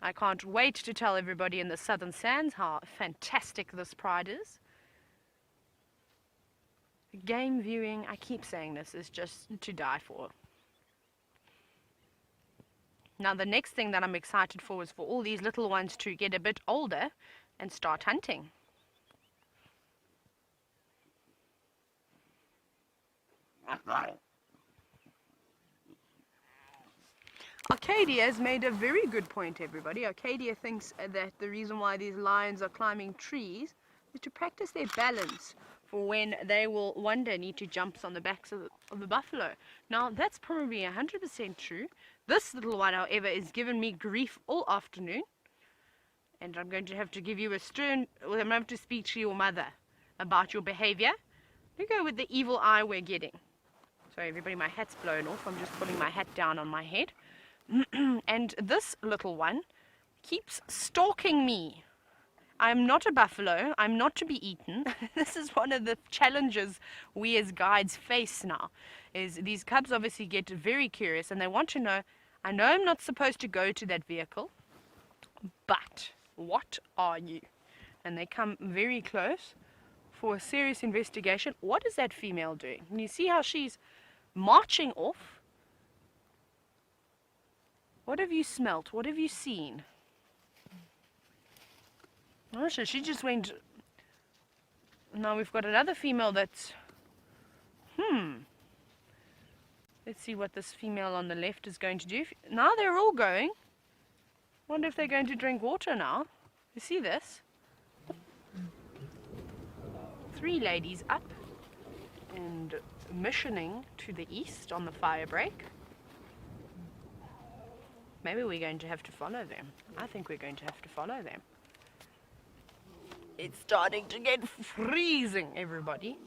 I can't wait to tell everybody in the Southern Sands how fantastic this pride is. Game viewing, I keep saying this, is just to die for. Now the next thing that I'm excited for is for all these little ones to get a bit older and start hunting. I'll Arcadia has made a very good point, everybody. Arcadia thinks that the reason why these lions are climbing trees is to practice their balance for when they will one day need to jump on the backs of the buffalo. Now, that's probably 100% true. This little one, however, has given me grief all afternoon. And I'm going to have to give you a stern, I'm going to have to speak to your mother about your behavior. You go with the evil eye we're getting. Sorry, everybody, my hat's blown off. I'm just putting my hat down on my head. And this little one keeps stalking me. I'm not a buffalo. I'm not to be eaten. This is one of the challenges we as guides face now, is these cubs obviously get very curious and they want to know, I know I'm not supposed to go to that vehicle, but what are you? And they come very close for a serious investigation. What is that female doing? And you see how she's marching off. What have you smelt? What have you seen? Oh, so she just went. Now we've got another female that's. Let's see what this female on the left is going to do. Now they're all going. Wonder if they're going to drink water now. You see this? 3 ladies up and missioning to the east on the fire break. Maybe we're going to have to follow them. I think we're going to have to follow them. It's starting to get freezing, everybody.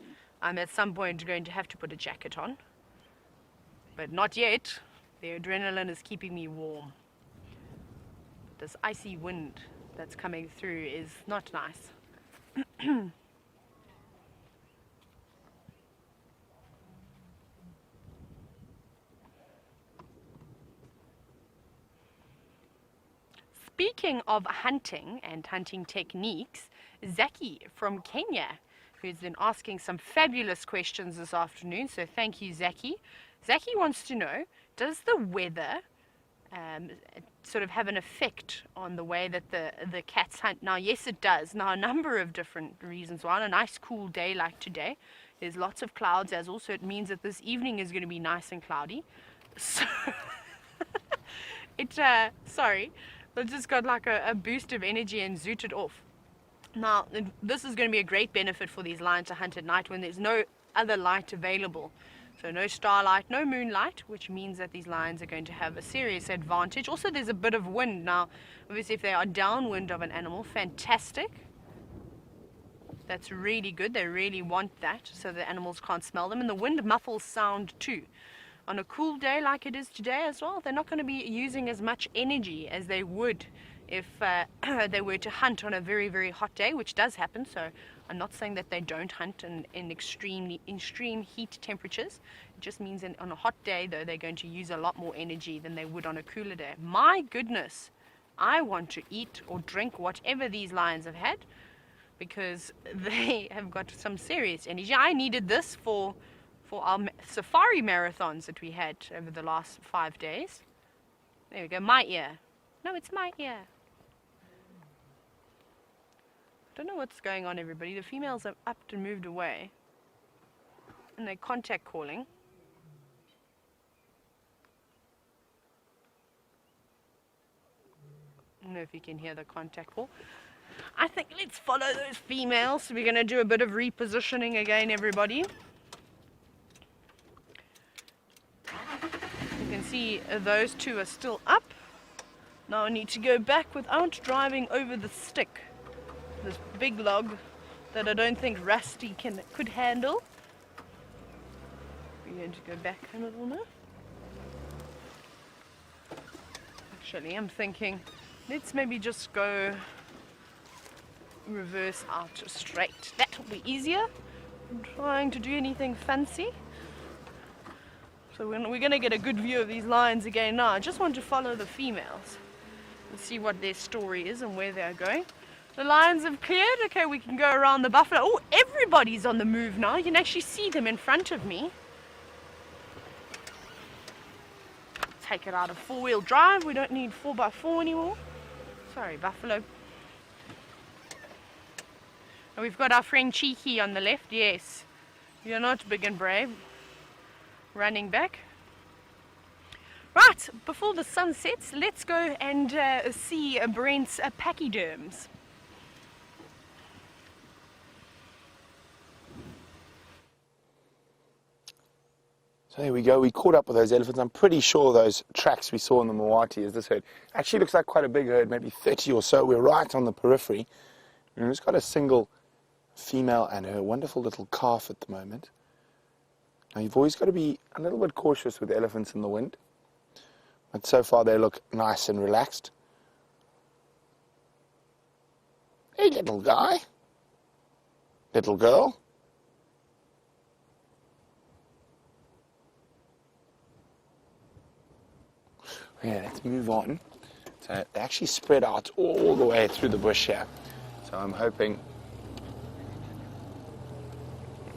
I'm at some point going to have to put a jacket on. But not yet. The adrenaline is keeping me warm. This icy wind that's coming through is not nice. Speaking of hunting and hunting techniques, Zaki from Kenya, who's been asking some fabulous questions this afternoon, so thank you, Zaki. Zaki wants to know, does the weather sort of have an effect on the way that the cats hunt? Now, yes, it does. Now, a number of different reasons. One, a nice cool day like today, there's lots of clouds, as also it means that this evening is going to be nice and cloudy. So, sorry. I just got like a boost of energy and zooted off. Now, this is going to be a great benefit for these lions to hunt at night when there's no other light available. So no starlight, no moonlight, which means that these lions are going to have a serious advantage. Also, there's a bit of wind. Now, obviously, if they are downwind of an animal, fantastic. That's really good. They really want that so the animals can't smell them. And the wind muffles sound too. On a cool day like it is today as well, they're not going to be using as much energy as they would if they were to hunt on a very, very hot day, which does happen. So I'm not saying that they don't hunt in extreme heat temperatures. It just means on a hot day, though, they're going to use a lot more energy than they would on a cooler day. My goodness, I want to eat or drink whatever these lions have had because they have got some serious energy. I needed this for our safari marathons that we had over the last 5 days. There we go, my ear. No, it's my ear. I don't know what's going on, everybody. The females have upped and moved away. And they're contact calling. I don't know if you can hear the contact call. I think let's follow those females. So we're going to do a bit of repositioning again, everybody. You can see those 2 are still up. Now I need to go back without driving over the stick. This big log that I don't think Rusty could handle. We're going to go back a little now. Actually, I'm thinking, let's maybe just go reverse out straight. That will be easier than trying to do anything fancy. So we're going to get a good view of these lions again now. I just want to follow the females and see what their story is and where they're going. The lions have cleared. Okay, we can go around the buffalo. Oh, everybody's on the move now. You can actually see them in front of me. Take it out of 4-wheel drive. We don't need 4x4 anymore. Sorry, buffalo. And we've got our friend Cheeky on the left. Yes, you're not big and brave. Running back. Right, before the sun sets, let's go and see Brent's pachyderms. So there we go, we caught up with those elephants. I'm pretty sure those tracks we saw in the Mawati is this herd. Actually looks like quite a big herd, maybe 30 or so. We're right on the periphery. And it's got a single female and her wonderful little calf at the moment. Now you've always got to be a little bit cautious with elephants in the wind. But so far they look nice and relaxed. Hey little guy. Little girl. Yeah, let's move on. So they actually spread out all the way through the bush here. So I'm hoping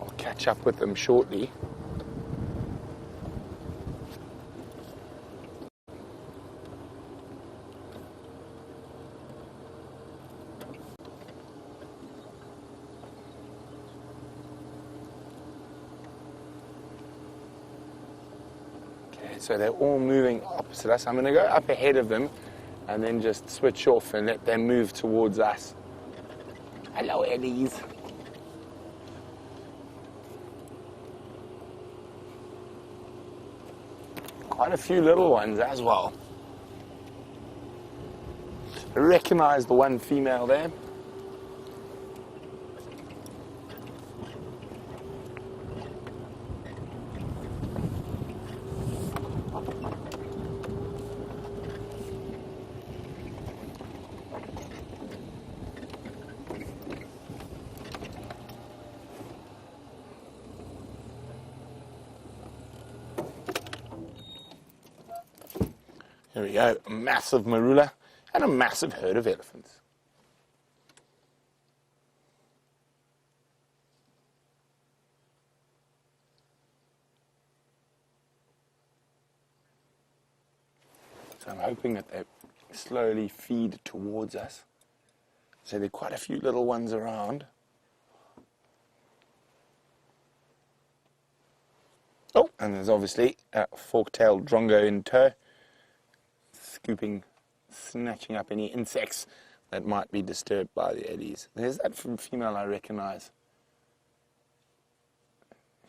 I'll catch up with them shortly. So they're all moving opposite us. I'm going to go up ahead of them and then just switch off and let them move towards us. Hello, Eddies. Quite a few little ones as well. I recognize the one female there. There we go, a massive marula and a massive herd of elephants. So I'm hoping that they slowly feed towards us. So there are quite a few little ones around. Oh, and there's obviously a fork-tailed drongo in tow, scooping, snatching up any insects that might be disturbed by the eddies. There's that female I recognize.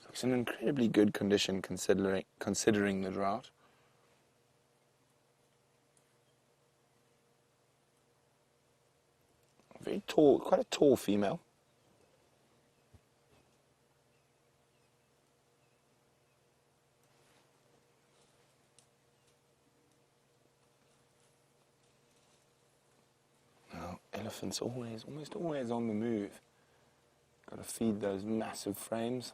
Looks in incredibly good condition considering the drought. Very tall, quite a tall female. Elephants almost always on the move. Got to feed those massive frames.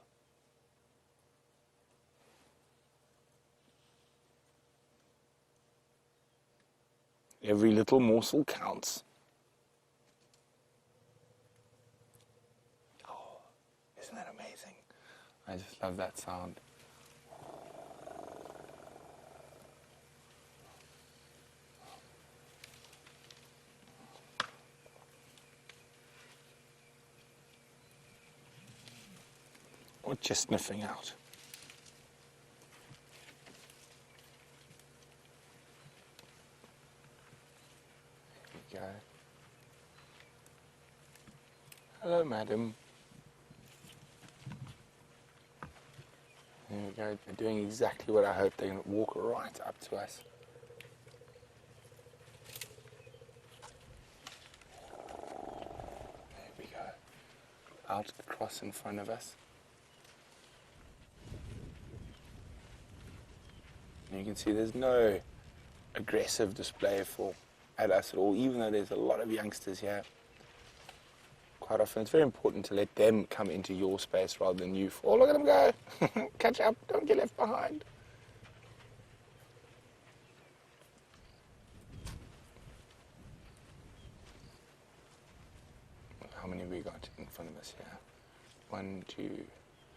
Every little morsel counts. Oh, isn't that amazing? I just love that sound. Or just sniffing out. There we go. Hello, madam. There we go. They're doing exactly what I hoped. They're going to walk right up to us. There we go. Out across in front of us. You can see there's no aggressive display at us at all, even though there's a lot of youngsters here. Quite often it's very important to let them come into your space rather than you. Oh, look at them go. Catch up, don't get left behind. How many have we got in front of us here? 1, 2,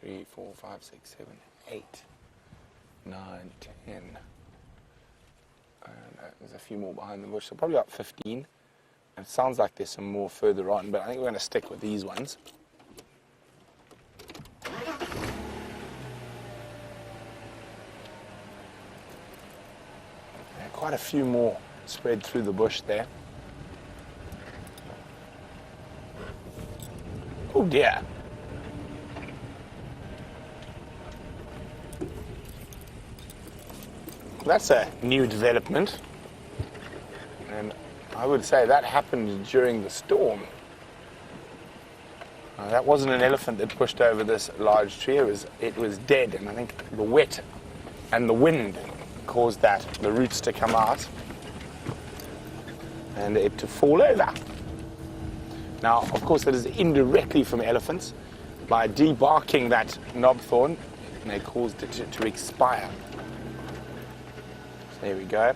3, 4, 5, 6, 7, 8. 9, 10. There's a few more behind the bush, so probably about 15. And it sounds like there's some more further on, but I think we're going to stick with these ones. quite a few more spread through the bush there. Oh dear. That's a new development. And I would say that happened during the storm. That wasn't an elephant that pushed over this large tree. It was dead, and I think the wet and the wind caused the roots to come out and it to fall over. Now, of course, that is indirectly from elephants. By debarking that knobthorn, they caused it to expire. So there we go.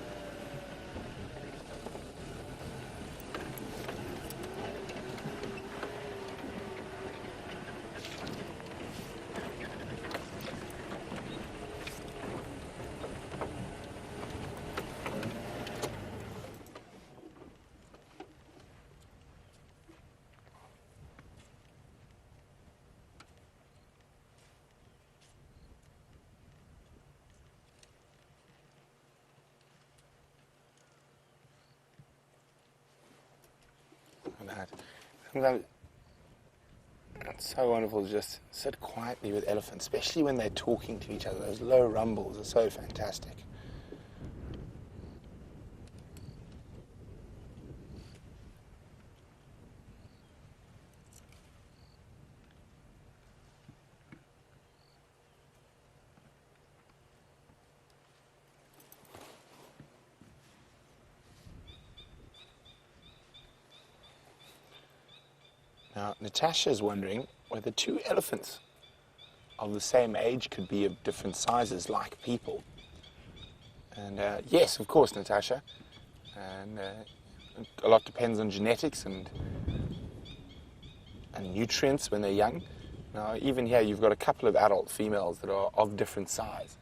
It's so wonderful to just sit quietly with elephants, especially when they're talking to each other. Those low rumbles are so fantastic. Now, Natasha's wondering whether two elephants of the same age could be of different sizes, like people. And yes, of course, Natasha. And a lot depends on genetics and nutrients when they're young. Now, even here, you've got a couple of adult females that are of different size.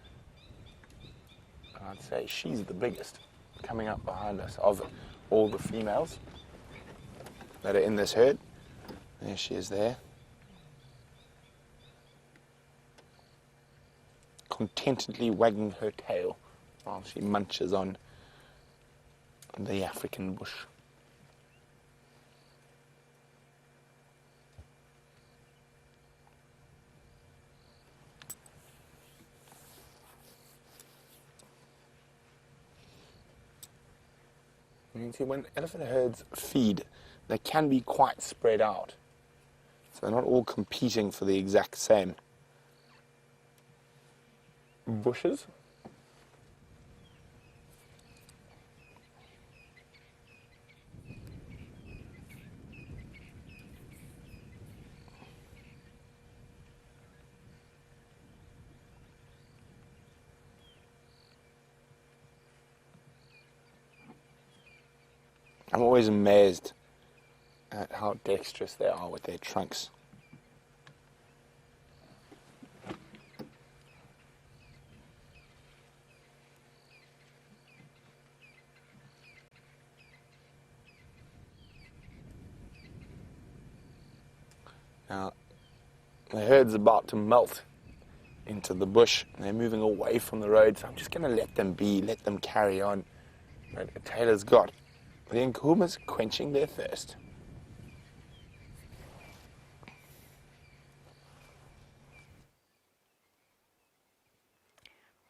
I'd say she's the biggest, coming up behind us, of all the females that are in this herd. There she is there. Contentedly wagging her tail while she munches on the African bush. You can see when elephant herds feed, they can be quite spread out. So they're not all competing for the exact same bushes. I'm always amazed at how dexterous they are with their trunks. Now, the herd's about to melt into the bush. They're moving away from the road, so I'm just going to let them be, let them carry on. But Taylor's got the Nkumas quenching their thirst.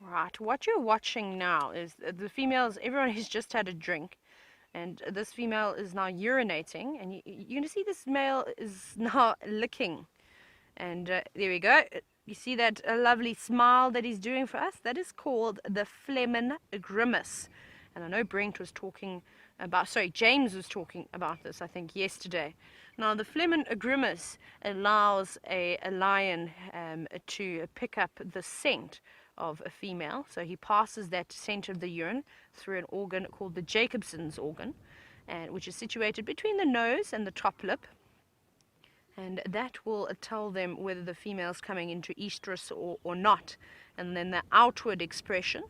Right, what you're watching now is the females, everyone has just had a drink, and this female is now urinating, and you're going to see this male is now licking. And there we go. You see that lovely smile that he's doing for us? That is called the Flehmen grimace. And I know Brent was talking about, James was talking about this, I think, yesterday. Now, the Flehmen grimace allows a lion to pick up the scent of a female. So he passes that scent of the urine through an organ called the Jacobson's organ, which is situated between the nose and the top lip. And that will tell them whether the female's coming into estrus or not. And then the outward expression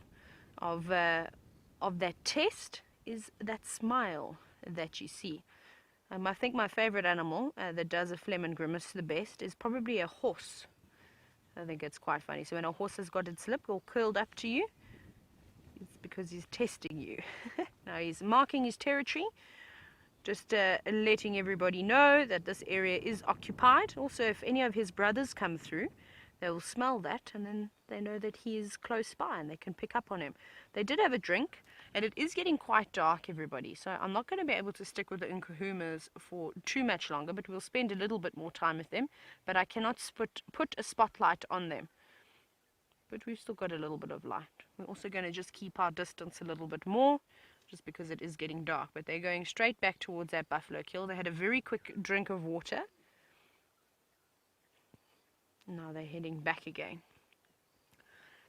of that test is that smile that you see. I think my favorite animal that does a Flehmen grimace the best is probably a horse. I think it's quite funny. So when a horse has got its lip all curled up to you, it's because he's testing you. Now he's marking his territory, just letting everybody know that this area is occupied. Also, if any of his brothers come through, they will smell that, and then they know that he is close by and they can pick up on him. They did have a drink, and it is getting quite dark, everybody, so I'm not going to be able to stick with the Nkuhumas for too much longer, but we'll spend a little bit more time with them. But I cannot put a spotlight on them. But we've still got a little bit of light. We're also going to just keep our distance a little bit more, just because it is getting dark. But they're going straight back towards that buffalo kill. They had a very quick drink of water. Now they're heading back again.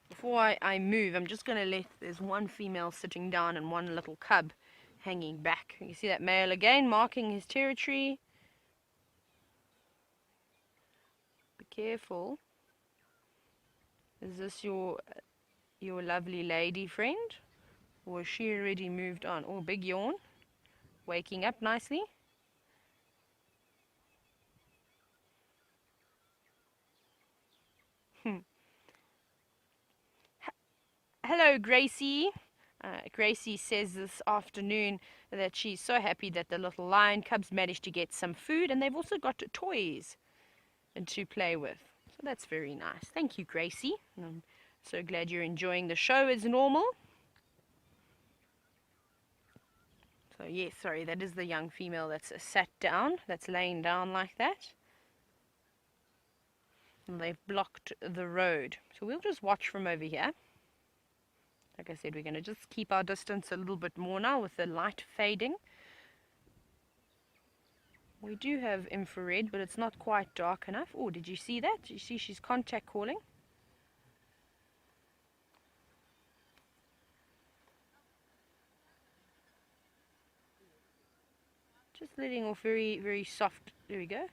Before I move, I'm just going to let, there's one female sitting down and one little cub hanging back. You see that male again marking his territory. Be careful. Is this your lovely lady friend? Or has she already moved on? Oh, big yawn. Waking up nicely. Hello, Gracie. Gracie says this afternoon that she's so happy that the little lion cubs managed to get some food, and they've also got toys to play with. So that's very nice. Thank you, Gracie. I'm so glad you're enjoying the show as normal. So yes, sorry, that is the young female that's sat down, that's laying down like that. And they've blocked the road. So we'll just watch from over here. Like I said, we're going to just keep our distance a little bit more now with the light fading. We do have infrared, but it's not quite dark enough. Oh, did you see that? Did you see she's contact calling? Just letting off very, very soft. There we go.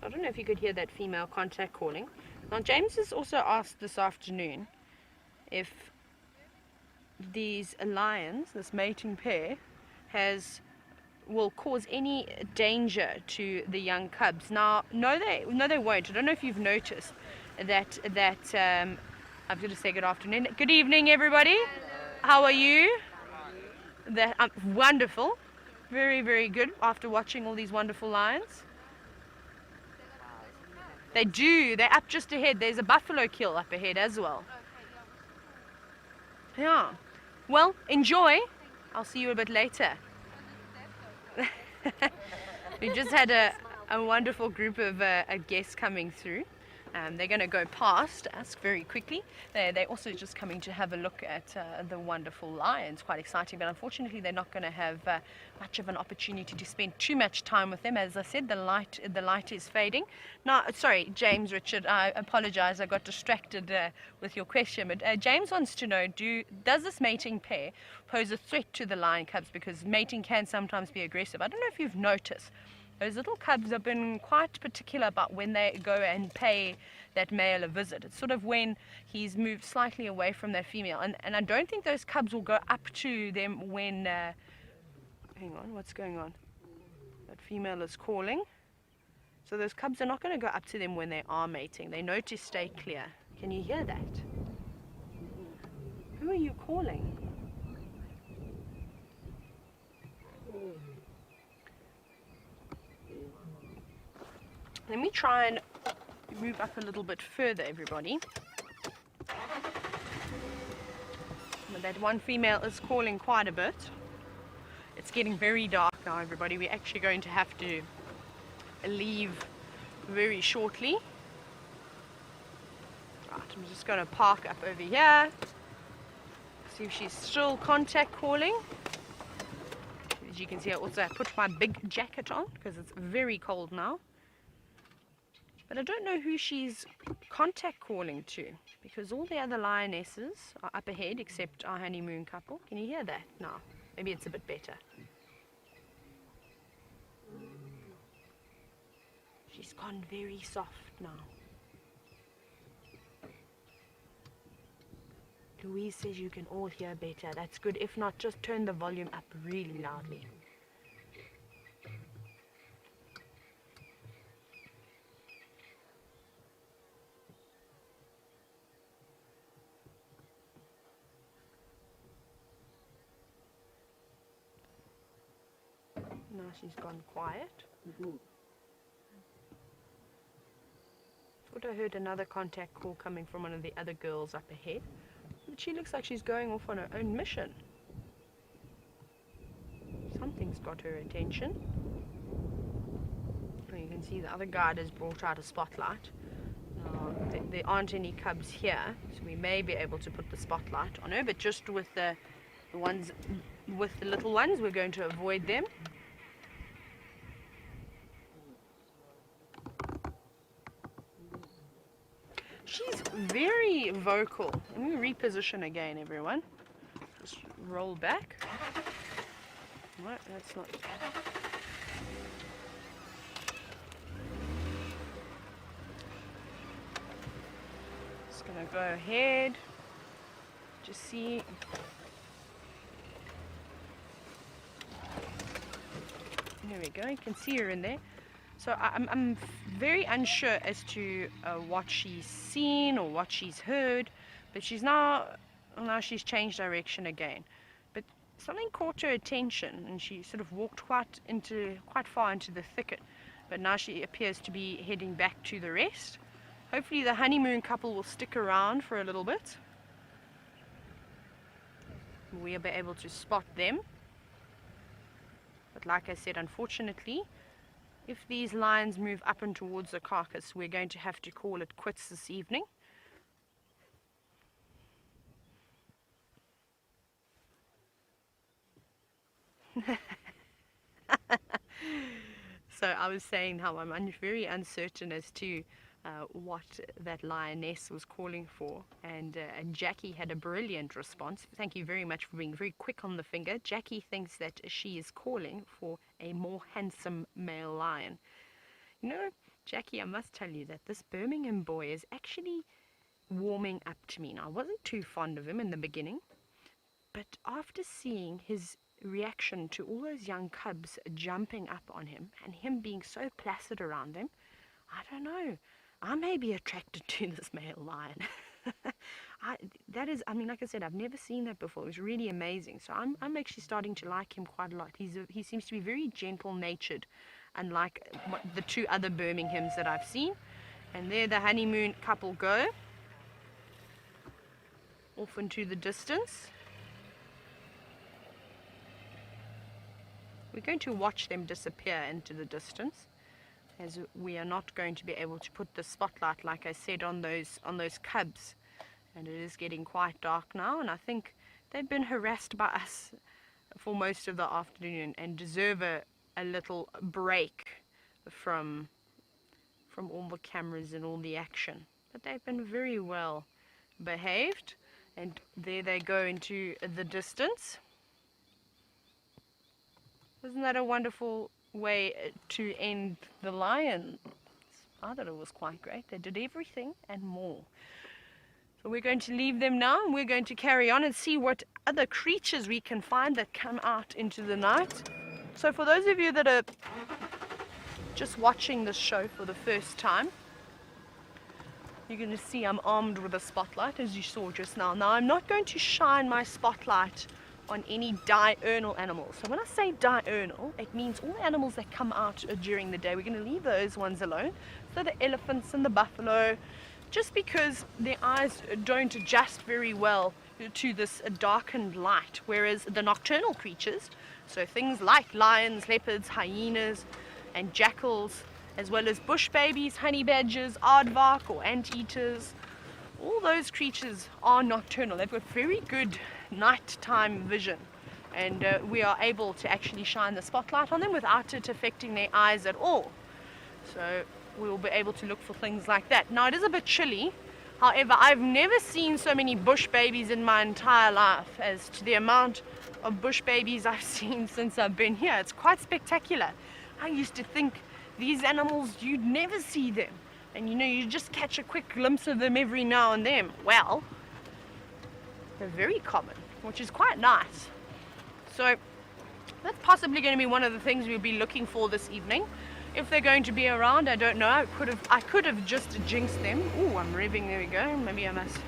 I don't know if you could hear that female contact calling. Now, James has also asked this afternoon if these lions, this mating pair, will cause any danger to the young cubs. Now, no, they won't. I don't know if you've noticed that I'm going to say good afternoon. Good evening, everybody. How are you? Wonderful. Very, very good after watching all these wonderful lions. They do. They're up just ahead. There's a buffalo kill up ahead as well. Yeah. Well, enjoy. I'll see you a bit later. We just had a wonderful group of guests coming through. They're going to go past us very quickly. They're also just coming to have a look at the wonderful lions. Quite exciting, but unfortunately they're not going to have much of an opportunity to spend too much time with them. As I said, the light is fading. Now, sorry, James, Richard, I apologize. I got distracted with your question. But James wants to know, does this mating pair pose a threat to the lion cubs? Because mating can sometimes be aggressive. I don't know if you've noticed. Those little cubs have been quite particular about when they go and pay that male a visit. It's sort of when he's moved slightly away from that female. And I don't think those cubs will go up to them when... hang on, what's going on? That female is calling. So those cubs are not going to go up to them when they are mating. They know to stay clear. Can you hear that? Who are you calling? Let me try and move up a little bit further, everybody. But that one female is calling quite a bit. It's getting very dark now, everybody. We're actually going to have to leave very shortly. Right, I'm just going to park up over here. See if she's still contact calling. As you can see, I also put my big jacket on because it's very cold now. But I don't know who she's contact calling to, because all the other lionesses are up ahead except our honeymoon couple. Can you hear that now? Maybe it's a bit better. She's gone very soft now. Louise says you can all hear better. That's good. If not, just turn the volume up really loudly. Now she's gone quiet. Thought I heard another contact call coming from one of the other girls up ahead. But she looks like she's going off on her own mission. Something's got her attention. And you can see the other guide has brought out a spotlight. Now, there aren't any cubs here, so we may be able to put the spotlight on her, but just with the ones, with the little ones, we're going to avoid them. She's very vocal. Let me reposition again, everyone. Just roll back. Right, that's not. Just gonna go ahead. Just see. There we go. You can see her in there. So I'm very unsure as to what she's seen or what she's heard, but now she's changed direction again. But something caught her attention, and she sort of walked quite far into the thicket. But now she appears to be heading back to the rest. Hopefully the honeymoon couple will stick around for a little bit. We'll be able to spot them. But like I said, unfortunately, if these lions move up and towards the carcass, we're going to have to call it quits this evening. So I was saying how I'm very uncertain as to what that lioness was calling for, and Jackie had a brilliant response. Thank you very much for being very quick on the finger. Jackie thinks that she is calling for a more handsome male lion. You know, Jackie, I must tell you that this Birmingham boy is actually warming up to me. Now, I wasn't too fond of him in the beginning, but after seeing his reaction to all those young cubs jumping up on him and him being so placid around them, I don't know, I may be attracted to this male lion. Like I said, I've never seen that before. It was really amazing. So I'm actually starting to like him quite a lot. He seems to be very gentle-natured, unlike the two other Birminghams that I've seen. And there the honeymoon couple go off into the distance. We're going to watch them disappear into the distance, as we are not going to be able to put the spotlight, like I said, on those cubs. And it is getting quite dark now, and I think they've been harassed by us for most of the afternoon and deserve a little break from all the cameras and all the action. But they've been very well behaved, and there they go into the distance. Isn't that a wonderful way to end the lions? I thought it was quite great. They did everything and more. So we're going to leave them now, and we're going to carry on and see what other creatures we can find that come out into the night. So for those of you that are just watching this show for the first time, you're going to see I'm armed with a spotlight, as you saw just now. Now, I'm not going to shine my spotlight on any diurnal animals. So when I say diurnal, it means all animals that come out during the day. We're going to leave those ones alone. So the elephants and the buffalo, just because their eyes don't adjust very well to this darkened light, whereas the nocturnal creatures, so things like lions, leopards, hyenas, and jackals, as well as bush babies, honey badgers, aardvark or anteaters, all those creatures are nocturnal. They've got very good nighttime vision, and we are able to actually shine the spotlight on them without it affecting their eyes at all. So we will be able to look for things like that. Now, it is a bit chilly. However, I've never seen so many bush babies in my entire life as to the amount of bush babies I've seen since I've been here. It's quite spectacular. I used to think these animals, you'd never see them. And you just catch a quick glimpse of them every now and then. Well, They're very common, which is quite nice. So that's possibly going to be one of the things we'll be looking for this evening. If they're going to be around, I don't know. I could have just jinxed them. Oh, I'm revving. There we go. Maybe I must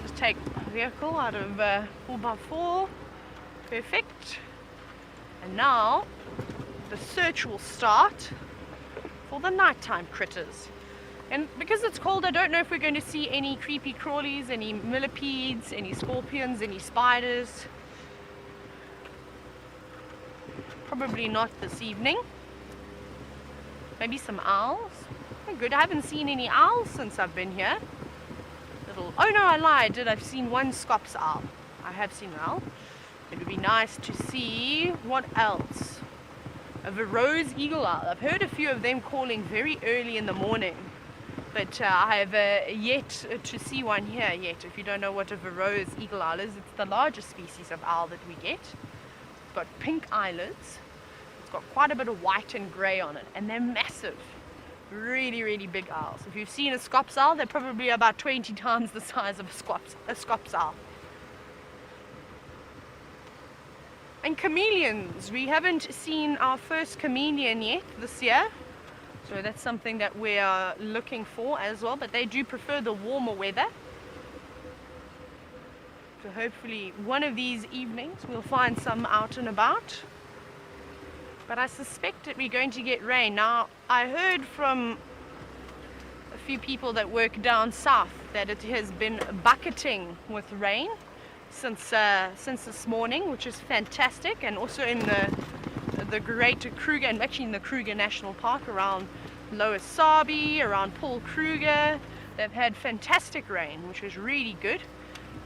just take a vehicle out of 4x4. Perfect. And now the search will start for the nighttime critters. And because it's cold, I don't know if we're going to see any creepy crawlies, any millipedes, any scorpions, any spiders. Probably not this evening. Maybe some owls. Oh, good. I haven't seen any owls since I've been here. Oh no, I lied. I've seen one scops owl. I have seen an owl. It would be nice to see what else. A Verreaux's eagle owl. I've heard a few of them calling very early in the morning, but I have yet to see one here yet. If you don't know what a Verreaux's eagle owl is, it's the largest species of owl that we get. It's got pink eyelids. It's got quite a bit of white and grey on it, and they're massive. Really, really big owls. If you've seen a scops owl, they're probably about 20 times the size of a scops owl. And chameleons. We haven't seen our first chameleon yet this year, so that's something that we are looking for as well, but they do prefer the warmer weather. So hopefully one of these evenings we'll find some out and about. But I suspect that we're going to get rain. Now, I heard from a few people that work down south that it has been bucketing with rain since this morning, which is fantastic. And also in the great Kruger, and actually in the Kruger National Park around Lower Sabi, around Paul Kruger, they've had fantastic rain, which is really good.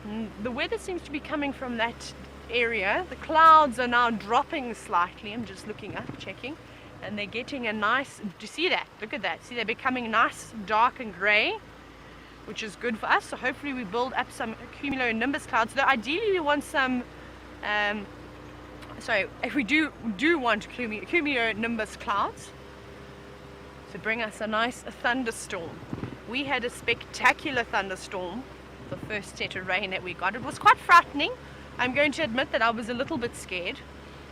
And the weather seems to be coming from that area. The clouds are now dropping slightly. I'm just looking up, checking, and they're getting a nice, do you see that? Look at that. See, they're becoming nice, dark and grey, which is good for us. So hopefully we build up some cumulonimbus clouds. Though ideally we want some, if we do want cumulonimbus clouds to bring us a nice thunderstorm. We had a spectacular thunderstorm, the first set of rain that we got. It was quite frightening. I'm going to admit that I was a little bit scared.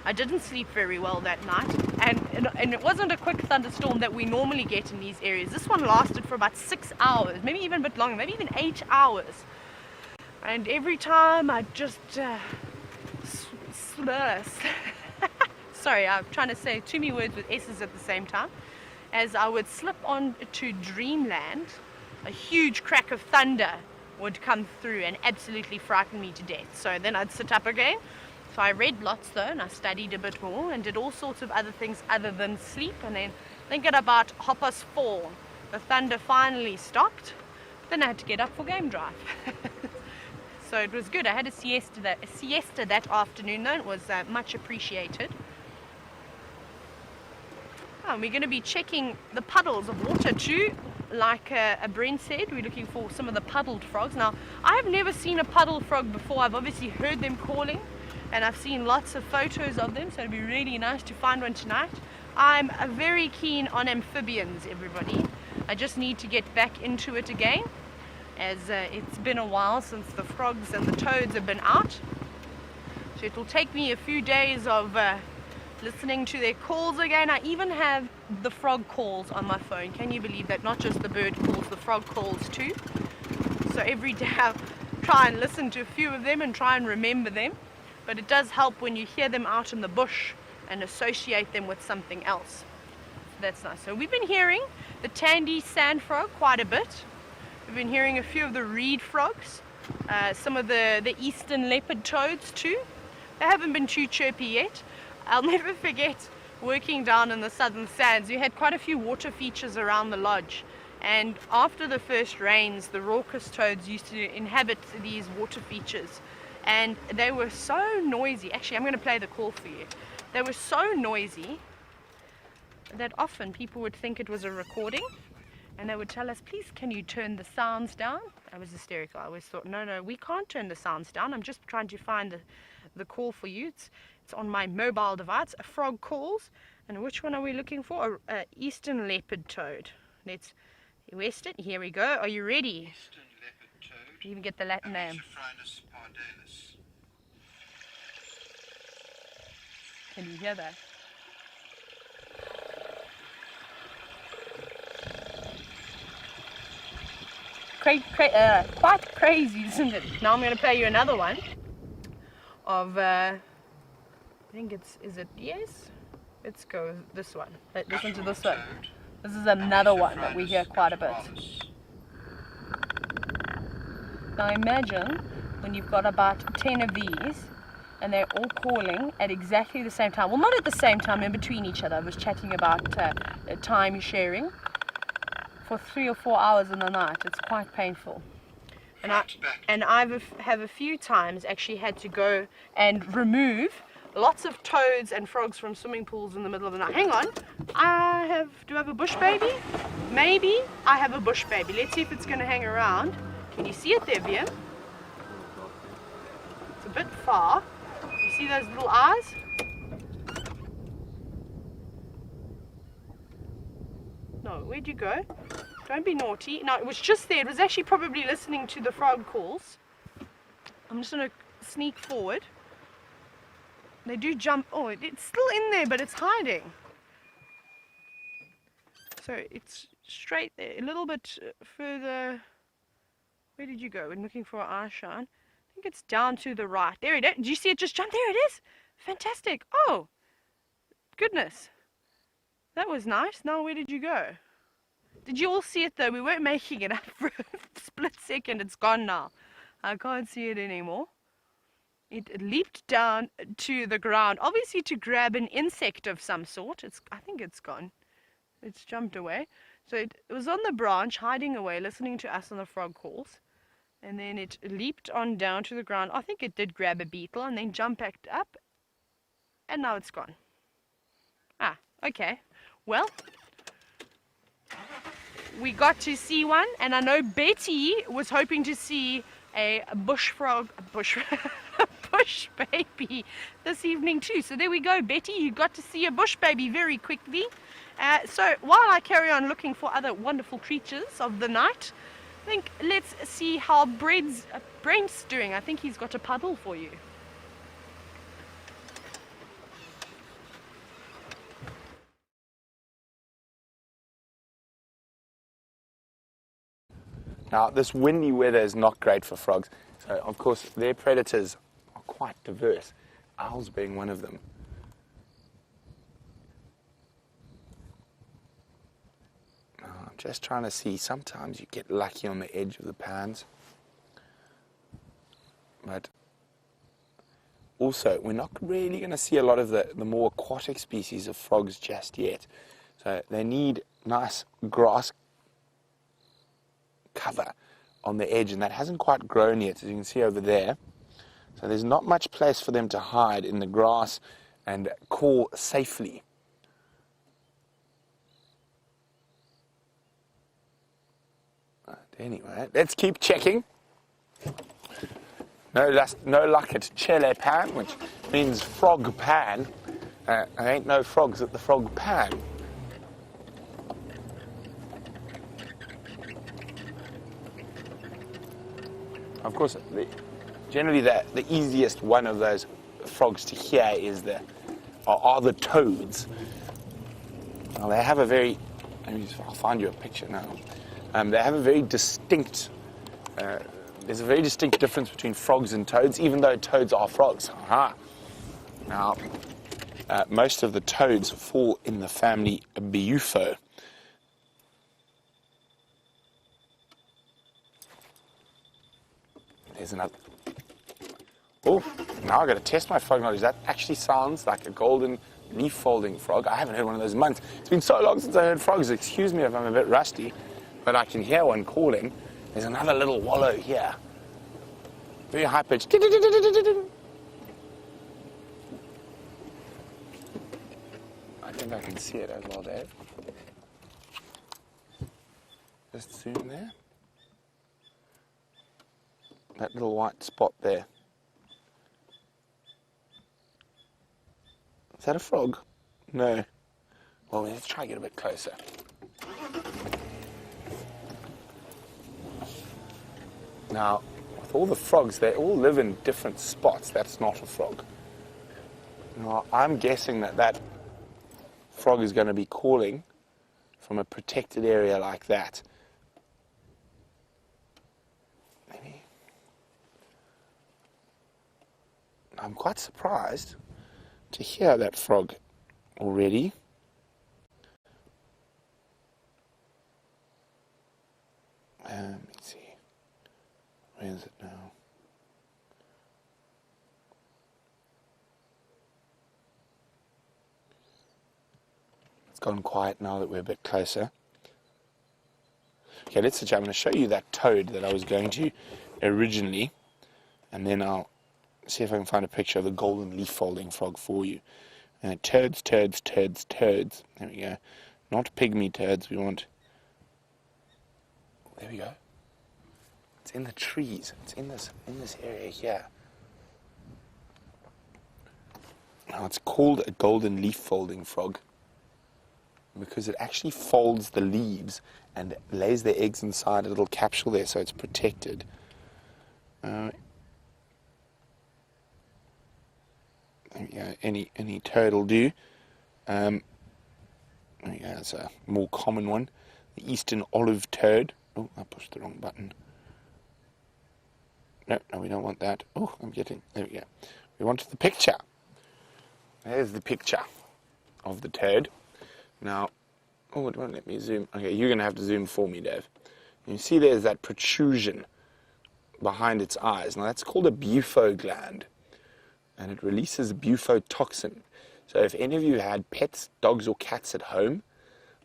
I didn't sleep very well that night, and it wasn't a quick thunderstorm that we normally get in these areas. This one lasted for about 6 hours, maybe even a bit longer, maybe even 8 hours. And every time I just sorry, I'm trying to say too many words with S's at the same time. As I would slip on to dreamland, a huge crack of thunder would come through and absolutely frighten me to death. So then I'd sit up again. So I read lots though, and I studied a bit more and did all sorts of other things other than sleep. And then I think at about 4:30, the thunder finally stopped. Then I had to get up for game drive. So it was good. I had a siesta that afternoon though. It was much appreciated. Oh, and we're going to be checking the puddles of water too. Like Brent said, we're looking for some of the puddled frogs. Now, I've never seen a puddled frog before. I've obviously heard them calling, and I've seen lots of photos of them, so it'd be really nice to find one tonight. I'm very keen on amphibians, everybody. I just need to get back into it again, as it's been a while since the frogs and the toads have been out. So it'll take me a few days of listening to their calls again. I even have the frog calls on my phone. Can you believe that? Not just the bird calls, the frog calls too. So every day I'll try and listen to a few of them and try and remember them. But it does help when you hear them out in the bush and associate them with something else. That's nice. So we've been hearing the Tandy sand frog quite a bit. We've been hearing a few of the reed frogs, some of the eastern leopard toads too. They haven't been too chirpy yet. I'll never forget working down in the southern sands. We had quite a few water features around the lodge, and after the first rains, the raucous toads used to inhabit these water features, and they were so noisy. Actually, I'm going to play the call for you. They were so noisy that often people would think it was a recording, and they would tell us, please can you turn the sounds down? I was hysterical. I always thought, no, we can't turn the sounds down. I'm just trying to find the call for you. It's on my mobile device. A frog calls. And which one are we looking for? A eastern leopard toad. Let's west it. Here we go. Are you ready? Eastern leopard toad. You even get the Latin name. Can you hear that? Quite crazy, isn't it? Now I'm going to play you another one of, I think is it, yes? Let's go this one. Listen to this one. This is another one that we hear quite a bit. Now imagine when you've got about 10 of these and they're all calling at exactly the same time. Well, not at the same time, in between each other. I was chatting about time sharing for 3 or 4 hours in the night. It's quite painful. And I have a few times actually had to go and remove lots of toads and frogs from swimming pools in the middle of the night. Hang on, do I have a bush baby? Maybe I have a bush baby. Let's see if it's going to hang around. Can you see it there, Viam? It's a bit far. You see those little eyes? No, where'd you go? Don't be naughty. No, it was just there. It was actually probably listening to the frog calls. I'm just going to sneak forward. They do jump. Oh, it's still in there, but it's hiding. So it's straight there. A little bit further. Where did you go? When looking for an eye shine. I think it's down to the right. There it is. Did you see it just jump? There it is. Fantastic. Oh, goodness. That was nice. Now where did you go? Did you all see it though? We weren't making it up for a split second. It's gone now. I can't see it anymore. It leaped down to the ground, obviously to grab an insect of some sort. I think it's gone. It's jumped away. So it was on the branch, hiding away, listening to us on the frog calls. And then it leaped on down to the ground. I think it did grab a beetle and then jump back up. And now it's gone. Ah, okay. Well, we got to see one. And I know Betty was hoping to see a bush baby this evening too. So there we go, Betty, you got to see a bush baby very quickly. So while I carry on looking for other wonderful creatures of the night, I think let's see how Brent's doing. I think he's got a puddle for you. Now, this windy weather is not great for frogs. So, of course, their predators are quite diverse, owls being one of them. Now, I'm just trying to see, sometimes you get lucky on the edge of the pans. But also, we're not really going to see a lot of the more aquatic species of frogs just yet. So they need nice grass cover on the edge, and that hasn't quite grown yet, as you can see over there. So there's not much place for them to hide in the grass and call safely. But anyway, let's keep checking. No luck at Chile Pan, which means frog pan. There ain't no frogs at the frog pan. Of course, generally the easiest one of those frogs to hear are the toads. Now they have a very, I'll find you a picture now. They have a very distinct, there's a very distinct difference between frogs and toads, even though toads are frogs. Aha. Now, most of the toads fall in the family Biufo. There's another. Oh, now I've got to test my frog knowledge. That actually sounds like a golden leaf-folding frog. I haven't heard one of those in months. It's been so long since I heard frogs. Excuse me if I'm a bit rusty, but I can hear one calling. There's another little wallow here. Very high-pitched. I think I can see it as well, Dave. Just zoom there. That little white spot there. Is that a frog? No. Well, let's try and get a bit closer. Now, with all the frogs, they all live in different spots. That's not a frog. Now, I'm guessing that frog is going to be calling from a protected area like that. Maybe. I'm quite surprised to hear that frog already. Let me see. Where is it now? It's gone quiet now that we're a bit closer. Okay, let's see. I'm going to show you that toad that I was going to originally, and then I'll see if I can find a picture of the golden leaf folding frog for you. Turds, turds, turds, turds. There we go. Not pygmy turds. We want. There we go. It's in the trees. It's in this area here. Now it's called a golden leaf folding frog because it actually folds the leaves and lays their eggs inside a little capsule there, so it's protected. Any toad will do. There we go. That's a more common one. The eastern olive toad. Oh, I pushed the wrong button. No, we don't want that. Oh, there we go. We want the picture. There's the picture of the toad. Now, oh, it won't let me zoom. Okay, you're going to have to zoom for me, Dave. You see there's that protrusion behind its eyes. Now, that's called a bufo gland, and it releases bufotoxin. So if any of you had pets, dogs or cats at home,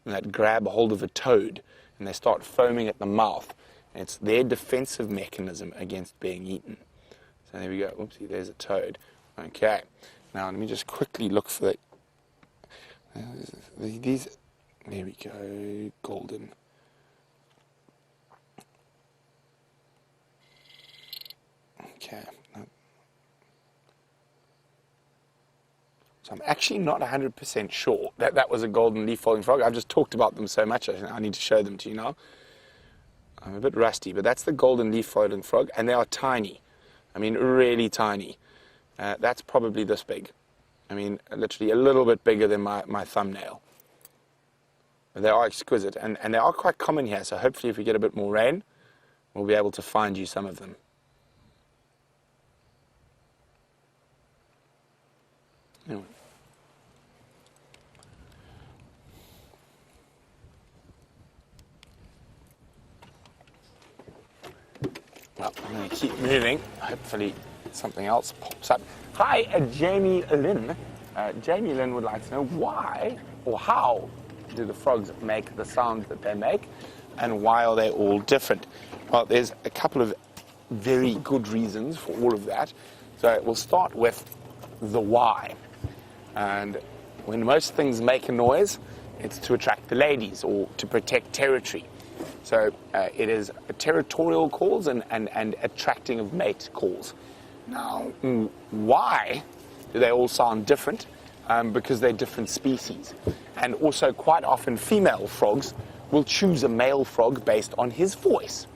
that grab hold of a toad, and they start foaming at the mouth, it's their defensive mechanism against being eaten. So there we go. Oopsie, there's a toad. Okay. Now let me just quickly look for these. There we go. Golden. Okay. So I'm actually not 100% sure that was a golden leaf folding frog. I've just talked about them so much, I need to show them to you now. I'm a bit rusty, but that's the golden leaf folding frog, and they are tiny. I mean, really tiny. That's probably this big. I mean, literally a little bit bigger than my thumbnail. But they are exquisite, and they are quite common here, so hopefully if we get a bit more rain, we'll be able to find you some of them. Anyway. Well, I'm going to keep moving. Hopefully something else pops up. Hi, Jamie Lynn. Jamie Lynn would like to know why or how do the frogs make the sounds that they make, and why are they all different? Well, there's a couple of very good reasons for all of that. So we'll start with the why. And when most things make a noise, it's to attract the ladies or to protect territory. So it is territorial calls and attracting of mate calls. Now, why do they all sound different? Because they're different species. And also quite often female frogs will choose a male frog based on his voice.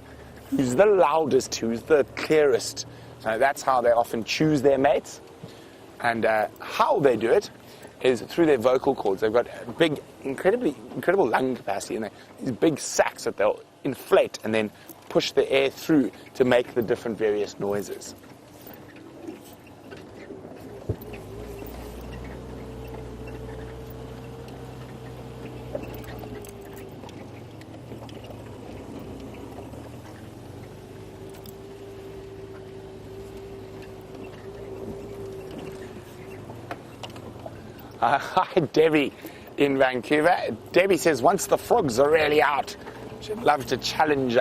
Who's the loudest, who's the clearest. That's how they often choose their mates. And how they do it is through their vocal cords. They've got a big, incredible lung capacity, and these big sacs that they'll inflate and then push the air through to make the different various noises. Hi, Debbie in Vancouver. Debbie says, once the frogs are really out, she'd love to challenge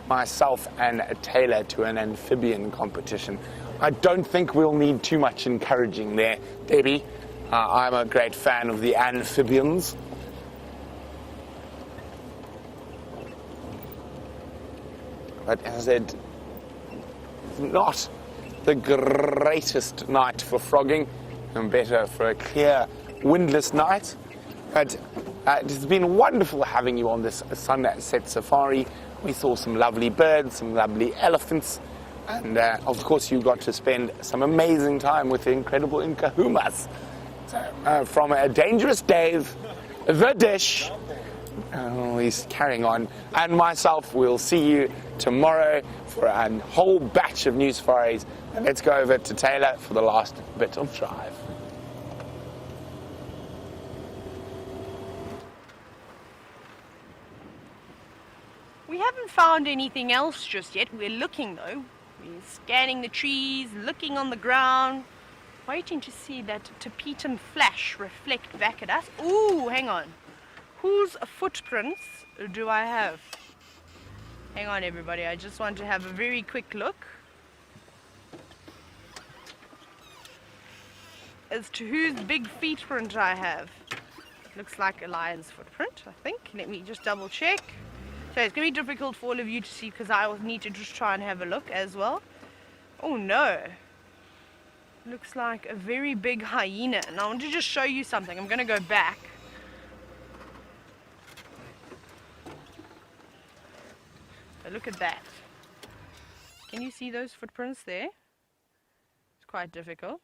myself and Taylor to an amphibian competition. I don't think we'll need too much encouraging there, Debbie. I'm a great fan of the amphibians. But as I said, not the greatest night for frogging, and better for a clear, windless night. But it's been wonderful having you on this sunset safari. We saw some lovely birds, some lovely elephants, And of course, you got to spend some amazing time with the incredible Nkahumas. So, from Dangerous Dave, The Dish, he's carrying on, and myself, we'll see you tomorrow for a whole batch of new safaris. And let's go over to Taylor for the last bit of drive. We haven't found anything else just yet. We're looking though. We're scanning the trees, looking on the ground, waiting to see that tapetum flash reflect back at us. Ooh, hang on. Whose footprints do I have? Hang on everybody, I just want to have a very quick look as to whose big footprint I have. Looks like a lion's footprint, I think. Let me just double check. So it's going to be difficult for all of you to see because I will need to just try and have a look as well. Oh no. Looks like a very big hyena. And I want to just show you something. I'm going to go back. So look at that. Can you see those footprints there? It's quite difficult.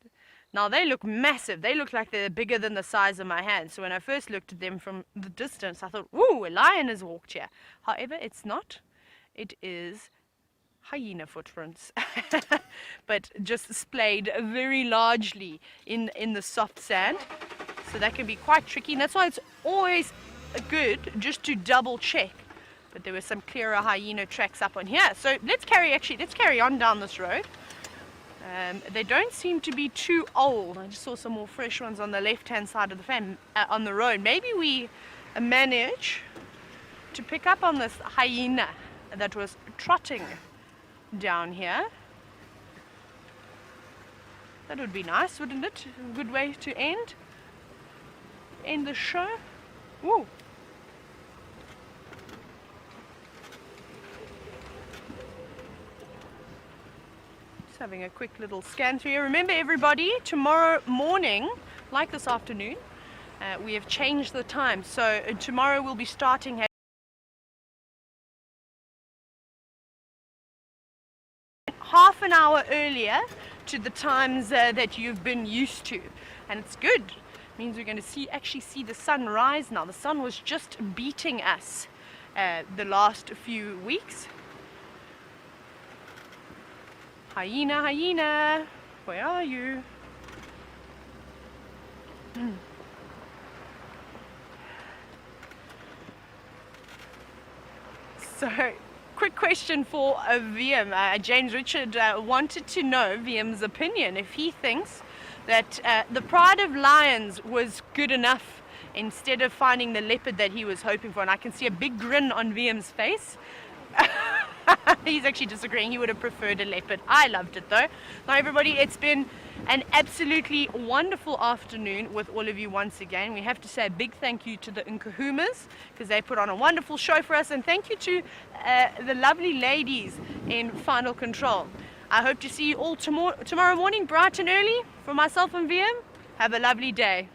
Now they look massive. They look like they're bigger than the size of my hand. So when I first looked at them from the distance, I thought, whoa, a lion has walked here. However, it's not. It is hyena footprints. But just displayed very largely in the soft sand. So that can be quite tricky. And that's why it's always good just to double check. But there were some clearer hyena tracks up on here. So let's carry on down this road. They don't seem to be too old. I just saw some more fresh ones on the left-hand side of the on the road. Maybe we manage to pick up on this hyena that was trotting down here. That would be nice, wouldn't it? A good way to end the show. Woo! Having a quick little scan through here. Remember everybody, tomorrow morning, like this afternoon, we have changed the time. So tomorrow we'll be starting at half an hour earlier to the times that you've been used to. And it's good. It means we're going to actually see the sun rise now. The sun was just beating us the last few weeks. Hyena, hyena, where are you? So, quick question for VM. James Richard wanted to know VM's opinion, if he thinks that the Pride of Lions was good enough instead of finding the leopard that he was hoping for. And I can see a big grin on VM's face. He's actually disagreeing. He would have preferred a leopard. I loved it though. Now everybody, it's been an absolutely wonderful afternoon with all of you once again. We have to say a big thank you to the Nkahumas because they put on a wonderful show for us, and thank you to the lovely ladies in Final Control. I hope to see you all tomorrow morning bright and early. For myself and VM, have a lovely day.